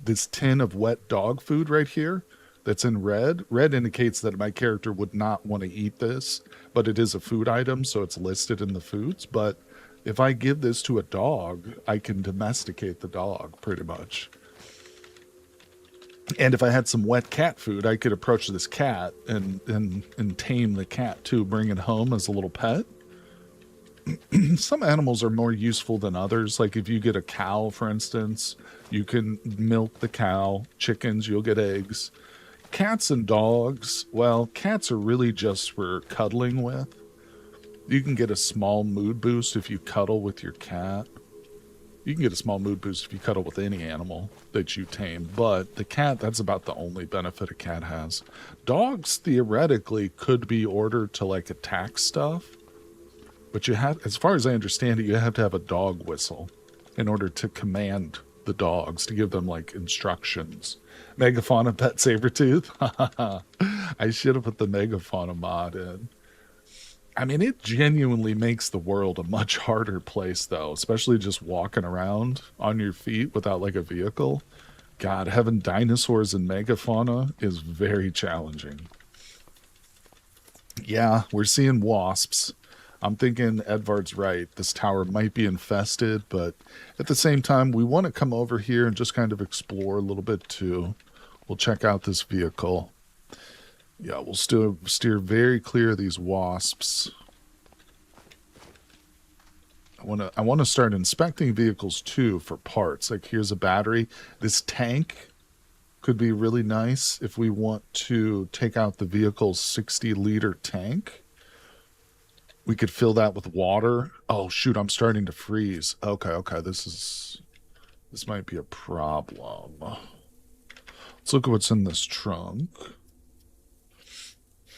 Speaker 1: this tin of wet dog food right here. That's in red. Red indicates that my character would not want to eat this, but it is a food item, so it's listed in the foods. But if I give this to a dog, I can domesticate the dog, pretty much. And if I had some wet cat food, I could approach this cat and tame the cat, too, bring it home as a little pet. Some animals are more useful than others. Like if you get a cow, for instance, you can milk the cow. Chickens, you'll get eggs. Cats and dogs, well, cats are really just for cuddling with. You can get a small mood boost if you cuddle with your cat. You can get a small mood boost if you cuddle with any animal that you tame. But the cat, that's about the only benefit a cat has. Dogs, theoretically, could be ordered to, attack stuff. But you have, as far as I understand it, you have to have a dog whistle in order to command the dogs, to give them, instructions. Megafauna pet Sabretooth. I should have put the Megafauna mod in. I mean, it genuinely makes the world a much harder place, though, especially just walking around on your feet without, a vehicle. God, having dinosaurs and Megafauna is very challenging. Yeah, we're seeing wasps. I'm thinking Edvard's right. This tower might be infested, but at the same time, we want to come over here and just kind of explore a little bit too. We'll check out this vehicle. Yeah, we'll still steer very clear of these wasps. I want to start inspecting vehicles too for parts. Like here's a battery. This tank could be really nice if we want to take out the vehicle's 60-liter tank. We could fill that with water. Oh, shoot, I'm starting to freeze. Okay, this might be a problem. Let's look at what's in this trunk.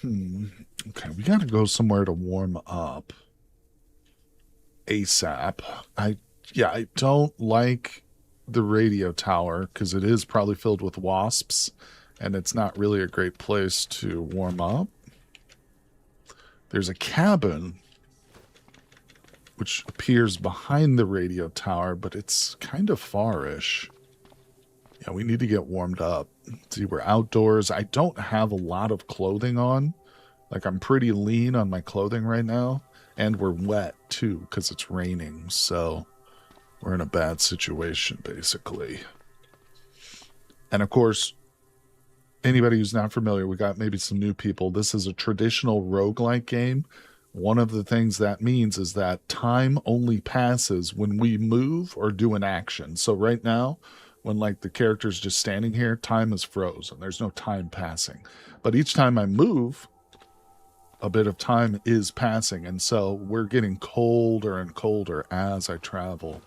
Speaker 1: Okay, we gotta go somewhere to warm up. ASAP. I don't like the radio tower because it is probably filled with wasps, and it's not really a great place to warm up. There's a cabin which appears behind the radio tower, but it's kind of far-ish. Yeah, we need to get warmed up. See, we're outdoors. I don't have a lot of clothing on. I'm pretty lean on my clothing right now. And we're wet, too, because it's raining. So we're in a bad situation, basically. And of course, anybody who's not familiar, we got maybe some new people. This is a traditional roguelike game. One of the things that means is that time only passes when we move or do an action. So right now, when like the character's just standing here, time is frozen. There's no time passing. But each time I move, a bit of time is passing. And so we're getting colder and colder as I travel.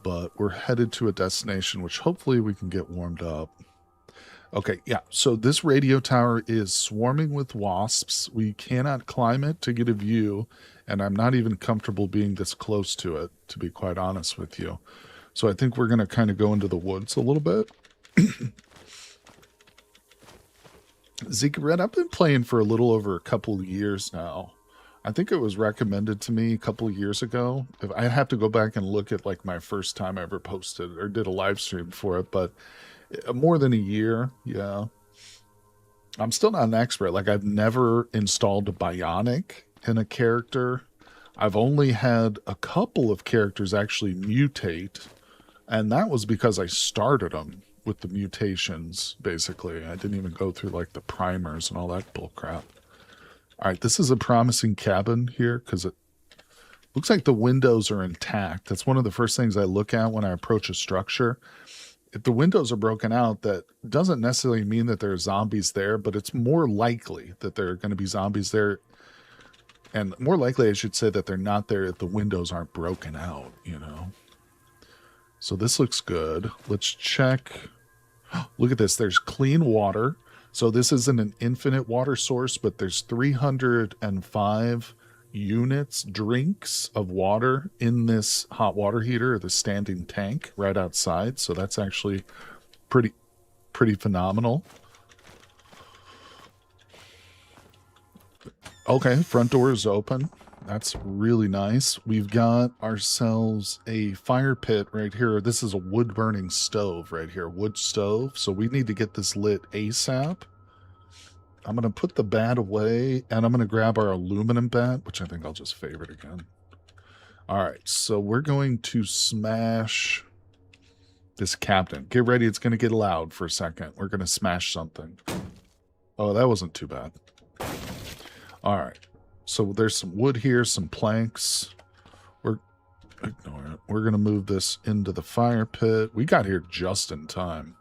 Speaker 1: But we're headed to a destination which hopefully we can get warmed up. Okay, yeah, so this radio tower is swarming with wasps. We cannot climb it to get a view, and I'm not even comfortable being this close to it, to be quite honest with you. So I think we're going to kind of go into the woods a little bit. Zeke Red, I've been playing for a little over a couple of years now. I think it was recommended to me a couple of years ago. I have to go back and look at like my first time I ever posted or did a live stream for it, but more than a year, yeah. I'm still not an expert. Like, I've never installed a bionic in a character. I've only had a couple of characters actually mutate, and that was because I started them with the mutations, basically. I didn't even go through, like, the primers and all that bullcrap. All right, this is a promising cabin here, because it looks like the windows are intact. That's one of the first things I look at when I approach a structure. If the windows are broken out, that doesn't necessarily mean that there are zombies there, but it's more likely that there are going to be zombies there. And more likely, I should say, that they're not there if the windows aren't broken out, you know. So this looks good. Let's check. Look at this. There's clean water. So this isn't an infinite water source, but there's 305 units, drinks of water in this hot water heater, the standing tank right outside. So that's actually pretty phenomenal. Okay, front door is open. That's really nice. We've got ourselves a fire pit right here. This is a wood burning stove right here, wood stove. So we need to get this lit ASAP. I'm going to put the bat away, and I'm going to grab our aluminum bat, which I think I'll just favorite again. All right, so we're going to smash this captain. Get ready, it's going to get loud for a second. We're going to smash something. Oh, that wasn't too bad. All right, so there's some wood here, some planks. Ignore it. We're going to move this into the fire pit. We got here just in time.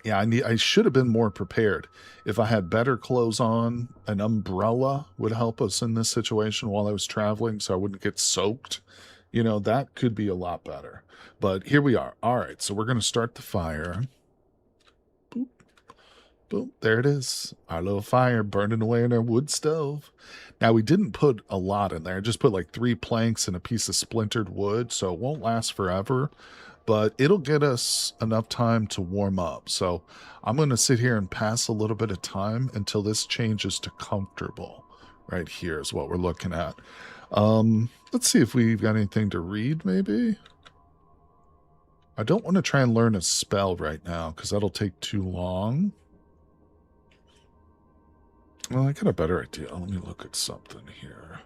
Speaker 1: Yeah, I should have been more prepared. If I had better clothes on, an umbrella would help us in this situation while I was traveling so I wouldn't get soaked. You know, that could be a lot better. But here we are. All right, so we're going to start the fire. Boop. Boop. There it is. Our little fire burning away in our wood stove. Now, we didn't put a lot in there. Just put like 3 planks and a piece of splintered wood, so it won't last forever. But it'll get us enough time to warm up. So I'm going to sit here and pass a little bit of time until this changes to comfortable. Right here is what we're looking at. Let's see if we've got anything to read, maybe. I don't want to try and learn a spell right now because that'll take too long. Well, I got a better idea. Let me look at something here.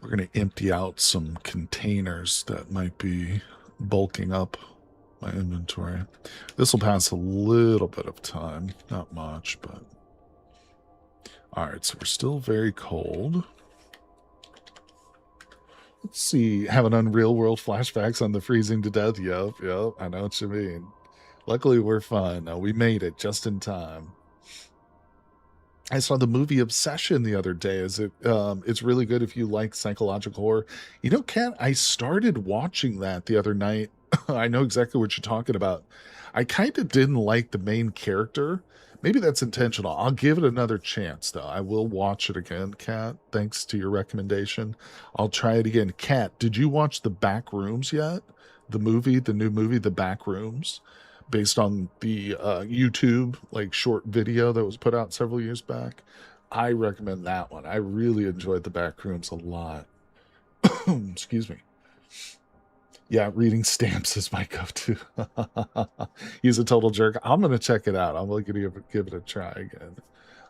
Speaker 1: We're going to empty out some containers that might be bulking up my inventory. This will pass a little bit of time. Not much, but... Alright, so we're still very cold. Let's see. Having Unreal World flashbacks on the freezing to death. Yep, I know what you mean. Luckily, we're fine. We made it just in time. I saw the movie Obsession the other day. It's really good if you like psychological horror. You know, Kat, I started watching that the other night. I know exactly what you're talking about. I kind of didn't like the main character. Maybe that's intentional. I'll give it another chance, though. I will watch it again, Kat, thanks to your recommendation. I'll try it again. Kat, did you watch The Back Rooms yet? The new movie, The Back Rooms? Based on the YouTube like short video that was put out several years back. I recommend that one. I really enjoyed The Back Rooms a lot. Excuse me. Yeah, reading stamps is my go-to. He's a total jerk. I'm going to check it out. I'm going to give it a try again.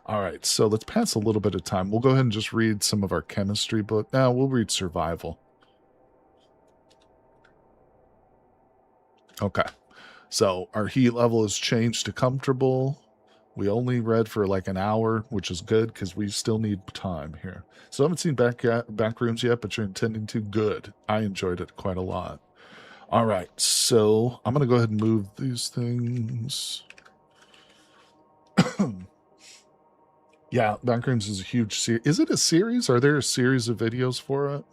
Speaker 1: All right, so let's pass a little bit of time. We'll go ahead and just read some of our chemistry book. Now we'll read survival. Okay, so our heat level has changed to comfortable. We only read for like an hour, which is good because we still need time here. So I haven't seen back rooms yet, but you're intending to. Good. I enjoyed it quite a lot. All right, so I'm going to go ahead and move these things. Yeah, Backrooms is a huge series. Is it a series? Are there a series of videos for it?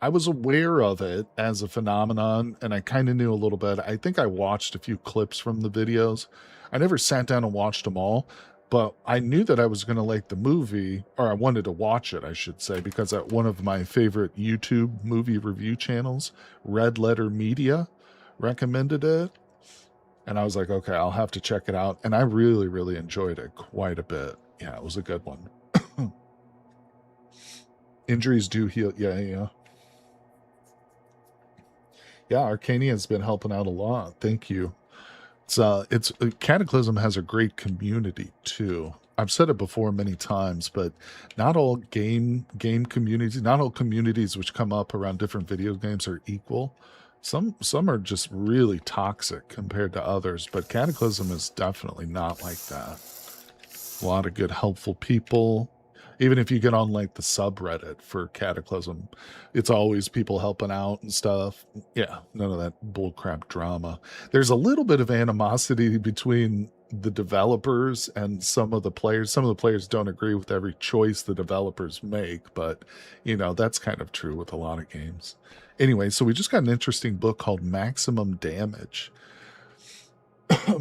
Speaker 1: I was aware of it as a phenomenon, and I kind of knew a little bit. I think I watched a few clips from the videos. I never sat down and watched them all, but I knew that I was going to like the movie, or I wanted to watch it, I should say, because at one of my favorite YouTube movie review channels, Red Letter Media, recommended it. And I was like, okay, I'll have to check it out. And I really, really enjoyed it quite a bit. Yeah, it was a good one. Injuries do heal. Yeah. Yeah, Arcania has been helping out a lot. Thank you. It's Cataclysm has a great community too. I've said it before many times, but not all game communities, not all communities which come up around different video games are equal. Some are just really toxic compared to others, but Cataclysm is definitely not like that. A lot of good, helpful people. Even if you get on like the subreddit for Cataclysm, it's always people helping out and stuff. Yeah, none of that bullcrap drama. There's a little bit of animosity between the developers and some of the players. Some of the players don't agree with every choice the developers make, but you know, that's kind of true with a lot of games. Anyway, so we just got an interesting book called Maximum Damage.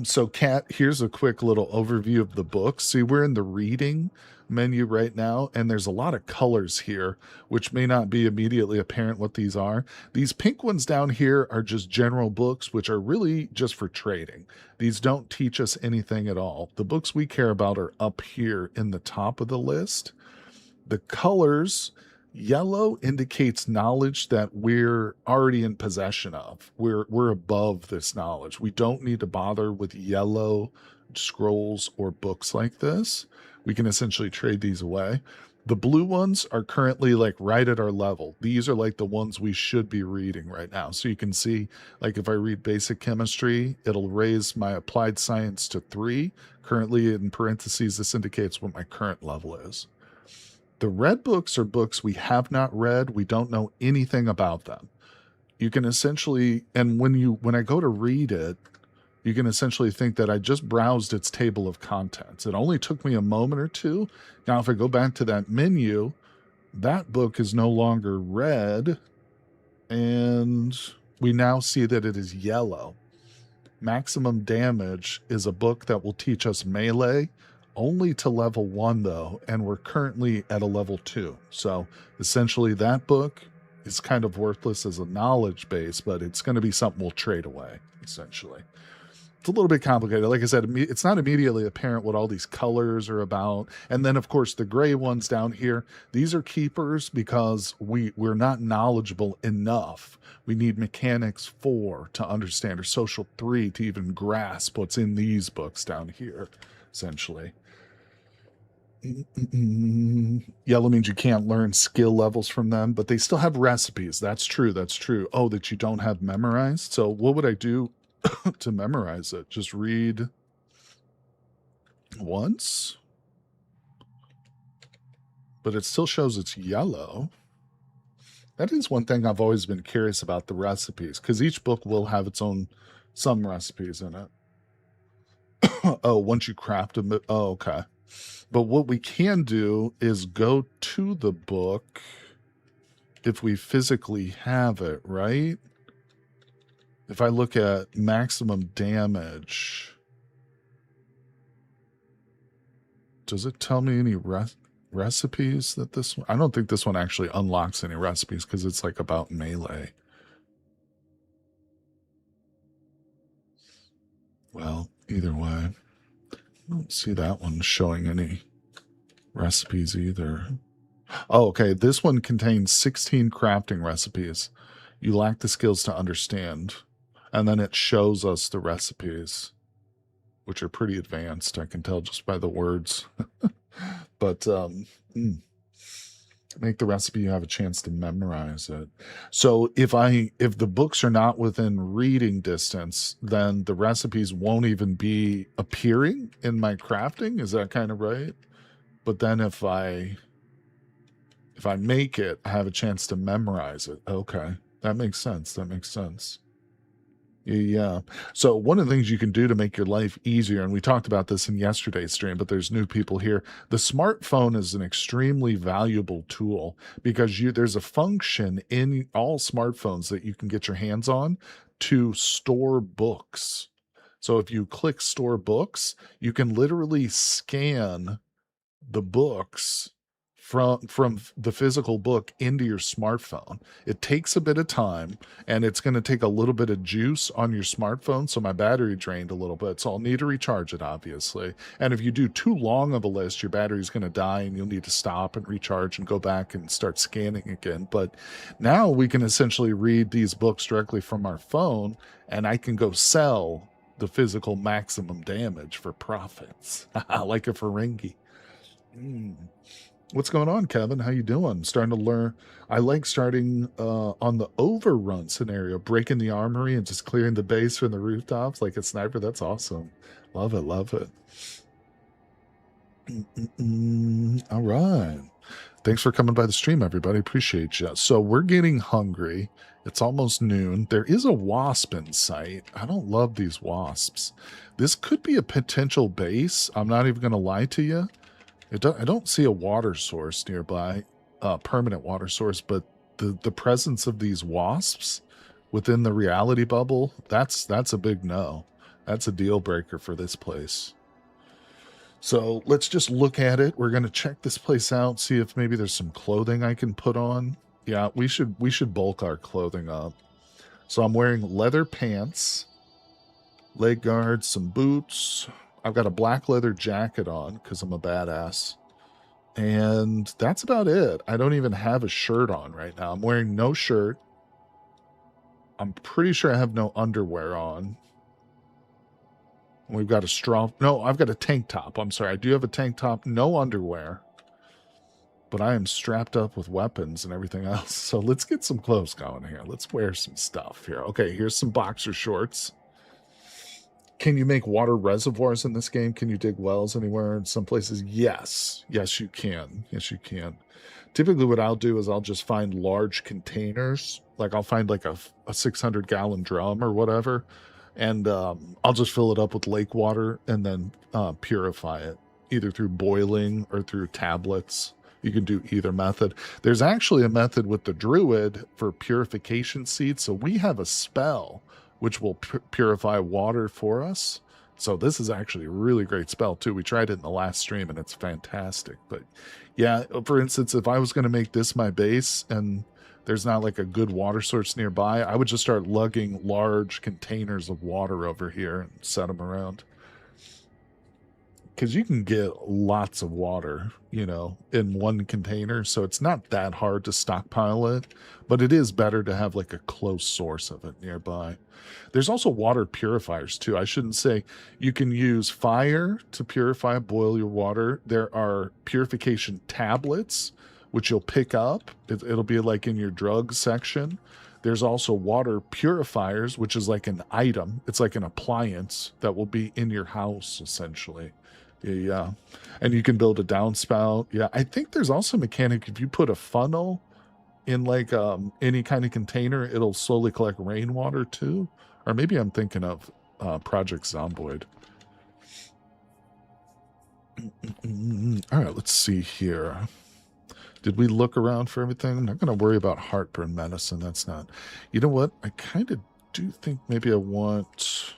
Speaker 1: So, Kat, here's a quick little overview of the book. See, we're in the reading menu right now, and there's a lot of colors here, which may not be immediately apparent what these are. These pink ones down here are just general books, which are really just for trading. These don't teach us anything at all. The books we care about are up here in the top of the list. The colors, yellow indicates knowledge that we're already in possession of. We're above this knowledge. We don't need to bother with yellow scrolls or books like this. We can essentially trade these away. The blue ones are currently like right at our level. These are like the ones we should be reading right now. So you can see, like if I read basic chemistry, it'll raise my applied science to 3. Currently in parentheses, this indicates what my current level is. The red books are books we have not read. We don't know anything about them. You can essentially, and when I go to read it, you can essentially think that I just browsed its table of contents. It only took me a moment or two. Now, if I go back to that menu, that book is no longer red, and we now see that it is yellow. Maximum Damage is a book that will teach us melee only to level 1 though, and we're currently at a level 2. So essentially that book is kind of worthless as a knowledge base, but it's going to be something we'll trade away, essentially. It's a little bit complicated. Like I said, it's not immediately apparent what all these colors are about. And then, of course, the gray ones down here, these are keepers because we're not knowledgeable enough. We need mechanics 4 to understand, or social 3 to even grasp what's in these books down here, essentially. Yellow means you can't learn skill levels from them, but they still have recipes. That's true. That's true. Oh, that you don't have memorized. So what would I do to memorize it? Just read once, but it still shows it's yellow. That is one thing I've always been curious about, the recipes, because each book will have its own, some recipes in it. Oh, once you craft them. Oh, okay. But what we can do is go to the book if we physically have it, right? If I look at Maximum Damage, does it tell me any recipes that this one? I don't think this one actually unlocks any recipes because it's like about melee. Well, either way, I don't see that one showing any recipes either. Oh, okay. This one contains 16 crafting recipes. You lack the skills to understand. And then it shows us the recipes, which are pretty advanced. I can tell just by the words. But make the recipe, you have a chance to memorize it. So if the books are not within reading distance, then the recipes won't even be appearing in my crafting. Is that kind of right? But then if I make it, I have a chance to memorize it. Okay. That makes sense. That makes sense. Yeah. So one of the things you can do to make your life easier, and we talked about this in yesterday's stream, but there's new people here. The smartphone is an extremely valuable tool because there's a function in all smartphones that you can get your hands on to store books. So if you click store books, you can literally scan the books from the physical book into your smartphone. It takes a bit of time, and it's going to take a little bit of juice on your smartphone. So my battery drained a little bit, so I'll need to recharge it, obviously. And if you do too long of a list, your battery's going to die and you'll need to stop and recharge and go back and start scanning again. But now we can essentially read these books directly from our phone, and I can go sell the physical maximum damage for profits like a Ferengi. What's going on, Kevin? How you doing? Starting to learn. I like starting on the overrun scenario, breaking the armory and just clearing the base from the rooftops like a sniper. That's awesome. Love it, love it. All right. Thanks for coming by the stream, everybody. Appreciate you. So we're getting hungry. It's almost noon. There is a wasp in sight. I don't love these wasps. This could be a potential base. I'm not even going to lie to you. I don't see a water source nearby, permanent water source, but the presence of these wasps within the reality bubble, that's a big no. That's a deal breaker for this place. So let's just look at it. We're going to check this place out, see if maybe there's some clothing I can put on. Yeah, we should bulk our clothing up. So I'm wearing leather pants, leg guards, some boots. I've got a black leather jacket on because I'm a badass. And that's about it. I don't even have a shirt on right now. I'm wearing no shirt. I'm pretty sure I have no underwear on. We've got a straw. No, I've got a tank top. I'm sorry. I do have a tank top, no underwear. But I am strapped up with weapons and everything else. So let's get some clothes going here. Let's wear some stuff here. Okay, here's some boxer shorts. Can you make water reservoirs in this game? Can you dig wells anywhere in some places? Yes. Yes, you can. Yes, you can. Typically what I'll do is I'll just find large containers. Like I'll find like a 600-gallon drum or whatever. And I'll just fill it up with lake water and then purify it, either through boiling or through tablets. You can do either method. There's actually a method with the druid for purification seeds. So we have a spell which will purify water for us. So this is actually a really great spell too. We tried it in the last stream and it's fantastic. But yeah, for instance, if I was going to make this my base and there's not like a good water source nearby, I would just start lugging large containers of water over here and set them around. Because you can get lots of water, you know, in one container. So it's not that hard to stockpile it, but it is better to have like a close source of it nearby. There's also water purifiers too. I shouldn't say you can use fire to purify, boil your water. There are purification tablets, which you'll pick up. It'll be like in your drug section. There's also water purifiers, which is like an item. It's like an appliance that will be in your house, essentially. Yeah. And you can build a downspout. Yeah. I think there's also a mechanic. If you put a funnel in like any kind of container, it'll slowly collect rainwater too. Or maybe I'm thinking of Project Zomboid. All right, let's see here. Did we look around for everything? I'm not going to worry about heartburn medicine. That's not. You know what? I kind of do think maybe I want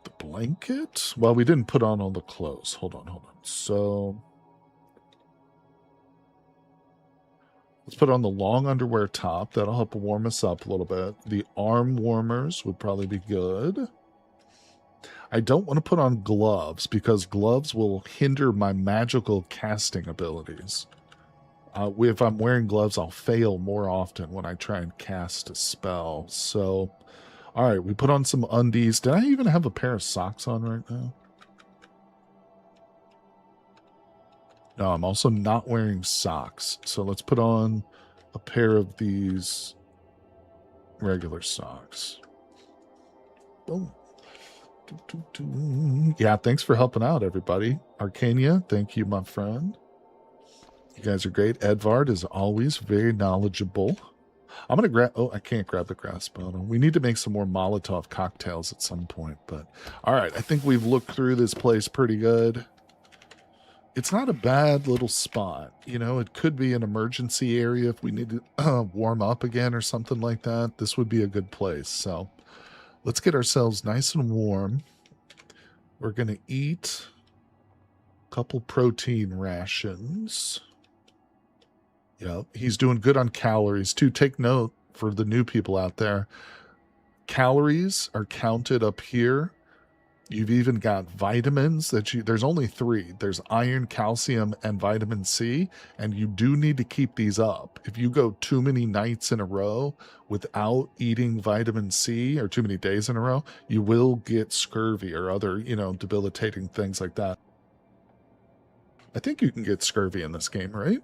Speaker 1: the blanket. Well, we didn't put on all the clothes. Hold on. So let's put on the long underwear top. That'll help warm us up a little bit. The arm warmers would probably be good. I don't want to put on gloves because gloves will hinder my magical casting abilities. If I'm wearing gloves, I'll fail more often when I try and cast a spell. So All right, we put on some undies. Did I even have a pair of socks on right now? No, I'm also not wearing socks. So let's put on a pair of these regular socks. Boom. Yeah, thanks for helping out, everybody. Arcania, thank you, my friend. You guys are great. Edvard is always very knowledgeable. I'm going to grab... Oh, I can't grab the grass bottle. We need to make some more Molotov cocktails at some point. But, all right, I think we've looked through this place pretty good. It's not a bad little spot. You know, it could be an emergency area if we need to warm up again or something like that. This would be a good place. So let's get ourselves nice and warm. We're going to eat a couple protein rations. Yep, he's doing good on calories too. Take note for the new people out there. Calories are counted up here. You've even got vitamins there's only 3. There's iron, calcium, and vitamin C, and you do need to keep these up. If you go too many nights in a row without eating vitamin C or too many days in a row, you will get scurvy or other, debilitating things like that. I think you can get scurvy in this game, right?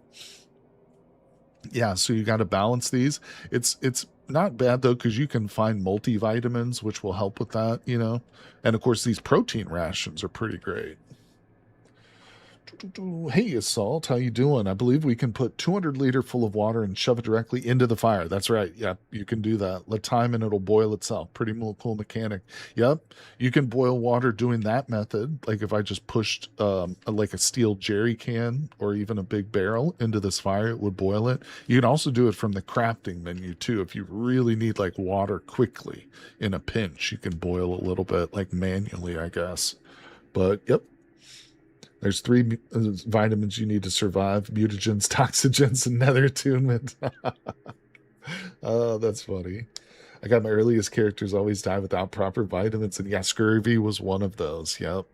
Speaker 1: Yeah, so you got to balance these. It's not bad though, because you can find multivitamins which will help with that, and of course these protein rations are pretty great. Hey, Assault, how you doing? I believe we can put 200 liter full of water and shove it directly into the fire. That's right. Yep, you can do that. Let time and it'll boil itself. Pretty cool mechanic. Yep, you can boil water doing that method. Like if I just pushed like a steel jerry can or even a big barrel into this fire, it would boil it. You can also do it from the crafting menu too. If you really need like water quickly in a pinch, you can boil a little bit like manually, I guess. But yep. There's 3 vitamins you need to survive: mutagens, toxagens, and nether attunement. Oh, that's funny. I got my earliest characters always die without proper vitamins, and yeah, scurvy was one of those. Yep.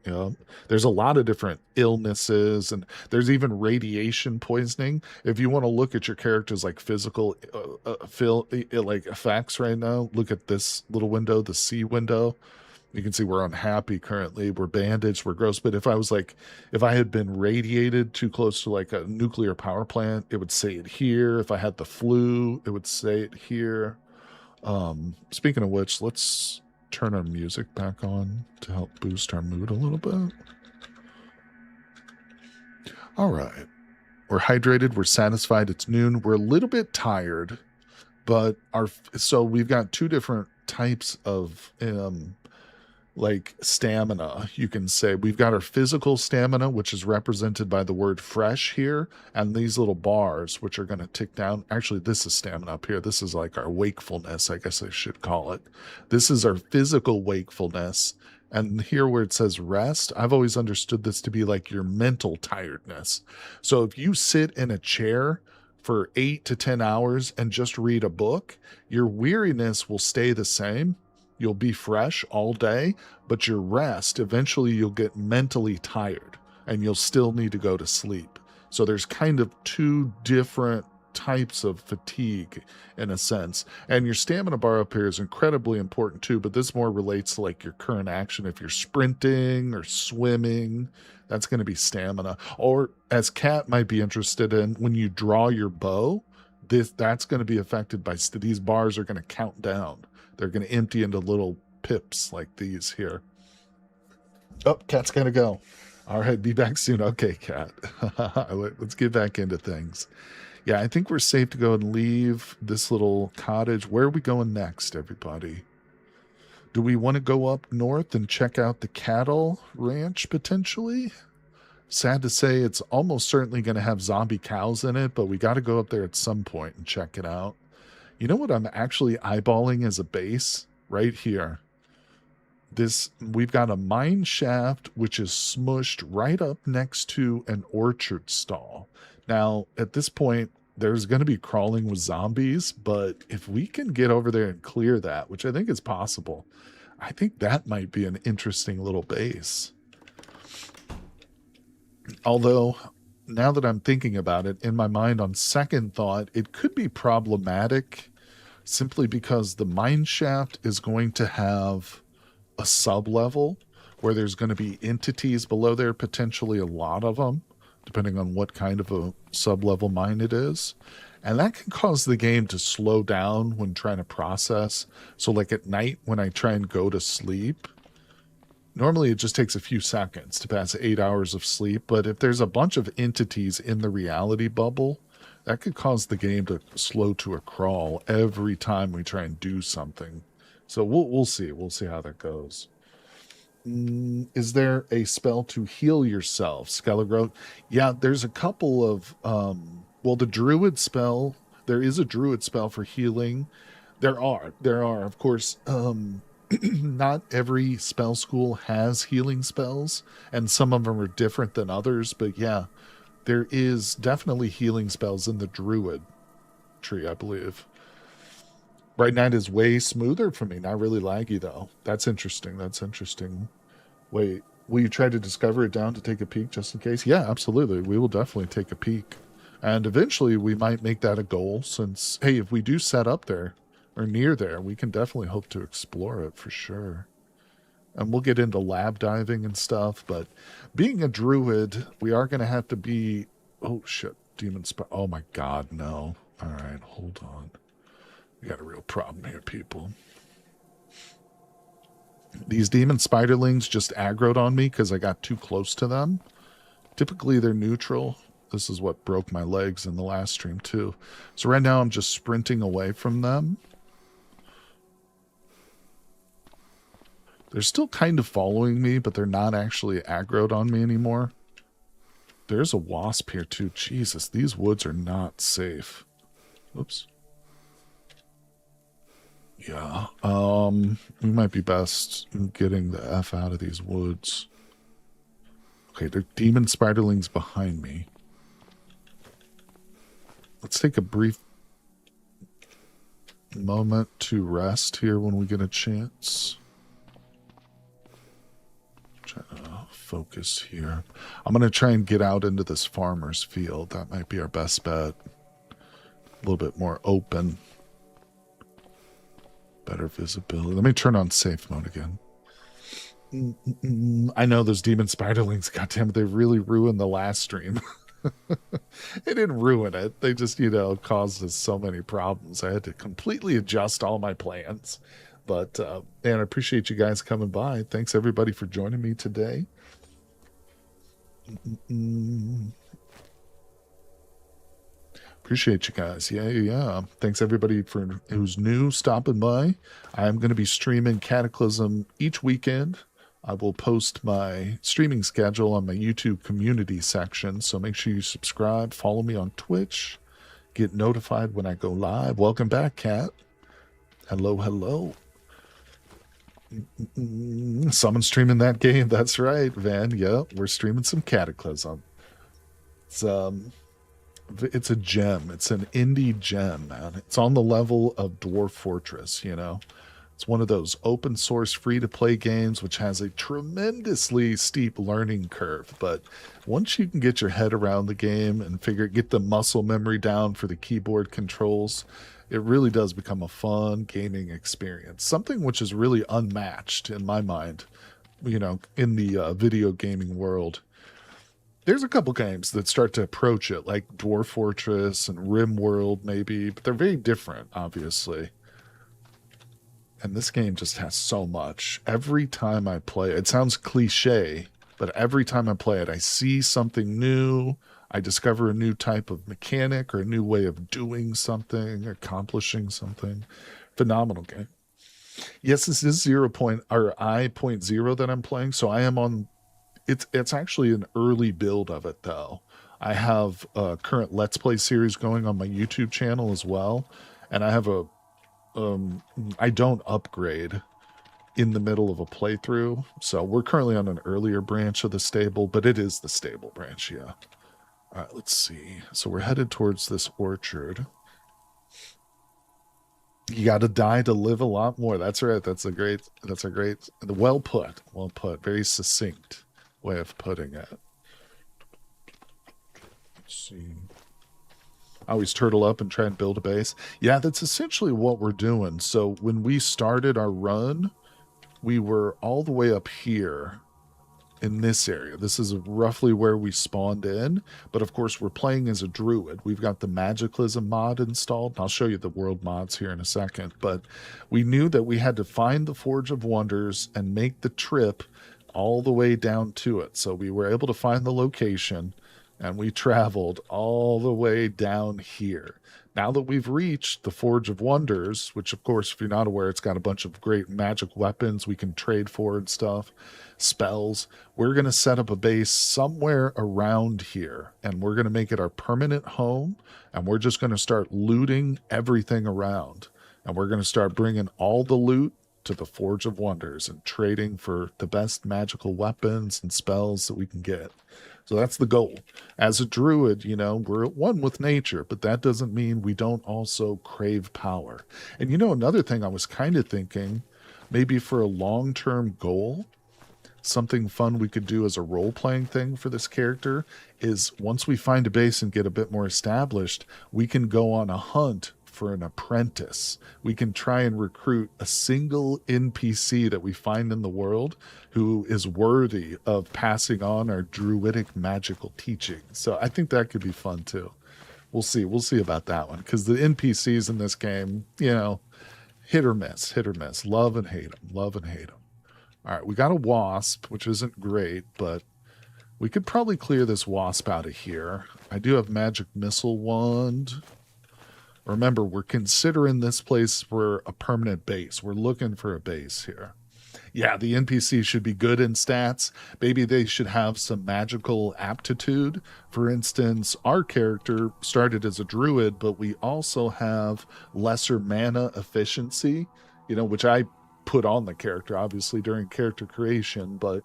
Speaker 1: There's a lot of different illnesses, and there's even radiation poisoning. If you want to look at your characters like physical like effects right now, look at this little window, the C window. You can see we're unhappy currently. We're bandaged. We're gross. But if I had been radiated too close to like a nuclear power plant, it would say it here. If I had the flu, it would say it here. Speaking of which, let's turn our music back on to help boost our mood a little bit. All right. We're hydrated. We're satisfied. It's noon. We're a little bit tired, but so we've got 2 different types of like stamina, you can say. We've got our physical stamina, which is represented by the word fresh here, and these little bars, which are going to tick down. Actually, this is stamina up here. This is like our wakefulness, I guess I should call it. This is our physical wakefulness. And here where it says rest, I've always understood this to be like your mental tiredness. So if you sit in a chair for 8 to 10 hours and just read a book, your weariness will stay the same. You'll be fresh all day, but your rest, eventually you'll get mentally tired and you'll still need to go to sleep. So there's kind of 2 different types of fatigue in a sense. And your stamina bar up here is incredibly important too, but this more relates to like your current action. If you're sprinting or swimming, that's going to be stamina. Or as Kat might be interested in, when you draw your bow, that's going to be affected by these bars are going to count down. They're going to empty into little pips like these here. Oh, Kat's going to go. All right, be back soon. Okay, Kat. Let's get back into things. Yeah, I think we're safe to go and leave this little cottage. Where are we going next, everybody? Do we want to go up north and check out the cattle ranch potentially? Sad to say, it's almost certainly going to have zombie cows in it, but we got to go up there at some point and check it out. You know what I'm actually eyeballing as a base? Right here. We've got a mine shaft which is smushed right up next to an orchard stall. Now, at this point, there's going to be crawling with zombies, but if we can get over there and clear that, which I think is possible, I think that might be an interesting little base. Although, now that I'm thinking about it, in my mind, on second thought, it could be problematic simply because the mine shaft is going to have a sub level where there's going to be entities below there, potentially a lot of them, depending on what kind of a sub level mine it is. And that can cause the game to slow down when trying to process. So, like at night when I try and go to sleep, normally it just takes a few seconds to pass 8 hours of sleep. But if there's a bunch of entities in the reality bubble, that could cause the game to slow to a crawl every time we try and do something. So we'll see. We'll see how that goes. Is there a spell to heal yourself? Skeller wrote, yeah, there's a couple of, well, the druid spell, there is a druid spell for healing. There are, of course, not every spell school has healing spells, and some of them are different than others, but yeah, there is definitely healing spells in the druid tree, I believe. Bright Night is way smoother for me, not really laggy though. That's interesting. That's interesting. Wait, will you try to discover it down to take a peek just in case? Yeah, absolutely. We will definitely take a peek. And eventually we might make that a goal since, hey, if we do set up there or near there, we can definitely hope to explore it for sure. And we'll get into lab diving and stuff, but being a druid, we are going to have to be, oh shit, demon spot. Oh my God, no. All right, hold on. We got a real problem here, people. These demon spiderlings just aggroed on me because I got too close to them. Typically, they're neutral. This is what broke my legs in the last stream, too. So right now, I'm just sprinting away from them. They're still kind of following me, but they're not actually aggroed on me anymore. There's a wasp here, too. Jesus, these woods are not safe. Oops. Yeah, we might be best getting the F out of these woods. Okay, there are demon spiderlings behind me. Let's take a brief moment to rest here when we get a chance. Try to focus here. I'm going to try and get out into this farmer's field. That might be our best bet. A little bit more open. Better visibility. Let me turn on safe mode again. I know those demon spiderlings, goddamn, they really ruined the last stream. They didn't ruin it. They just, caused us so many problems. I had to completely adjust all my plans. But, man, I appreciate you guys coming by. Thanks, everybody, for joining me today. Appreciate you guys. Yeah. Thanks everybody for who's new stopping by. I'm going to be streaming Cataclysm each weekend. I will post my streaming schedule on my YouTube community section, so make sure you subscribe, follow me on Twitch, get notified when I go live. Welcome back, Kat. Hello. Someone's streaming that game. That's right, Van. Yep, we're streaming some Cataclysm. It's a gem. It's an indie gem, man. It's on the level of Dwarf Fortress, It's one of those open source free to play games which has a tremendously steep learning curve. But once you can get your head around the game and get the muscle memory down for the keyboard controls, it really does become a fun gaming experience. Something which is really unmatched in my mind, in the video gaming world. There's a couple games that start to approach it, like Dwarf Fortress and RimWorld, maybe, but they're very different, obviously. And this game just has so much. Every time I play it sounds cliche, but every time I play it, I see something new. I discover a new type of mechanic or a new way of doing something, accomplishing something. Phenomenal game. Yes, this is I.0 that I'm playing, so I am on. It's actually an early build of it, though. I have a current Let's Play series going on my YouTube channel as well, and I have I don't upgrade in the middle of a playthrough, so we're currently on an earlier branch of the stable, but it is the stable branch, yeah. All right, let's see. So we're headed towards this orchard. You got to die to live a lot more. That's right. Well put. Very succinct way of putting it. Let's see. I always turtle up and try and build a base. Yeah, that's essentially what we're doing. So when we started our run, we were all the way up here in this area. This is roughly where we spawned in, but of course we're playing as a druid. We've got the Magicalism mod installed. I'll show you the world mods here in a second, but we knew that we had to find the Forge of Wonders and make the trip all the way down to it. So we were able to find the location and we traveled all the way down here. Now that we've reached the Forge of Wonders, which of course, if you're not aware, it's got a bunch of great magic weapons we can trade for and stuff, spells, we're going to set up a base somewhere around here and we're going to make it our permanent home. And we're just going to start looting everything around. And we're going to start bringing all the loot to the Forge of Wonders and trading for the best magical weapons and spells that we can get. So that's the goal. As a druid, you know, we're at one with nature, but that doesn't mean we don't also crave power. And you know, another thing I was kind of thinking, maybe for a long-term goal, something fun we could do as a role-playing thing for this character is once we find a base and get a bit more established, we can go on a hunt for an apprentice. We can try and recruit a single NPC that we find in the world who is worthy of passing on our druidic magical teachings. So I think that could be fun too. We'll see. We'll see about that one because the NPCs in this game, you know, hit or miss, hit or miss. Love and hate them. Love and hate them. All right, we got a wasp, which isn't great, but we could probably clear this wasp out of here. I do have magic missile wand. Remember, we're considering this place for a permanent base. We're looking for a base here. Yeah, the NPC should be good in stats. Maybe they should have some magical aptitude. For instance, our character started as a druid, but we also have lesser mana efficiency, you know, which I put on the character, obviously, during character creation, but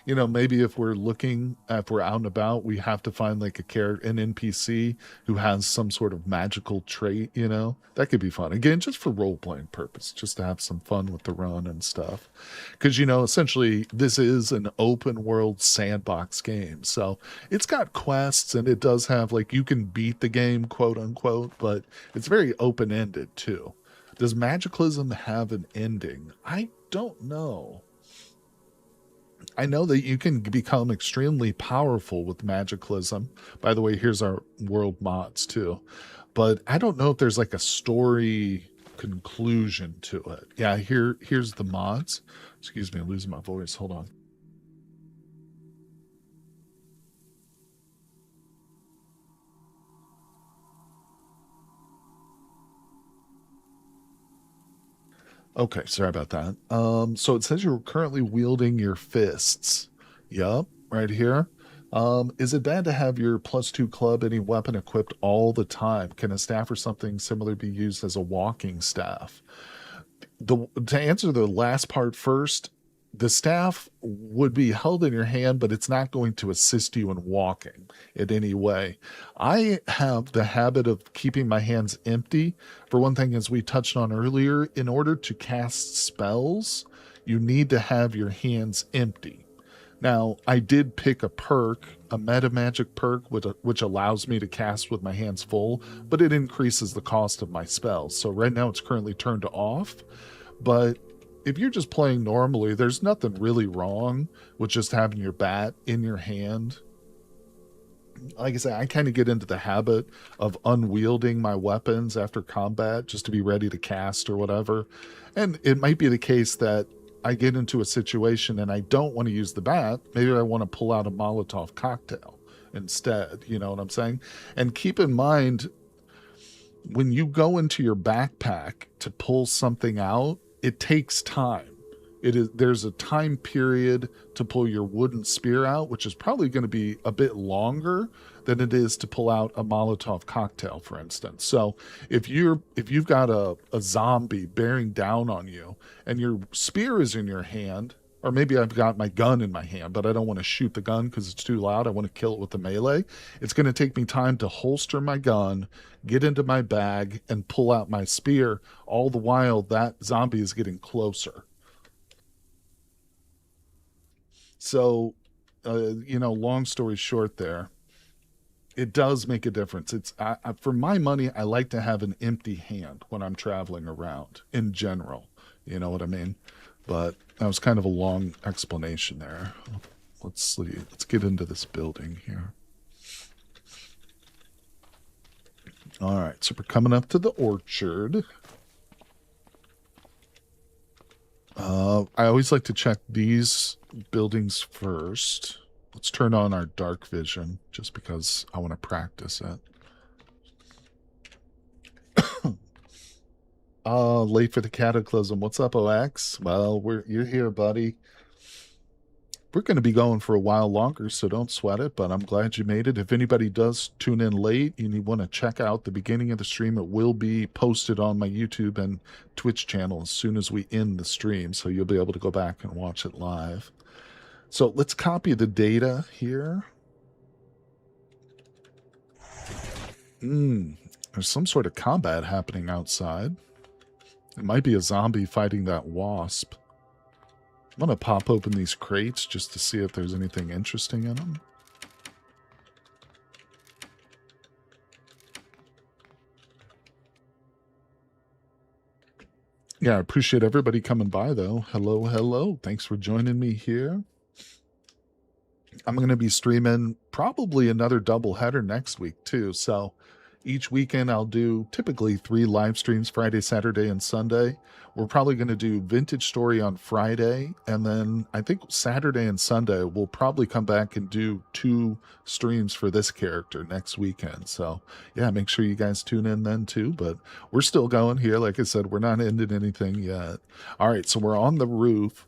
Speaker 1: you know, maybe if we're looking, if we're out and about, we have to find like a character, an NPC who has some sort of magical trait, you know, that could be fun. Again, just for role playing purpose, just to have some fun with the run and stuff. Because, you know, essentially this is an open world sandbox game. So it's got quests and it does have like, you can beat the game, quote unquote, but it's very open ended too. Does Magicalism have an ending? I don't know. I know that you can become extremely powerful with Magicalism. By the way, here's our world mods too. But I don't know if there's like a story conclusion to it. Yeah, here's the mods. Excuse me, I'm losing my voice. Hold on. Okay, sorry about that. So it says you're currently wielding your fists. Yup, right here. Is it bad to have your +2 club any weapon equipped all the time? Can a staff or something similar be used as a walking staff? To answer the last part first, the staff would be held in your hand, but it's not going to assist you in walking in any way. I have the habit of keeping my hands empty. For one thing, as we touched on earlier, in order to cast spells, you need to have your hands empty. Now, I did pick a perk, a meta magic perk, which allows me to cast with my hands full, but it increases the cost of my spells. So right now it's currently turned off. But if you're just playing normally, there's nothing really wrong with just having your bat in your hand. Like I say, I kind of get into the habit of unwielding my weapons after combat just to be ready to cast or whatever. And it might be the case that I get into a situation and I don't want to use the bat. Maybe I want to pull out a Molotov cocktail instead. You know what I'm saying? And keep in mind, when you go into your backpack to pull something out, it takes time. There's a time period to pull your wooden spear out, which is probably going to be a bit longer than it is to pull out a Molotov cocktail, for instance. So if you've got a zombie bearing down on you and your spear is in your hand, or maybe I've got my gun in my hand, but I don't want to shoot the gun because it's too loud. I want to kill it with the melee. It's going to take me time to holster my gun, get into my bag, and pull out my spear, all the while that zombie is getting closer. So, long story short there, It does make a difference. For my money, I like to have an empty hand when I'm traveling around in general. You know what I mean? But that was kind of a long explanation there. Let's see. Let's get into this building here. All right, so we're coming up to the orchard. I always like to check these buildings first. Let's turn on our dark vision just because I want to practice it. Late for the Cataclysm. What's up, OX? Well, you're here, buddy. We're going to be going for a while longer, so don't sweat it, but I'm glad you made it. If anybody does tune in late and you want to check out the beginning of the stream, it will be posted on my YouTube and Twitch channel as soon as we end the stream, so you'll be able to go back and watch it live. So let's copy the data here. There's some sort of combat happening outside. It might be a zombie fighting that wasp. I'm going to pop open these crates just to see if there's anything interesting in them. Yeah, I appreciate everybody coming by, though. Hello, hello. Thanks for joining me here. I'm going to be streaming probably another double header next week, too. So each weekend I'll do typically 3 live streams, Friday, Saturday, and Sunday. We're probably going to do Vintage Story on Friday, and then I think Saturday and Sunday we'll probably come back and do 2 streams for this character next weekend. So yeah, make sure you guys tune in then too. But we're still going here. Like I said, we're not ending anything yet. All right, so we're on the roof.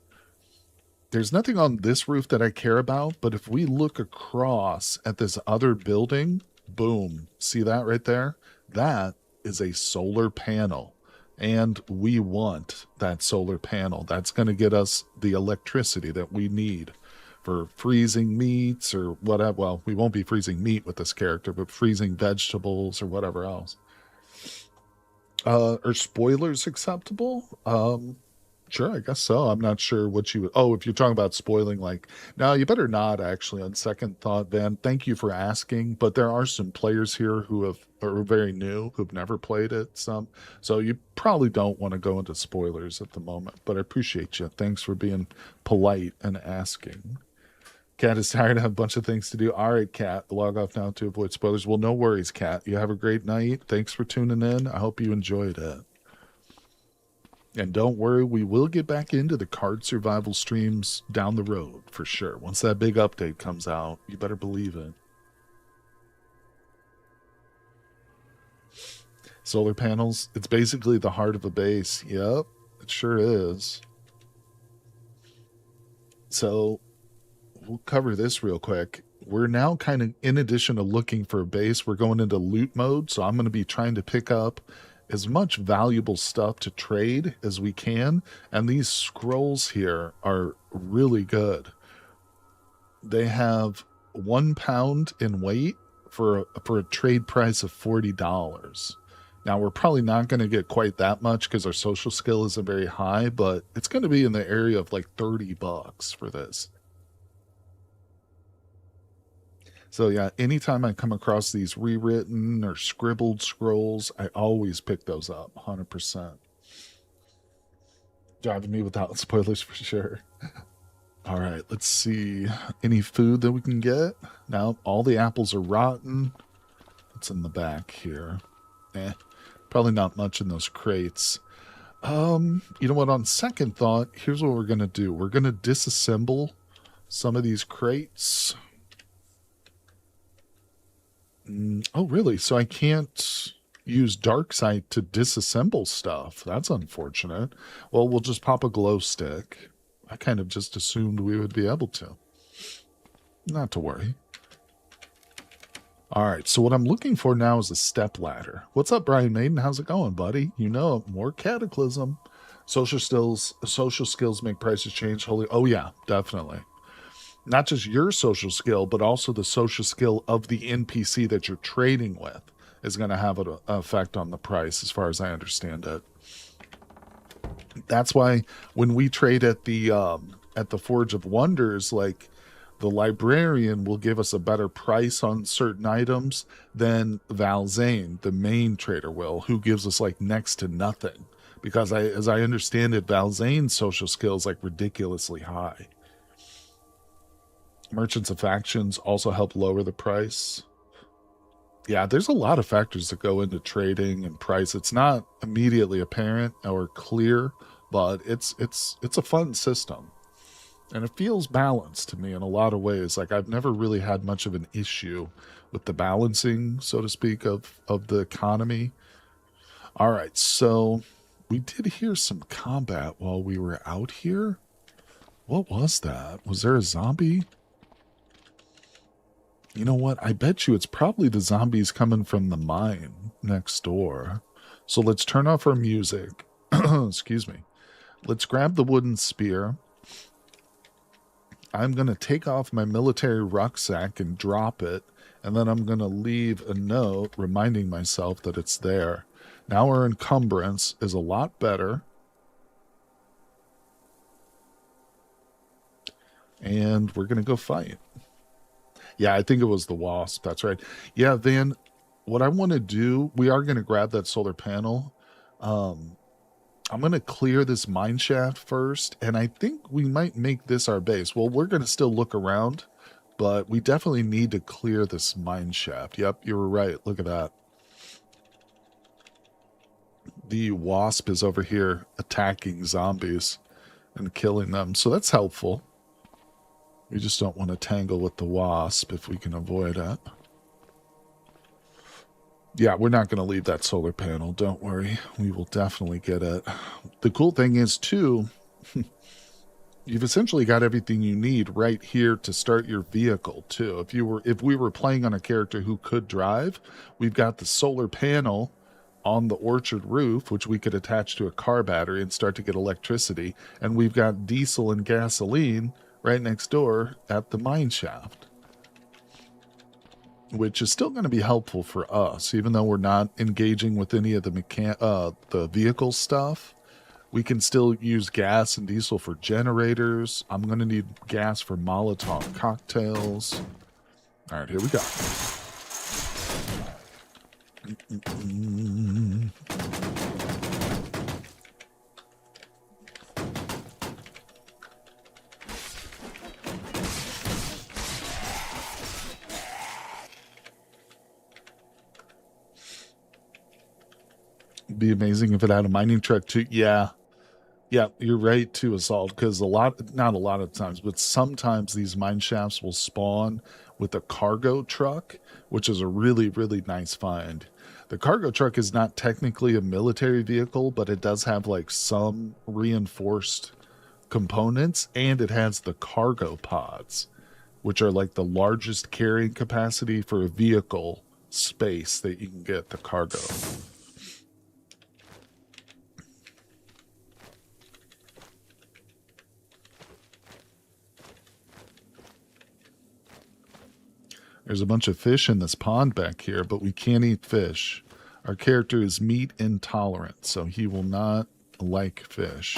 Speaker 1: There's nothing on this roof that I care about, but if we look across at this other building, boom, see that right there? That is a solar panel. And we want that solar panel. That's going to get us the electricity that we need for freezing meats or whatever. Well, we won't be freezing meat with this character, but freezing vegetables or whatever else. Are spoilers acceptable? Sure, I guess so. I'm not sure what you would... Oh, if you're talking about spoiling, like... No, you better not, actually, on second thought, Van. Thank you for asking, but there are some players here who are very new, who've never played it, some. So you probably don't want to go into spoilers at the moment, but I appreciate you. Thanks for being polite and asking. Cat is tired. I have a bunch of things to do. All right, Cat, log off now to avoid spoilers. Well, no worries, Cat. You have a great night. Thanks for tuning in. I hope you enjoyed it. And don't worry, we will get back into the card survival streams down the road for sure. Once that big update comes out, you better believe it. Solar panels, it's basically the heart of a base. Yep, it sure is. So we'll cover this real quick. We're now kind of, in addition to looking for a base, we're going into loot mode. So I'm going to be trying to pick up as much valuable stuff to trade as we can. And these scrolls here are really good. They have 1 pound in weight for a trade price of $40. Now, we're probably not going to get quite that much because our social skill isn't very high, but it's going to be in the area of like $30 for this. So yeah, anytime I come across these rewritten or scribbled scrolls, I always pick those up, 100%. Driving me without spoilers for sure. All right, let's see. Any food that we can get? Now, all the apples are rotten. What's in the back here? Probably not much in those crates. You know what? On second thought, here's what we're going to do. We're going to disassemble some of these crates. Oh, really? So I can't use dark sight to disassemble stuff. That's unfortunate. Well, we'll just pop a glow stick. I kind of just assumed we would be able to. Not to worry. All right, so what I'm looking for now is a step ladder. What's up, Brian Maiden? How's it going, buddy? You know, more Cataclysm. Social skills make prices change. Oh, yeah, definitely. Not just your social skill, but also the social skill of the NPC that you're trading with is going to have an effect on the price, as far as I understand it. That's why when we trade at the Forge of Wonders, like The librarian will give us a better price on certain items than Valzane, the main trader, will, who gives us like next to nothing. Because as I understand it, Valzane's social skill is like ridiculously high. Merchants of Factions also help lower the price. Yeah, there's a lot of factors that go into trading and price. It's not immediately apparent or clear, but it's a fun system. And it feels balanced to me in a lot of ways. Like I've never really had much of an issue with the balancing, so to speak, of the economy. All right, so we did hear some combat while we were out here. What was that? Was there a zombie? You know what? I bet you it's probably the zombies coming from the mine next door. So let's turn off our music. Excuse me. Let's grab the wooden spear. I'm going to take off my military rucksack and drop it, and then I'm going to leave a note reminding myself that it's there. Now our encumbrance is a lot better. And we're going to go fight. Yeah, I think it was the wasp. That's right. Yeah, Van, what I want to do, we are going to grab that solar panel. I'm going to clear this mine shaft first, and I think we might make this our base. Well, we're going to still look around, but we definitely need to clear this mine shaft. Yep, you were right. Look at that. The wasp is over here attacking zombies and killing them, so that's helpful. We just don't want to tangle with the wasp if we can avoid it. Yeah, we're not going to leave that solar panel. Don't worry. We will definitely get it. The cool thing is, too, you've essentially got everything you need right here to start your vehicle, too. If we were playing on a character who could drive, we've got the solar panel on the orchard roof, which we could attach to a car battery and start to get electricity. And we've got diesel and gasoline right next door at the mine shaft, which is still going to be helpful for us, even though we're not engaging with any of the vehicle stuff. We can still use gas and diesel for generators. I'm going to need gas for Molotov cocktails. All right, here we go. Be amazing if it had a mining truck too. Yeah, you're right too, Assault, because not a lot of times, but sometimes these mine shafts will spawn with a cargo truck, which is a really, really nice find. The cargo truck is not technically a military vehicle, but it does have like some reinforced components, and it has the cargo pods, which are like the largest carrying capacity for a vehicle space that you can get the cargo. There's a bunch of fish in this pond back here, but we can't eat fish. Our character is meat intolerant, so he will not like fish.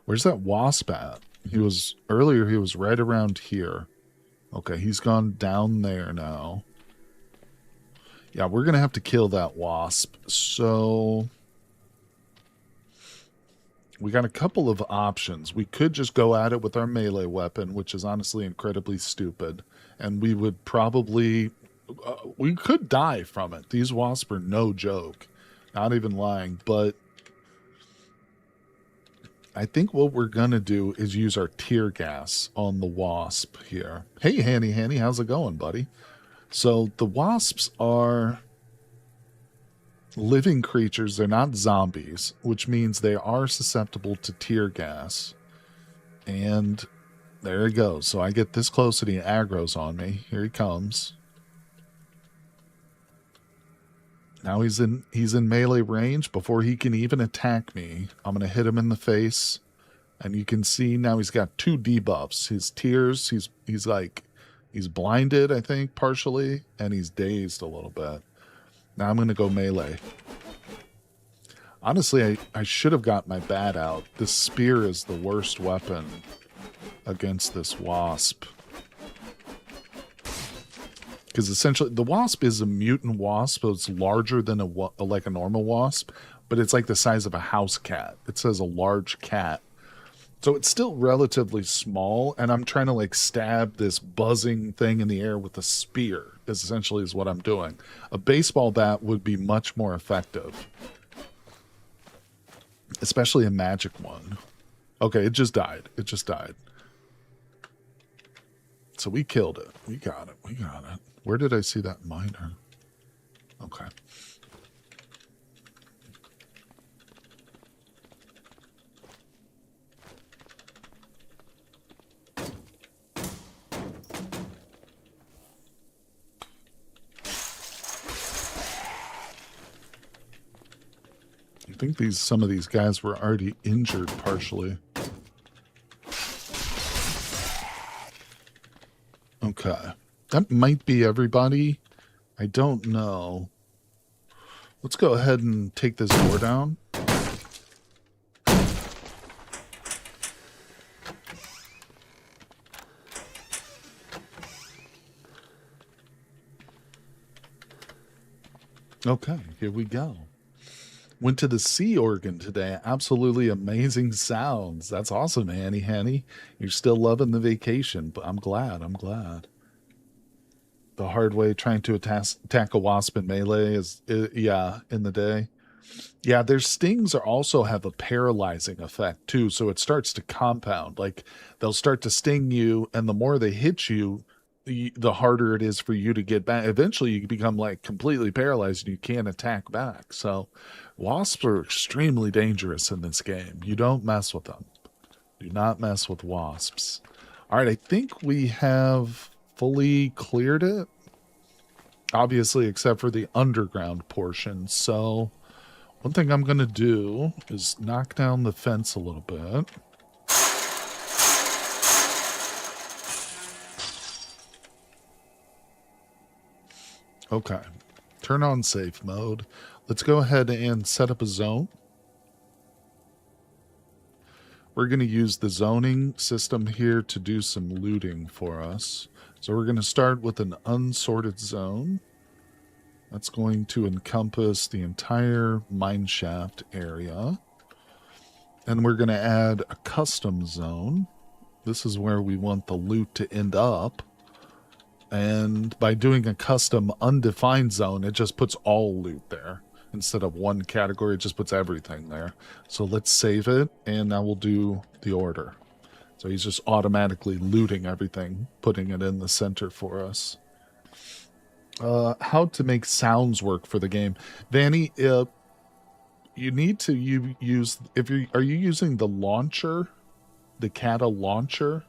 Speaker 1: Where's that wasp at? Earlier he was right around here. Okay, he's gone down there now. Yeah, we're going to have to kill that wasp. So we got a couple of options. We could just go at it with our melee weapon, which is honestly incredibly stupid. And we would probably... we could die from it. These wasps are no joke. Not even lying. But I think what we're going to do is use our tear gas on the wasp here. Hey, Hanny, how's it going, buddy? So the wasps are living creatures. They're not zombies, which means they are susceptible to tear gas. And there he goes. So I get this close and he aggroes on me. Here he comes. Now he's in melee range. Before he can even attack me, I'm going to hit him in the face. And you can see now he's got 2 debuffs. His tears, he's blinded, I think, partially, and he's dazed a little bit. Now I'm going to go melee. Honestly, I should have got my bat out. This spear is the worst weapon against this wasp. Because essentially, the wasp is a mutant wasp, so it's larger than like a normal wasp, but it's like the size of a house cat. It says a large cat. So it's still relatively small, and I'm trying to like stab this buzzing thing in the air with a spear, essentially is what I'm doing. A baseball bat would be much more effective. Especially a magic one. Okay, it just died. It just died. So we killed it. We got it. We got it. Where did I see that miner? Okay. I think some of these guys were already injured partially. Okay. That might be everybody. I don't know. Let's go ahead and take this door down. Okay, here we go. Went to the CorGgenT today. Absolutely amazing sounds. That's awesome, Annie Hanny. You're still loving the vacation, but I'm glad. I'm glad. The hard way trying to attack a wasp in melee is yeah, in the day. Yeah, their stings also have a paralyzing effect too, so it starts to compound. Like they'll start to sting you, and the more they hit you, the harder it is for you to get back. Eventually, you become like completely paralyzed and you can't attack back. So, wasps are extremely dangerous in this game. You don't mess with them. Do not mess with wasps. All right, I think we have fully cleared it. Obviously, except for the underground portion. So, one thing I'm going to do is knock down the fence a little bit. Okay, turn on safe mode. Let's go ahead and set up a zone. We're going to use the zoning system here to do some looting for us. So we're going to start with an unsorted zone. That's going to encompass the entire mineshaft area. And we're going to add a custom zone. This is where we want the loot to end up. And by doing a custom undefined zone, it just puts all loot there. Instead of one category, it just puts everything there. So let's save it, and now we'll do the order. So he's just automatically looting everything, putting it in the center for us. How to make sounds work for the game. Vanny, you need to use... Are you using the launcher? The Kata launcher?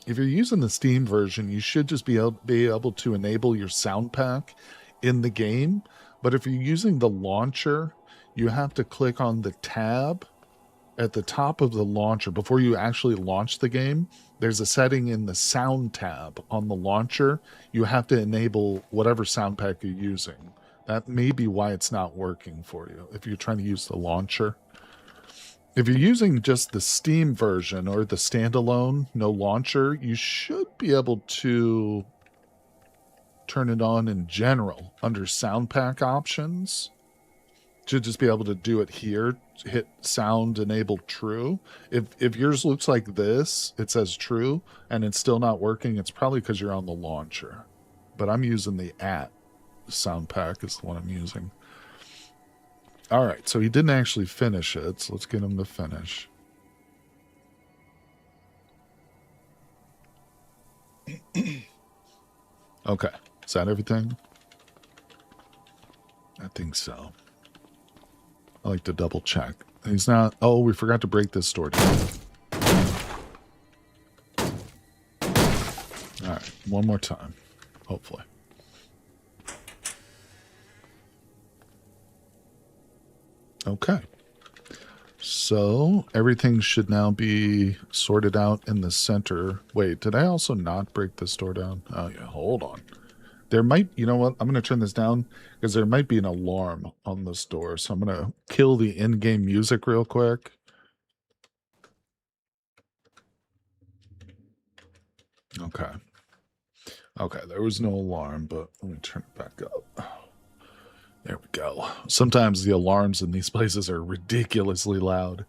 Speaker 1: If you're using the Steam version, you should just be able to enable your sound pack in the game. But if you're using the launcher, you have to click on the tab at the top of the launcher. Before you actually launch the game, there's a setting in the sound tab on the launcher. You have to enable whatever sound pack you're using. That may be why it's not working for you if you're trying to use the launcher. If you're using just the Steam version or the standalone, no launcher, you should be able to turn it on in general under sound pack options. Should just be able to do it here. Hit sound enable true. If yours looks like this, it says true, and it's still not working, it's probably because you're on the launcher. But I'm using the sound pack is the one I'm using. All right, so he didn't actually finish it, so let's get him to finish. Okay, is that everything? I think so. I like to double check. He's not... Oh, we forgot to break this door down. All right, one more time, hopefully. Okay. So everything should now be sorted out in the center. Wait, did I also not break this door down? Oh, yeah, hold on. There might, you know what? I'm going to turn this down because there might be an alarm on this door. So I'm going to kill the in-game music real quick. Okay. Okay, there was no alarm, but let me turn it back up. There we go. Sometimes the alarms in these places are ridiculously loud.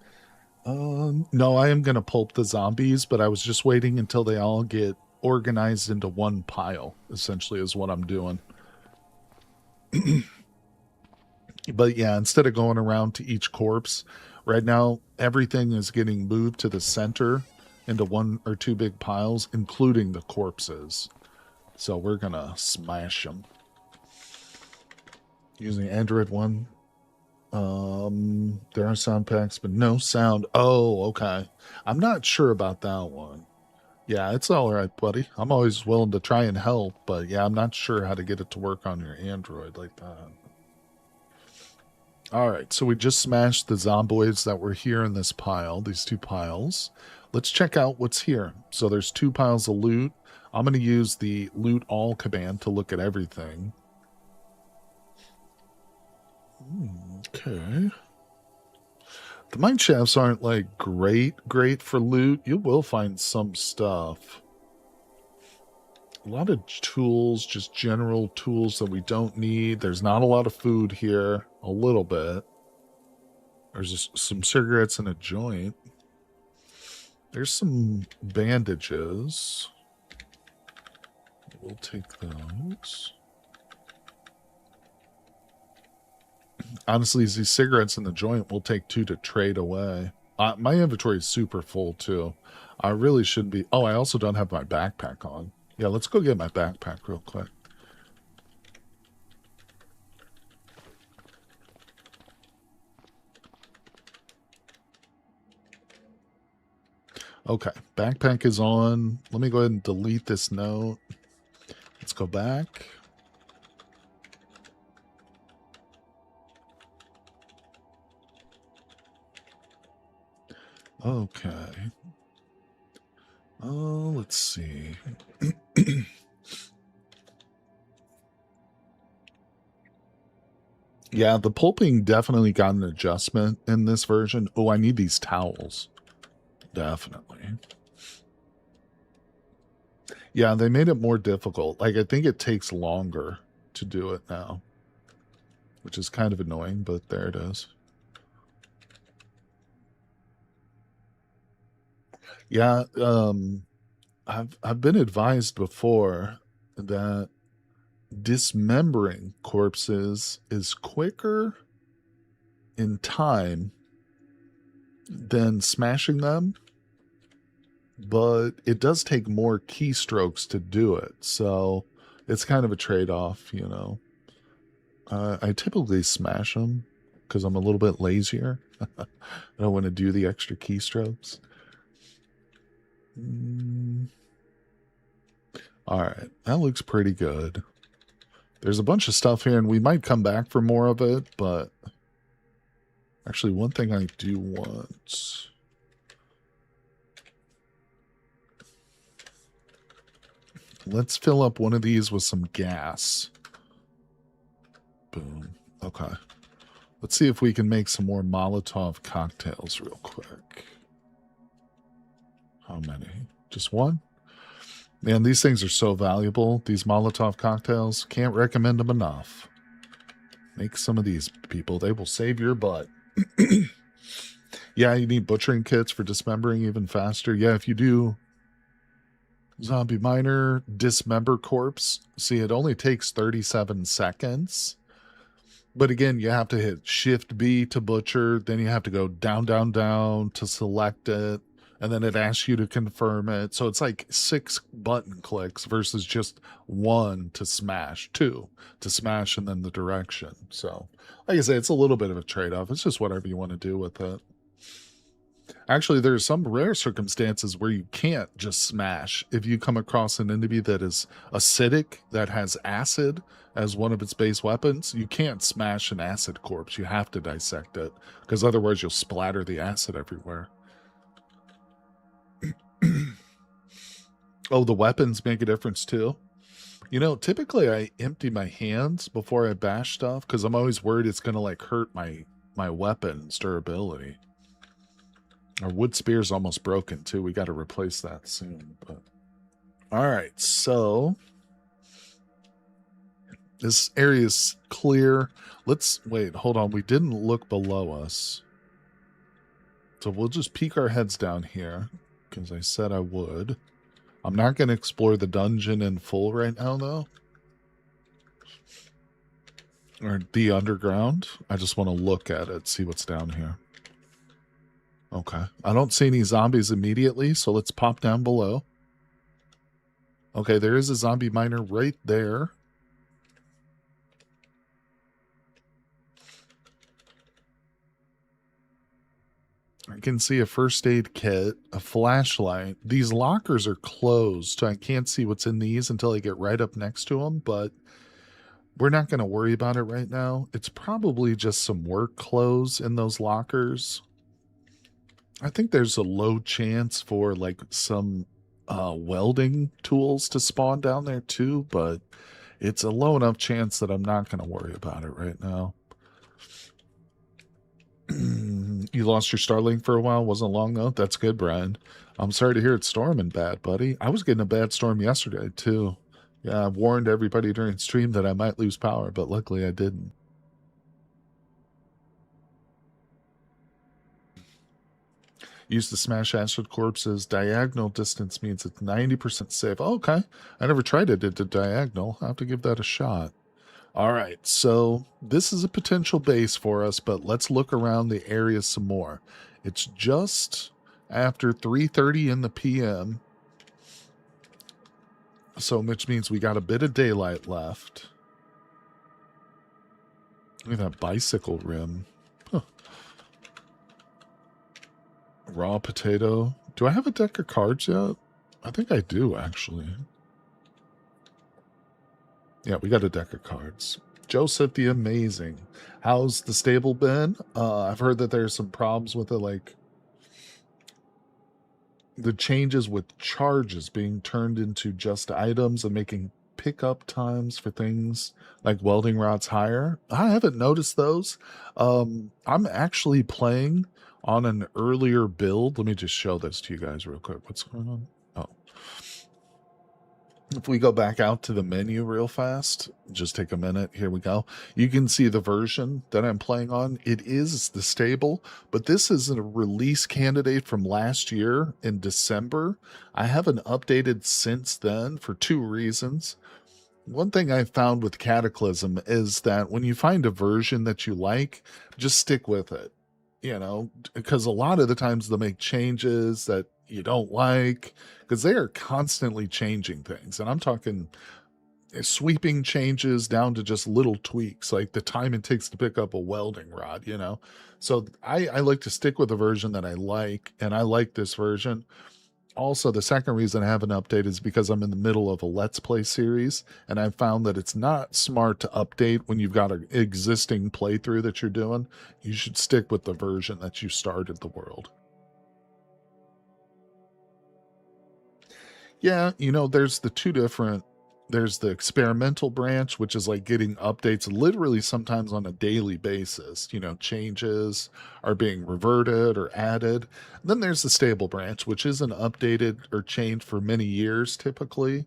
Speaker 1: No, I am going to pulp the zombies, but I was just waiting until they all get organized into one pile, essentially, is what I'm doing. But yeah, instead of going around to each corpse, right now, everything is getting moved to the center into one or two big piles, including the corpses. So we're going to smash them. Using Android One. There are sound packs, but no sound. Oh, okay. I'm not sure about that one. Yeah, it's all right, buddy. I'm always willing to try and help, but yeah, I'm not sure how to get it to work on your Android like that. All right, so we just smashed the zomboids that were here in this pile, these two piles. Let's check out what's here. So there's two piles of loot. I'm going to use the loot all command to look at everything. Okay. The mine shafts aren't like great for loot. You will find some stuff. A lot of tools, just general tools that we don't need. There's not a lot of food here. A little bit. There's just some cigarettes and a joint. There's some bandages. We'll take those. Honestly, these cigarettes and the joint will take 2 to trade away. My inventory is super full, too. I really shouldn't be... Oh, I also don't have my backpack on. Yeah, let's go get my backpack real quick. Okay, backpack is on. Let me go ahead and delete this note. Let's go back. Okay. Oh, let's see. Yeah, the pulping definitely got an adjustment in this version. Oh, I need these towels. Definitely. Yeah, they made it more difficult. Like, I think it takes longer to do it now, which is kind of annoying, but there it is. Yeah, I've been advised before that dismembering corpses is quicker in time than smashing them, but it does take more keystrokes to do it. So it's kind of a trade-off, you know. I typically smash them because I'm a little bit lazier. I don't want to do the extra keystrokes. All right, that looks pretty good. There's a bunch of stuff here, and we might come back for more of it, but actually, one thing I do want... Let's fill up one of these with some gas. Boom. Okay. Let's see if we can make some more Molotov cocktails real quick. How many? Just one? Man, these things are so valuable. These Molotov cocktails. Can't recommend them enough. Make some of these, people. They will save your butt. Yeah, you need butchering kits for dismembering even faster. Yeah, if you do zombie miner dismember corpse, see, it only takes 37 seconds. But again, you have to hit Shift B to butcher. Then you have to go down, down, down to select it. And then it asks you to confirm it. So it's like 6 button clicks versus just 1 to smash, 2 to smash, and then the direction. So, like I say, it's a little bit of a trade-off. It's just whatever you want to do with it. Actually, there are some rare circumstances where you can't just smash. If you come across an enemy that is acidic, that has acid as one of its base weapons, you can't smash an acid corpse. You have to dissect it, because otherwise you'll splatter the acid everywhere. Oh, the weapons make a difference too? You know, typically I empty my hands before I bash stuff because I'm always worried it's gonna like hurt my weapon's durability. Our wood spear's almost broken too. We got to replace that soon. But all right, so this area is clear. Let's wait. Hold on. We didn't look below us, so we'll just peek our heads down here because I said I would. I'm not going to explore the dungeon in full right now, though. Or the underground. I just want to look at it, see what's down here. Okay. I don't see any zombies immediately, so let's pop down below. Okay, there is a zombie miner right there. I can see a first aid kit, a flashlight. These lockers are closed, so I can't see what's in these until I get right up next to them, but we're not going to worry about it right now. It's probably just some work clothes in those lockers. I think there's a low chance for like some welding tools to spawn down there too, but it's a low enough chance that I'm not going to worry about it right now. You lost your Starlink for a while. Wasn't long though. That's good, Brian. I'm sorry to hear it's storming bad, buddy. I was getting a bad storm yesterday too. Yeah, I warned everybody during stream that I might lose power, but luckily I didn't. Used to smash acid corpses. Diagonal distance means it's 90% safe. Oh, okay. I never tried it at the diagonal. I'll have to give that a shot. All right, so this is a potential base for us, but let's look around the area some more. It's just after 3:30 in the PM, so which means we got a bit of daylight left. Look at that bicycle rim. Huh. Raw potato. Do I have a deck of cards yet? I think I do, actually. Yeah, we got a deck of cards. Joseph the Amazing. How's the stable been? I've heard that there's some problems with it, like the changes with charges being turned into just items and making pickup times for things like welding rods higher. I haven't noticed those. I'm actually playing on an earlier build. Let me just show this to you guys real quick. What's going on? Oh. If we go back out to the menu real fast, just take a minute. Here we go. You can see the version that I'm playing on. It is the stable, but this is a release candidate from last year in December. I haven't updated since then for two reasons. One thing I've found with Cataclysm is that when you find a version that you like, just stick with it. You know, because a lot of the times they'll make changes that you don't like because they are constantly changing things. And I'm talking sweeping changes down to just little tweaks, like the time it takes to pick up a welding rod, you know? So I like to stick with the version that I like, and I like this version. Also, the second reason I haven't updated is because I'm in the middle of a Let's Play series, and I've found that it's not smart to update when you've got an existing playthrough that you're doing. You should stick with the version that you started the world. Yeah, you know, there's the experimental branch, which is like getting updates literally sometimes on a daily basis. You know, changes are being reverted or added. And then there's the stable branch, which isn't updated or changed for many years typically.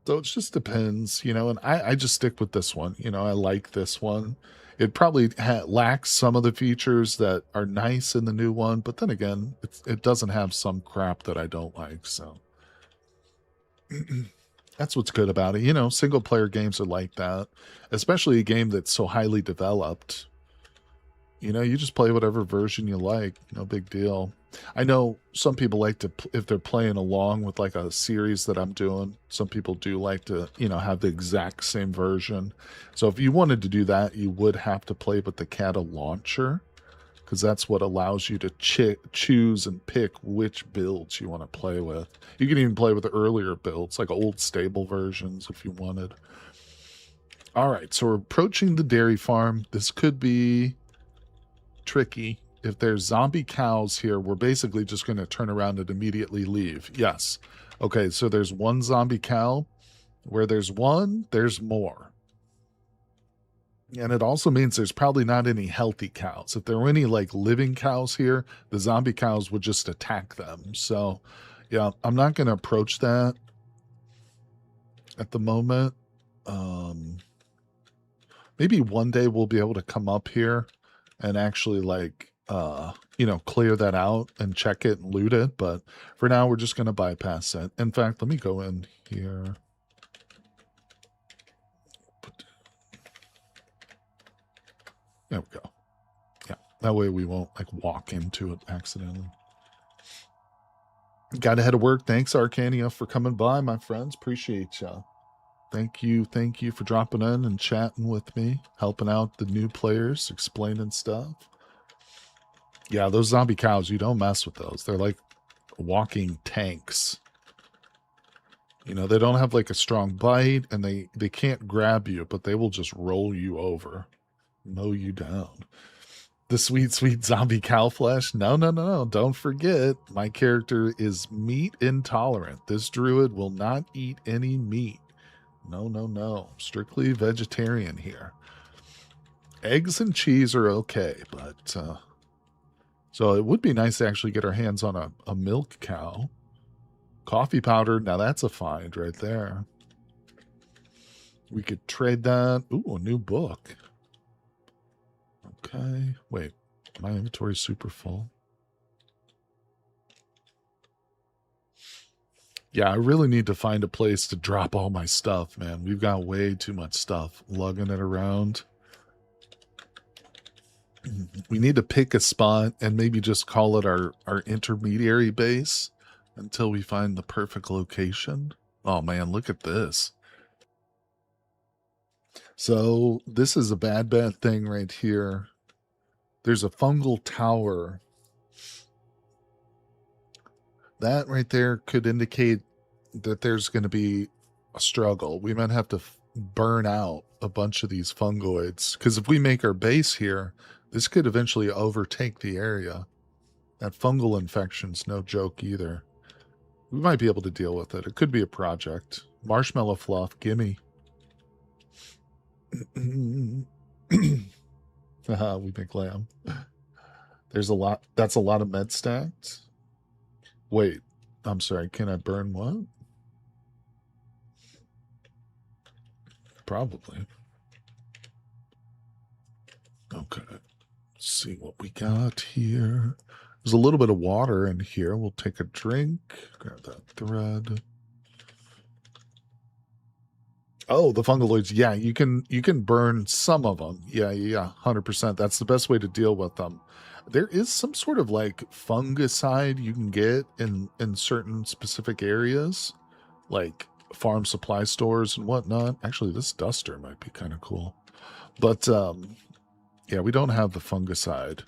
Speaker 1: So it just depends, you know, and I just stick with this one. You know, I like this one. It probably lacks some of the features that are nice in the new one, but then again, it doesn't have some crap that I don't like, so. That's what's good about it. You know, single player games are like that, especially a game that's so highly developed. You know, you just play whatever version you like. No big deal. I know some people like to, if they're playing along with like a series that I'm doing, some people do like to, you know, have the exact same version. So if you wanted to do that, you would have to play with the Kata launcher, because that's what allows you to choose and pick which builds you want to play with. You can even play with the earlier builds, like old stable versions if you wanted. All right, so we're approaching the dairy farm. This could be tricky. If there's zombie cows here, we're basically just going to turn around and immediately leave. Yes. Okay, so there's one zombie cow. Where there's one, there's more. And it also means there's probably not any healthy cows. If there were any like living cows here, the zombie cows would just attack them. So, yeah, I'm not going to approach that at the moment. Maybe one day we'll be able to come up here and actually like, clear that out and check it and loot it. But for now, we're just going to bypass it. In fact, let me go in here. There we go. Yeah, that way we won't like walk into it accidentally. Got to head to work. Thanks, Arcania, for coming by, my friends. Appreciate ya. Thank you for dropping in and chatting with me, helping out the new players, explaining stuff. Yeah, those zombie cows, you don't mess with those. They're like walking tanks. You know, they don't have like a strong bite, and they can't grab you, but they will just roll you over, mow you down. The sweet, sweet zombie cow flesh. No. Don't forget, my character is meat intolerant. This druid will not eat any meat. No. Strictly vegetarian here. Eggs and cheese are okay, but so it would be nice to actually get our hands on a milk cow. Coffee powder, now that's a find right there. We could trade that. Ooh, a new book. Okay, wait, my inventory's super full. Yeah, I really need to find a place to drop all my stuff, man. We've got way too much stuff lugging it around. We need to pick a spot and maybe just call it our intermediary base until we find the perfect location. Oh man, look at this. So this is a bad thing right here. There's a fungal tower. That right there could indicate that there's going to be a struggle. We might have to burn out a bunch of these fungoids, because if we make our base here, this could eventually overtake the area. That fungal infection's no joke either. We might be able to deal with it. It could be a project. Marshmallow fluff, gimme. Haha, we make lamb. There's a lot. That's a lot of med stacks. Wait, I'm sorry. Can I burn what? Probably. Okay. Let's see what we got here. There's a little bit of water in here. We'll take a drink. Grab that thread. Oh, the fungaloids. Yeah, you can burn some of them. Yeah, 100%. That's the best way to deal with them. There is some sort of like fungicide you can get in certain specific areas, like farm supply stores and whatnot. Actually, this duster might be kind of cool. But yeah, we don't have the fungicide,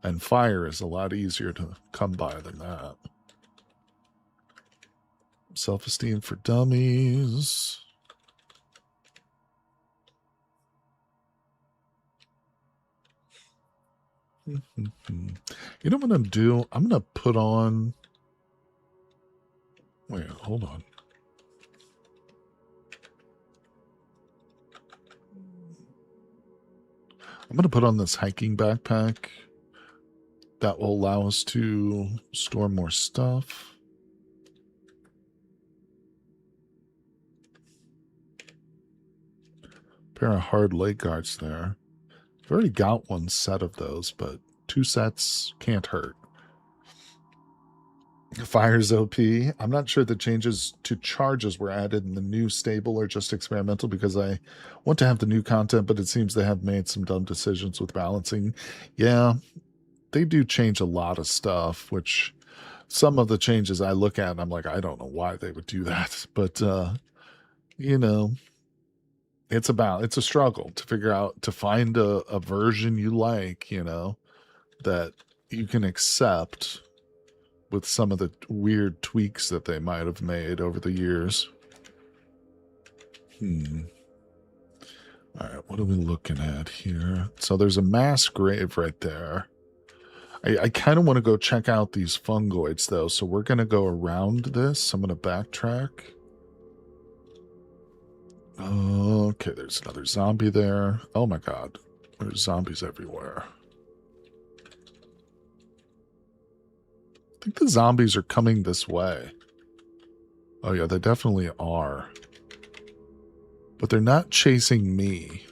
Speaker 1: and fire is a lot easier to come by than that. Self-esteem for dummies. You know what I'm gonna do? I'm gonna put on. Wait, hold on. I'm gonna put on this hiking backpack. That will allow us to store more stuff. Pair of hard leg guards there. I've already got one set of those, but 2 sets can't hurt. Fire's OP. I'm not sure the changes to charges were added in the new stable or just experimental, because I want to have the new content, but it seems they have made some dumb decisions with balancing. Yeah, they do change a lot of stuff, which some of the changes I look at and I'm like, I don't know why they would do that. But, you know, it's a struggle to figure out, to find a version you like, you know, that you can accept with some of the weird tweaks that they might have made over the years. All right, what are we looking at here? So there's a mass grave right there. I kind of want to go check out these fungoids, though, so we're going to go around this. I'm going to backtrack. Okay, there's another zombie there. Oh my god. There's zombies everywhere. I think the zombies are coming this way. Oh yeah, they definitely are. But they're not chasing me.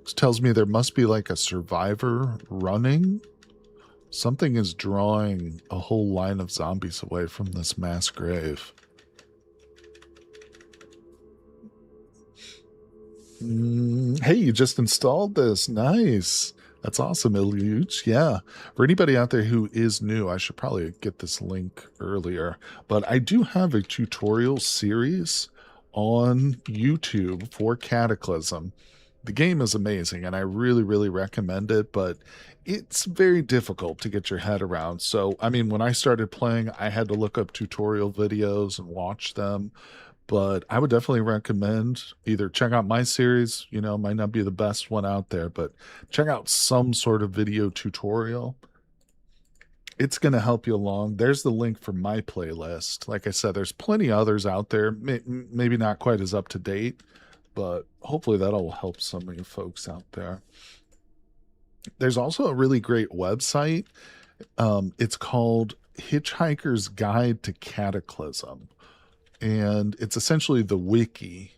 Speaker 1: This tells me there must be like a survivor running. Something is drawing a whole line of zombies away from this mass grave. Hey, you just installed this. Nice. That's awesome, Ilyuch. Yeah. For anybody out there who is new, I should probably get this link earlier. But I do have a tutorial series on YouTube for Cataclysm. The game is amazing, and I really, really recommend it, but it's very difficult to get your head around. So, I mean, when I started playing, I had to look up tutorial videos and watch them. But I would definitely recommend either check out my series, you know, might not be the best one out there, but check out some sort of video tutorial. It's going to help you along. There's the link for my playlist. Like I said, there's plenty others out there, maybe not quite as up to date, but hopefully that'll help some of you folks out there. There's also a really great website. It's called Hitchhiker's Guide to Cataclysm. And it's essentially the wiki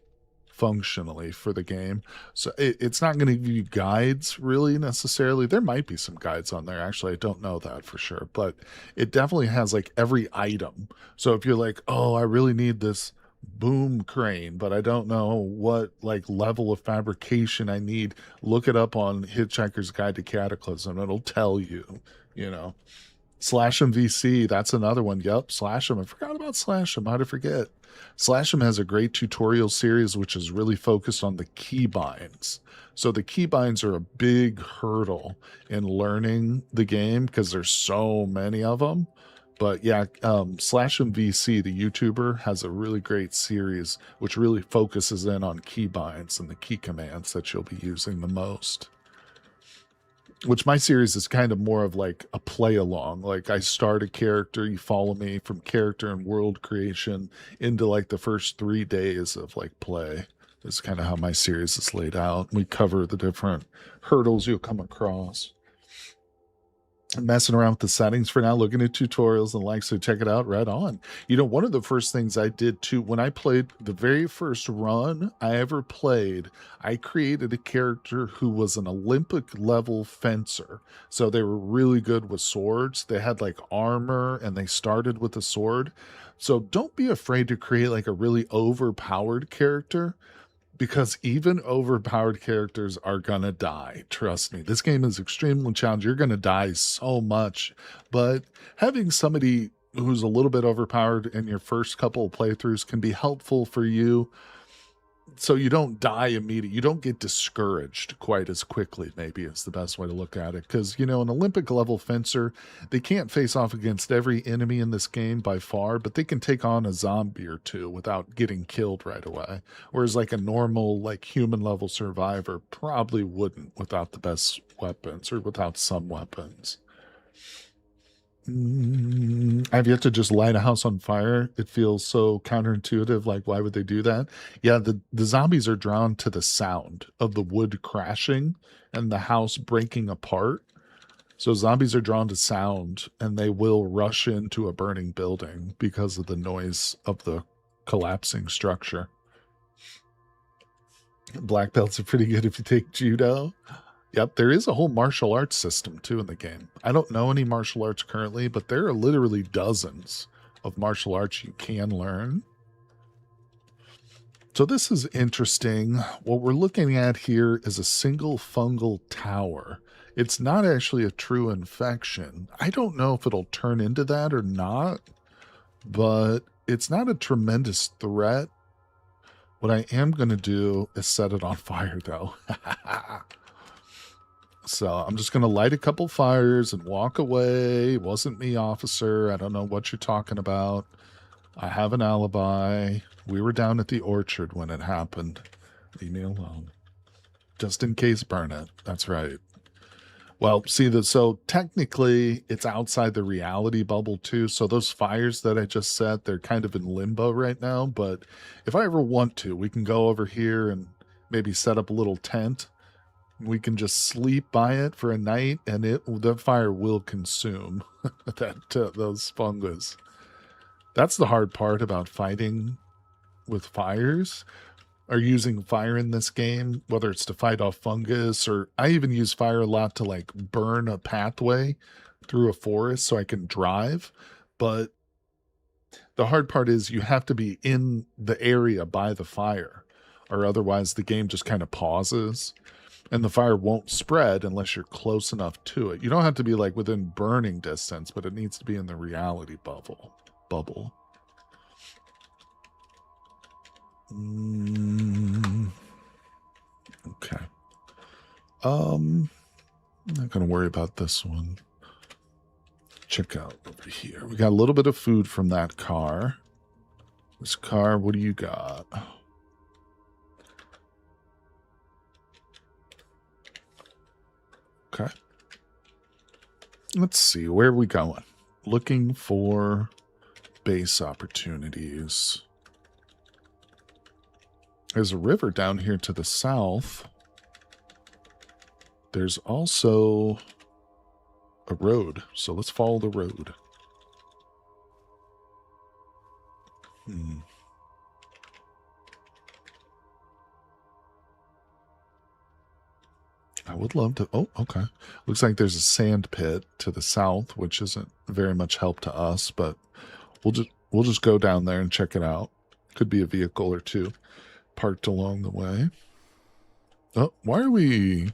Speaker 1: functionally for the game. So it's not going to give you guides really necessarily. There might be some guides on there. Actually, I don't know that for sure, but it definitely has like every item. So if you're like, oh, I really need this boom crane, but I don't know what like level of fabrication I need, look it up on Hitchhiker's Guide to Cataclysm. It'll tell you, you know. Slashem VC, that's another one. Yep, Slashem. I forgot about Slashem. How'd I forget? Slashem has a great tutorial series which is really focused on the keybinds. So the keybinds are a big hurdle in learning the game because there's so many of them. But yeah, Slashem VC, the YouTuber, has a really great series which really focuses in on keybinds and the key commands that you'll be using the most. Which my series is kind of more of like a play along. Like I start a character, you follow me from character and world creation into like the first 3 days of like play. That's kind of how my series is laid out. We cover the different hurdles you'll come across. I'm messing around with the settings for now, looking at tutorials and like, so check it out. Right on. You know, one of the first things I did too, when I played the very first run I ever played, I created a character who was an Olympic level fencer. So they were really good with swords. They had like armor and they started with a sword. So don't be afraid to create like a really overpowered character, because even overpowered characters are gonna die. Trust me, this game is extremely challenging. You're gonna die so much, but having somebody who's a little bit overpowered in your first couple of playthroughs can be helpful for you, so you don't die immediately. You don't get discouraged quite as quickly, maybe is the best way to look at it. Because, you know, an Olympic level fencer, they can't face off against every enemy in this game by far, but they can take on a zombie or two without getting killed right away. Whereas like a normal, like human level survivor probably wouldn't without the best weapons or without some weapons. I've yet to just light a house on fire. It feels so counterintuitive. Like, why would they do that? Yeah, the zombies are drawn to the sound of the wood crashing and the house breaking apart. So zombies are drawn to sound and they will rush into a burning building because of the noise of the collapsing structure. Black belts are pretty good if you take judo. Yep, there is a whole martial arts system too in the game. I don't know any martial arts currently, but there are literally dozens of martial arts you can learn. So this is interesting. What we're looking at here is a single fungal tower. It's not actually a true infection. I don't know if it'll turn into that or not, but it's not a tremendous threat. What I am going to do is set it on fire though. So I'm just going to light a couple fires and walk away. It wasn't me, officer. I don't know what you're talking about. I have an alibi. We were down at the orchard when it happened. Leave me alone. Just in case, burn it. That's right. Well, see that so technically it's outside the reality bubble too. So those fires that I just set, they're kind of in limbo right now. But if I ever want to, we can go over here and maybe set up a little tent. We can just sleep by it for a night, and the fire will consume those fungus. That's the hard part about fighting with fires, or using fire in this game, whether it's to fight off fungus, or I even use fire a lot to like burn a pathway through a forest so I can drive. But the hard part is you have to be in the area by the fire, or otherwise the game just kind of pauses and the fire won't spread unless you're close enough to it. You don't have to be like within burning distance, but it needs to be in the reality bubble. Okay. I'm not gonna worry about this one. Check out over here. We got a little bit of food from that car. This car, what do you got? Okay. Let's see, where are we going? Looking for base opportunities. There's a river down here to the south. There's also a road, so let's follow the road. I would love to. Oh, okay. Looks like there's a sand pit to the south, which isn't very much help to us, but we'll just go down there and check it out. Could be a vehicle or two parked along the way. Oh, why are we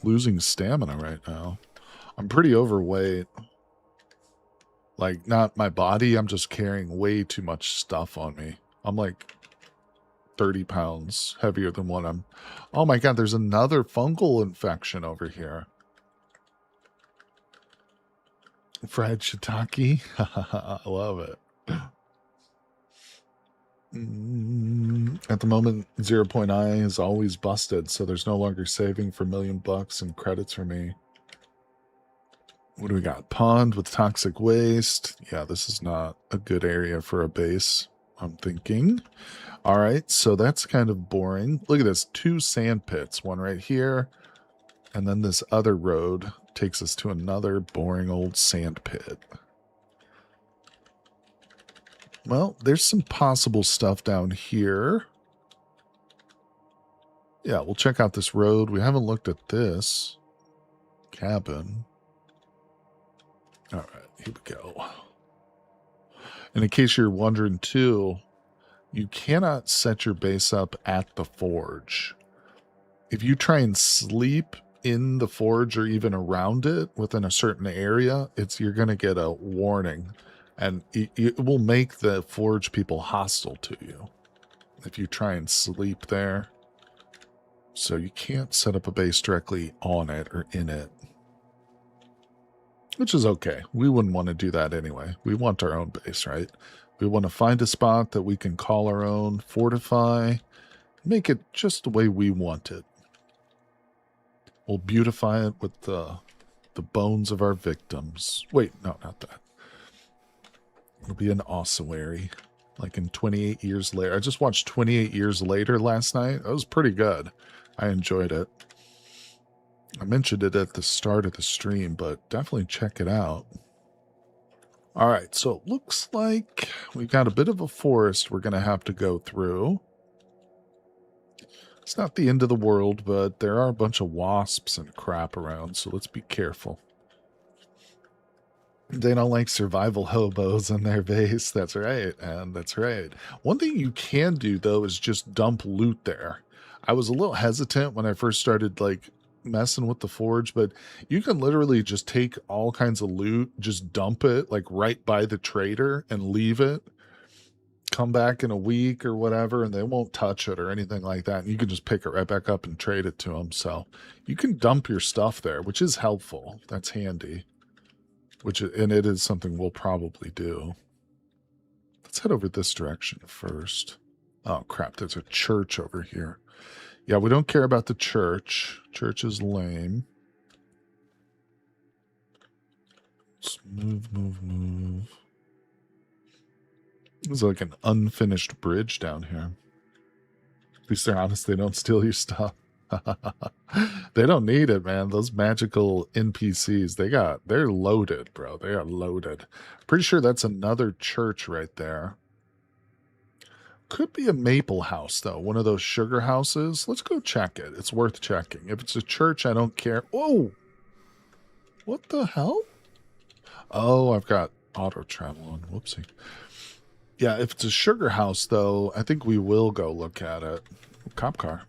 Speaker 1: losing stamina right now? I'm pretty overweight. Like, not my body, I'm just carrying way too much stuff on me. I'm like 30 pounds heavier than what I'm... Oh my god, there's another fungal infection over here. Fried shiitake? I love it. At the moment, 0.I is always busted, so there's no longer saving for $1 million and credits for me. What do we got? Pond with toxic waste. Yeah, this is not a good area for a base, I'm thinking. All right, so that's kind of boring. Look at this, 2 sand pits, one right here, and then this other road takes us to another boring old sand pit. Well, there's some possible stuff down here. Yeah, we'll check out this road. We haven't looked at this cabin. All right, here we go. And in case you're wondering too, you cannot set your base up at the forge. If you try and sleep in the forge or even around it within a certain area, you're going to get a warning, and it will make the forge people hostile to you if you try and sleep there. So you can't set up a base directly on it or in it, which is okay. We wouldn't want to do that anyway. We want our own base, right? We want to find a spot that we can call our own, fortify, make it just the way we want it. We'll beautify it with the bones of our victims. Wait, no, not that. It'll be an ossuary, like in 28 Years Later. I just watched 28 Years Later last night. It was pretty good. I enjoyed it. I mentioned it at the start of the stream, but definitely check it out. All right, so it looks like we've got a bit of a forest we're going to have to go through. It's not the end of the world, but there are a bunch of wasps and crap around, so let's be careful. They don't like survival hobos in their base. That's right, and that's right. One thing you can do, though, is just dump loot there. I was a little hesitant when I first started, like, messing with the forge, but you can literally just take all kinds of loot, just dump it, like, right by the trader and leave it. Come back in a week or whatever, and they won't touch it or anything like that. And you can just pick it right back up and trade it to them. So you can dump your stuff there, which is helpful. That's handy. And it is something we'll probably do. Let's head over this direction first. Oh, crap. There's a church over here. Yeah, we don't care about the church. Church is lame. Move, move, move. There's like an unfinished bridge down here. At least they're honest, they don't steal your stuff. They don't need it, man. Those magical NPCs, they're loaded, bro. They are loaded. Pretty sure that's another church right there. Could be a maple house, though. One of those sugar houses. Let's go check it. It's worth checking. If it's a church, I don't care. Oh! What the hell? Oh, I've got auto travel on. Whoopsie. Yeah, if it's a sugar house, though, I think we will go look at it. Cop car.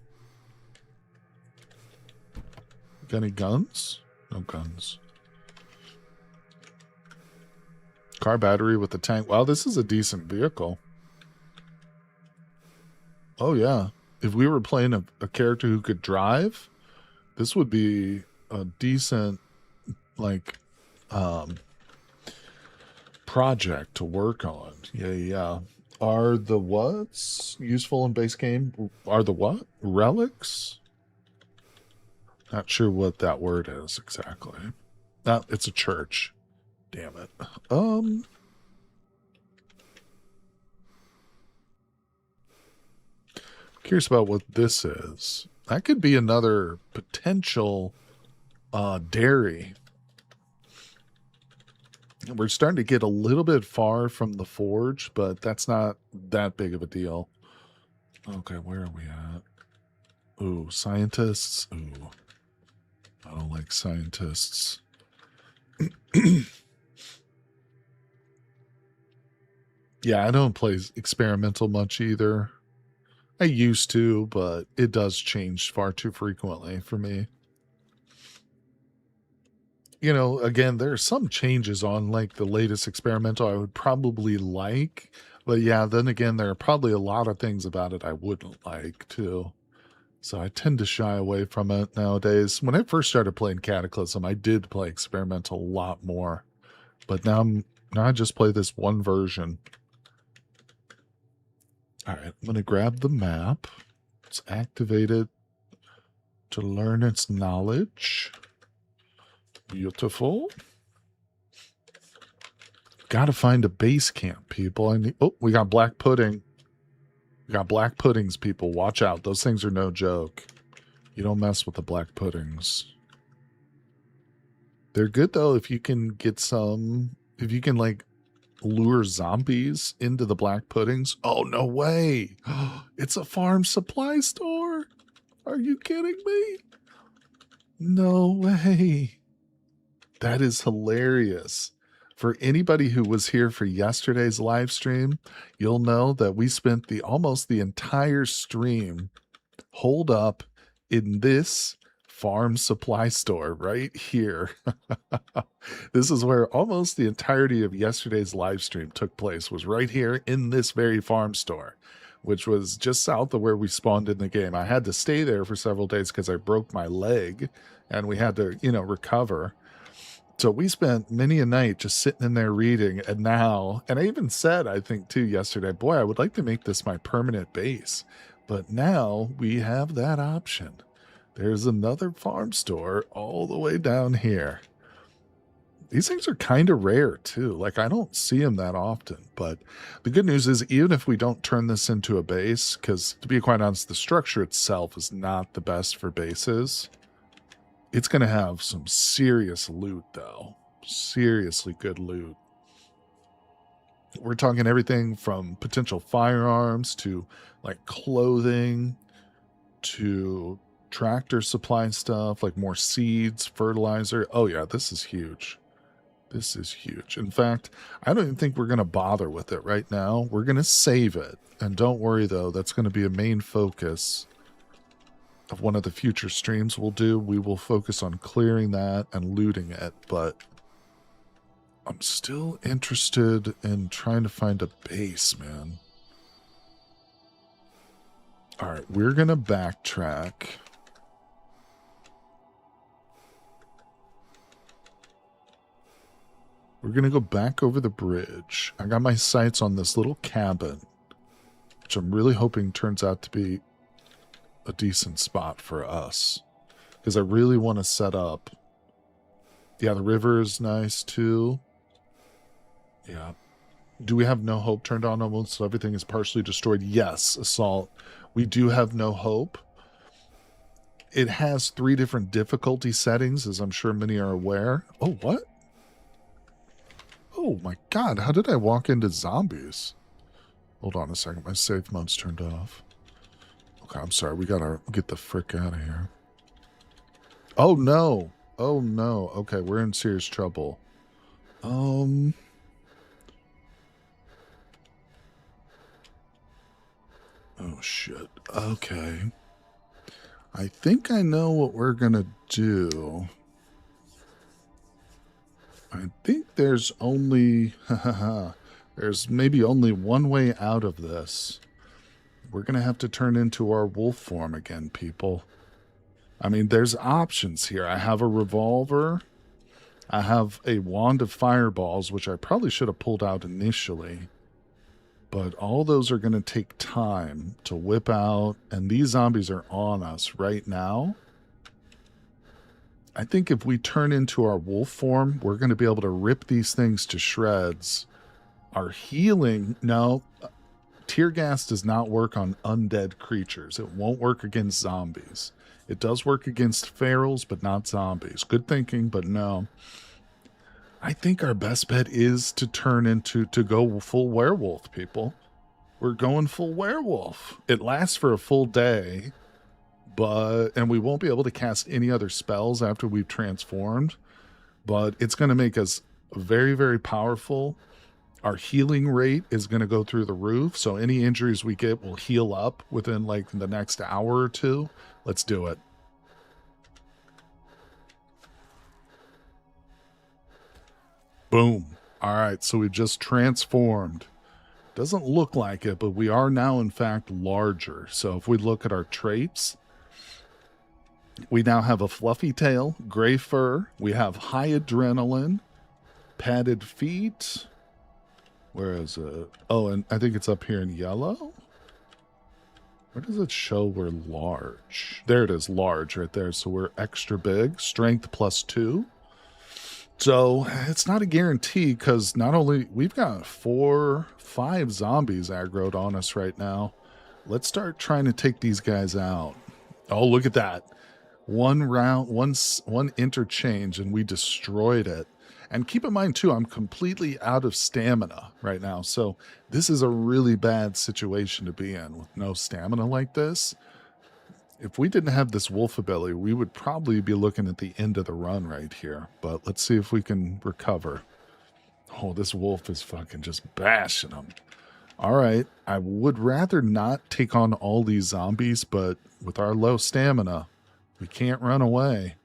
Speaker 1: Got any guns? No guns. Car battery with the tank. Wow, this is a decent vehicle. Oh, yeah. If we were playing a character who could drive, this would be a decent, like, project to work on. Yeah. Are the what's useful in base game? Are the what? Relics? Not sure what that word is exactly. It's a church. Damn it. Curious about what this is. That could be another potential dairy. We're starting to get a little bit far from the forge, but that's not that big of a deal. Okay, where are we at? Ooh, scientists. Ooh, I don't like scientists. Yeah, I don't play experimental much either. I used to, but it does change far too frequently for me. You know, again, there are some changes on like the latest experimental I would probably like, but yeah, then again, there are probably a lot of things about it I wouldn't like too. So I tend to shy away from it nowadays. When I first started playing Cataclysm, I did play experimental a lot more, but now I just play this one version. All right, I'm going to grab the map. It's activated to learn its knowledge. Beautiful. Got to find a base camp, people. We got black pudding. We got black puddings, people. Watch out. Those things are no joke. You don't mess with the black puddings. They're good, though, if you can get some... If you can, like, lure zombies into the black puddings. Oh, no way. It's a farm supply store. Are you kidding me? No way. That is hilarious. For anybody who was here for yesterday's live stream, you'll know that we spent almost the entire stream holed up in this farm supply store right here. This is where almost the entirety of yesterday's live stream took place, was right here in this very farm store, which was just south of where we spawned in the game. I had to stay there for several days because I broke my leg and we had to, recover. So we spent many a night just sitting in there reading, and I even said, I think too yesterday, boy, I would like to make this my permanent base. But now we have that option. There's another farm store all the way down here. These things are kind of rare too. Like, I don't see them that often, but the good news is, even if we don't turn this into a base, because to be quite honest, the structure itself is not the best for bases. It's going to have some serious loot, though. Seriously good loot. We're talking everything from potential firearms to, like, clothing to tractor supply stuff, like more seeds, fertilizer. Oh, yeah, this is huge. This is huge. In fact, I don't even think we're going to bother with it right now. We're going to save it. And don't worry, though, that's going to be a main focus of one of the future streams we'll do. We will focus on clearing that and looting it, but I'm still interested in trying to find a base, man. All right, we're going to backtrack. We're going to go back over the bridge. I got my sights on this little cabin, which I'm really hoping turns out to be a decent spot for us, because I really want to set up. Yeah, the river is nice too. Yeah. Do we have no hope turned on almost so everything is partially destroyed? Yes, Assault. We do have no hope. It has 3 different difficulty settings, as I'm sure many are aware. Oh, what? Oh my god, how did I walk into zombies? Hold on a second, my safe mode's turned off. Okay, I'm sorry, we gotta get the frick out of here. Oh no! Oh no, okay, we're in serious trouble. Oh shit, okay. I think I know what we're gonna do. I think there's only, there's maybe only one way out of this. We're going to have to turn into our wolf form again, people. I mean, there's options here. I have a revolver. I have a wand of fireballs, which I probably should have pulled out initially. But all those are going to take time to whip out, and these zombies are on us right now. I think if we turn into our wolf form, we're going to be able to rip these things to shreds. Our healing, no, tear gas does not work on undead creatures. It won't work against zombies. It does work against ferals, but not zombies. Good thinking, but no. I think our best bet is to go full werewolf, people. We're going full werewolf. It lasts for a full day, and we won't be able to cast any other spells after we've transformed, but it's going to make us very, very powerful. Our healing rate is going to go through the roof, so any injuries we get will heal up within like the next hour or two. Let's do it. Boom. All right, so we've just transformed. Doesn't look like it, but we are now in fact larger. So if we look at our traits, we now have a fluffy tail, gray fur, we have high adrenaline, padded feet. Where is it? Oh, and I think it's up here in yellow. Where does it show we're large? There it is, large right there. So we're extra big, strength +2. So it's not a guarantee because not only we've got 5 zombies aggroed on us right now. Let's start trying to take these guys out. Oh, look at that. One round, one interchange, and we destroyed it. And keep in mind, too, I'm completely out of stamina right now. So this is a really bad situation to be in with no stamina like this. If we didn't have this wolf ability, we would probably be looking at the end of the run right here. But let's see if we can recover. Oh, this wolf is fucking just bashing them. All right, I would rather not take on all these zombies, but with our low stamina, we can't run away.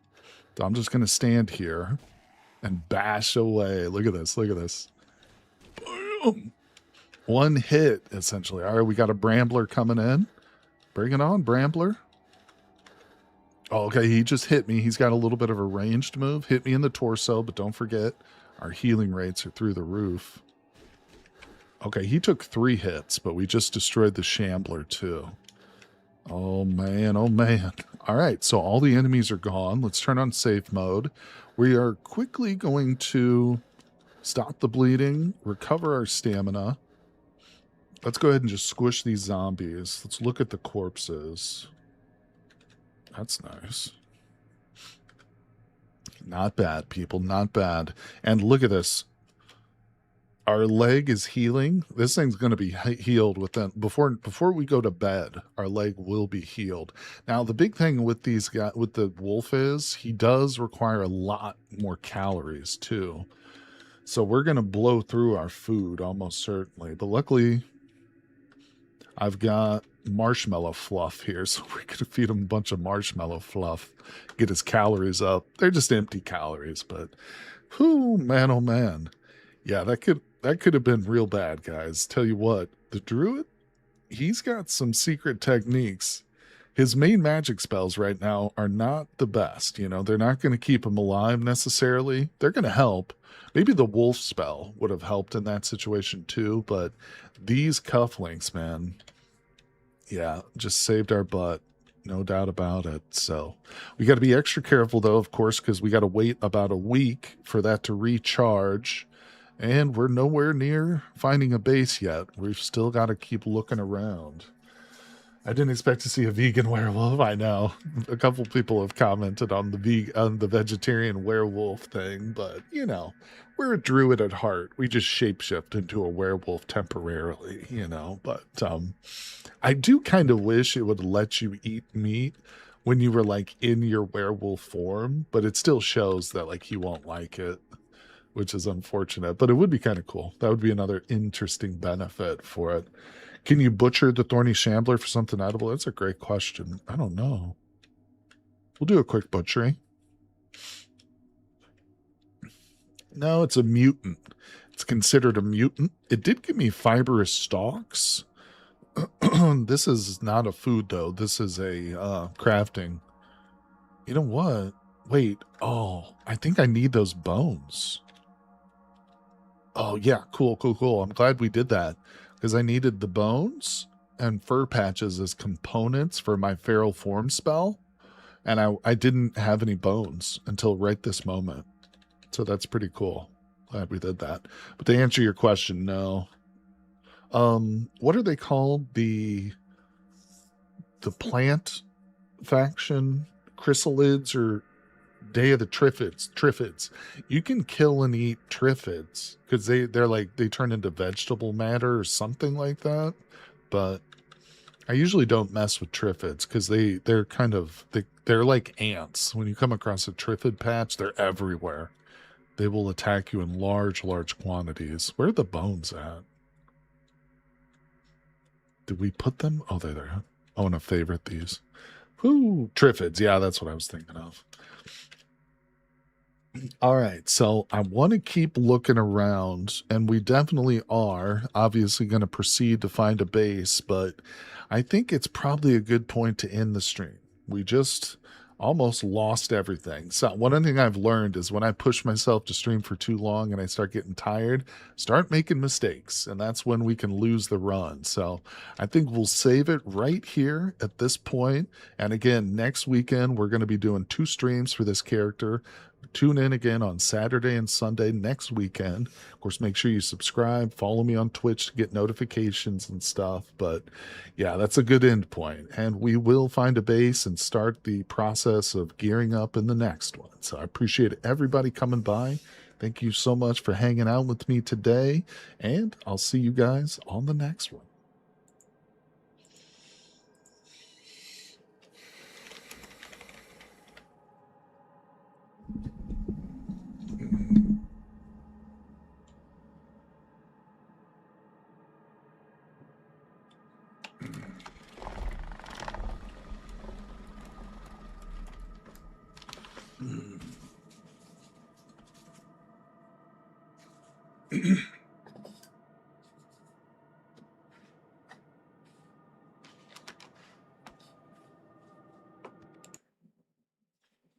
Speaker 1: So I'm just going to stand here and bash away. Look at this. Look at this. Boom. One hit, essentially. All right, we got a Brambler coming in. Bring it on, Brambler. Oh, okay, he just hit me. He's got a little bit of a ranged move. Hit me in the torso, but don't forget, our healing rates are through the roof. Okay, he took 3 hits, but we just destroyed the Shambler, too. Oh, man. Oh, man. All right, so all the enemies are gone. Let's turn on safe mode. We are quickly going to stop the bleeding, recover our stamina. Let's go ahead and just squish these zombies. Let's look at the corpses. That's nice. Not bad, people. Not bad. And look at this. Our leg is healing. This thing's going to be healed within before we go to bed. Our leg will be healed. Now, the big thing with these guys, with the wolf, is he does require a lot more calories too. So we're going to blow through our food almost certainly. But luckily, I've got marshmallow fluff here, so we're going to feed him a bunch of marshmallow fluff, get his calories up. They're just empty calories, but whoo, man, oh man. Yeah, that could have been real bad, guys. Tell you what, the druid, he's got some secret techniques. His main magic spells right now are not the best. You know, they're not going to keep him alive necessarily. They're going to help. Maybe the wolf spell would have helped in that situation too, but these cufflinks, man, yeah, just saved our butt. No doubt about it. So we got to be extra careful, though, of course, because we got to wait about a week for that to recharge. And we're nowhere near finding a base yet. We've still got to keep looking around. I didn't expect to see a vegan werewolf. I know a couple people have commented on the vegetarian werewolf thing, but you know, we're a druid at heart. We just shapeshift into a werewolf temporarily, you know. But I do kind of wish it would let you eat meat when you were like in your werewolf form, but it still shows that like you won't like it, which is unfortunate. But it would be kind of cool. That would be another interesting benefit for it. Can you butcher the thorny shambler for something edible? That's a great question. I don't know. We'll do a quick butchering. No, it's a mutant. It's considered a mutant. It did give me fibrous stalks. This is not a food, though. This is a crafting. You know what? Wait. Oh, I think I need those bones. Oh, yeah. Cool, cool, cool. I'm glad we did that because I needed the bones and fur patches as components for my feral form spell. And I didn't have any bones until right this moment. So that's pretty cool. Glad we did that. But to answer your question, no. What are they called? The plant faction? Chrysalids or Day of the Triffids. You can kill and eat Triffids because they're like they turn into vegetable matter or something like that. But I usually don't mess with Triffids because they're kind of they're like ants. When you come across a Triffid patch, they're everywhere. They will attack you in large quantities. Where are the bones at? Did we put them? Oh, they're there. I want to favorite these. Whoo, Triffids. Yeah, that's what I was thinking of. All right, so I want to keep looking around, and we definitely are obviously going to proceed to find a base, but I think it's probably a good point to end the stream. We just almost lost everything. So one thing I've learned is when I push myself to stream for too long and I start getting tired, start making mistakes, and that's when we can lose the run. So I think we'll save it right here at this point. And again, next weekend, we're going to be doing 2 streams for this character. Tune in again on Saturday and Sunday next weekend. Of course, make sure you subscribe, follow me on Twitch to get notifications and stuff. But yeah, that's a good end point. And we will find a base and start the process of gearing up in the next one. So I appreciate everybody coming by. Thank you so much for hanging out with me today. And I'll see you guys on the next one. Mm.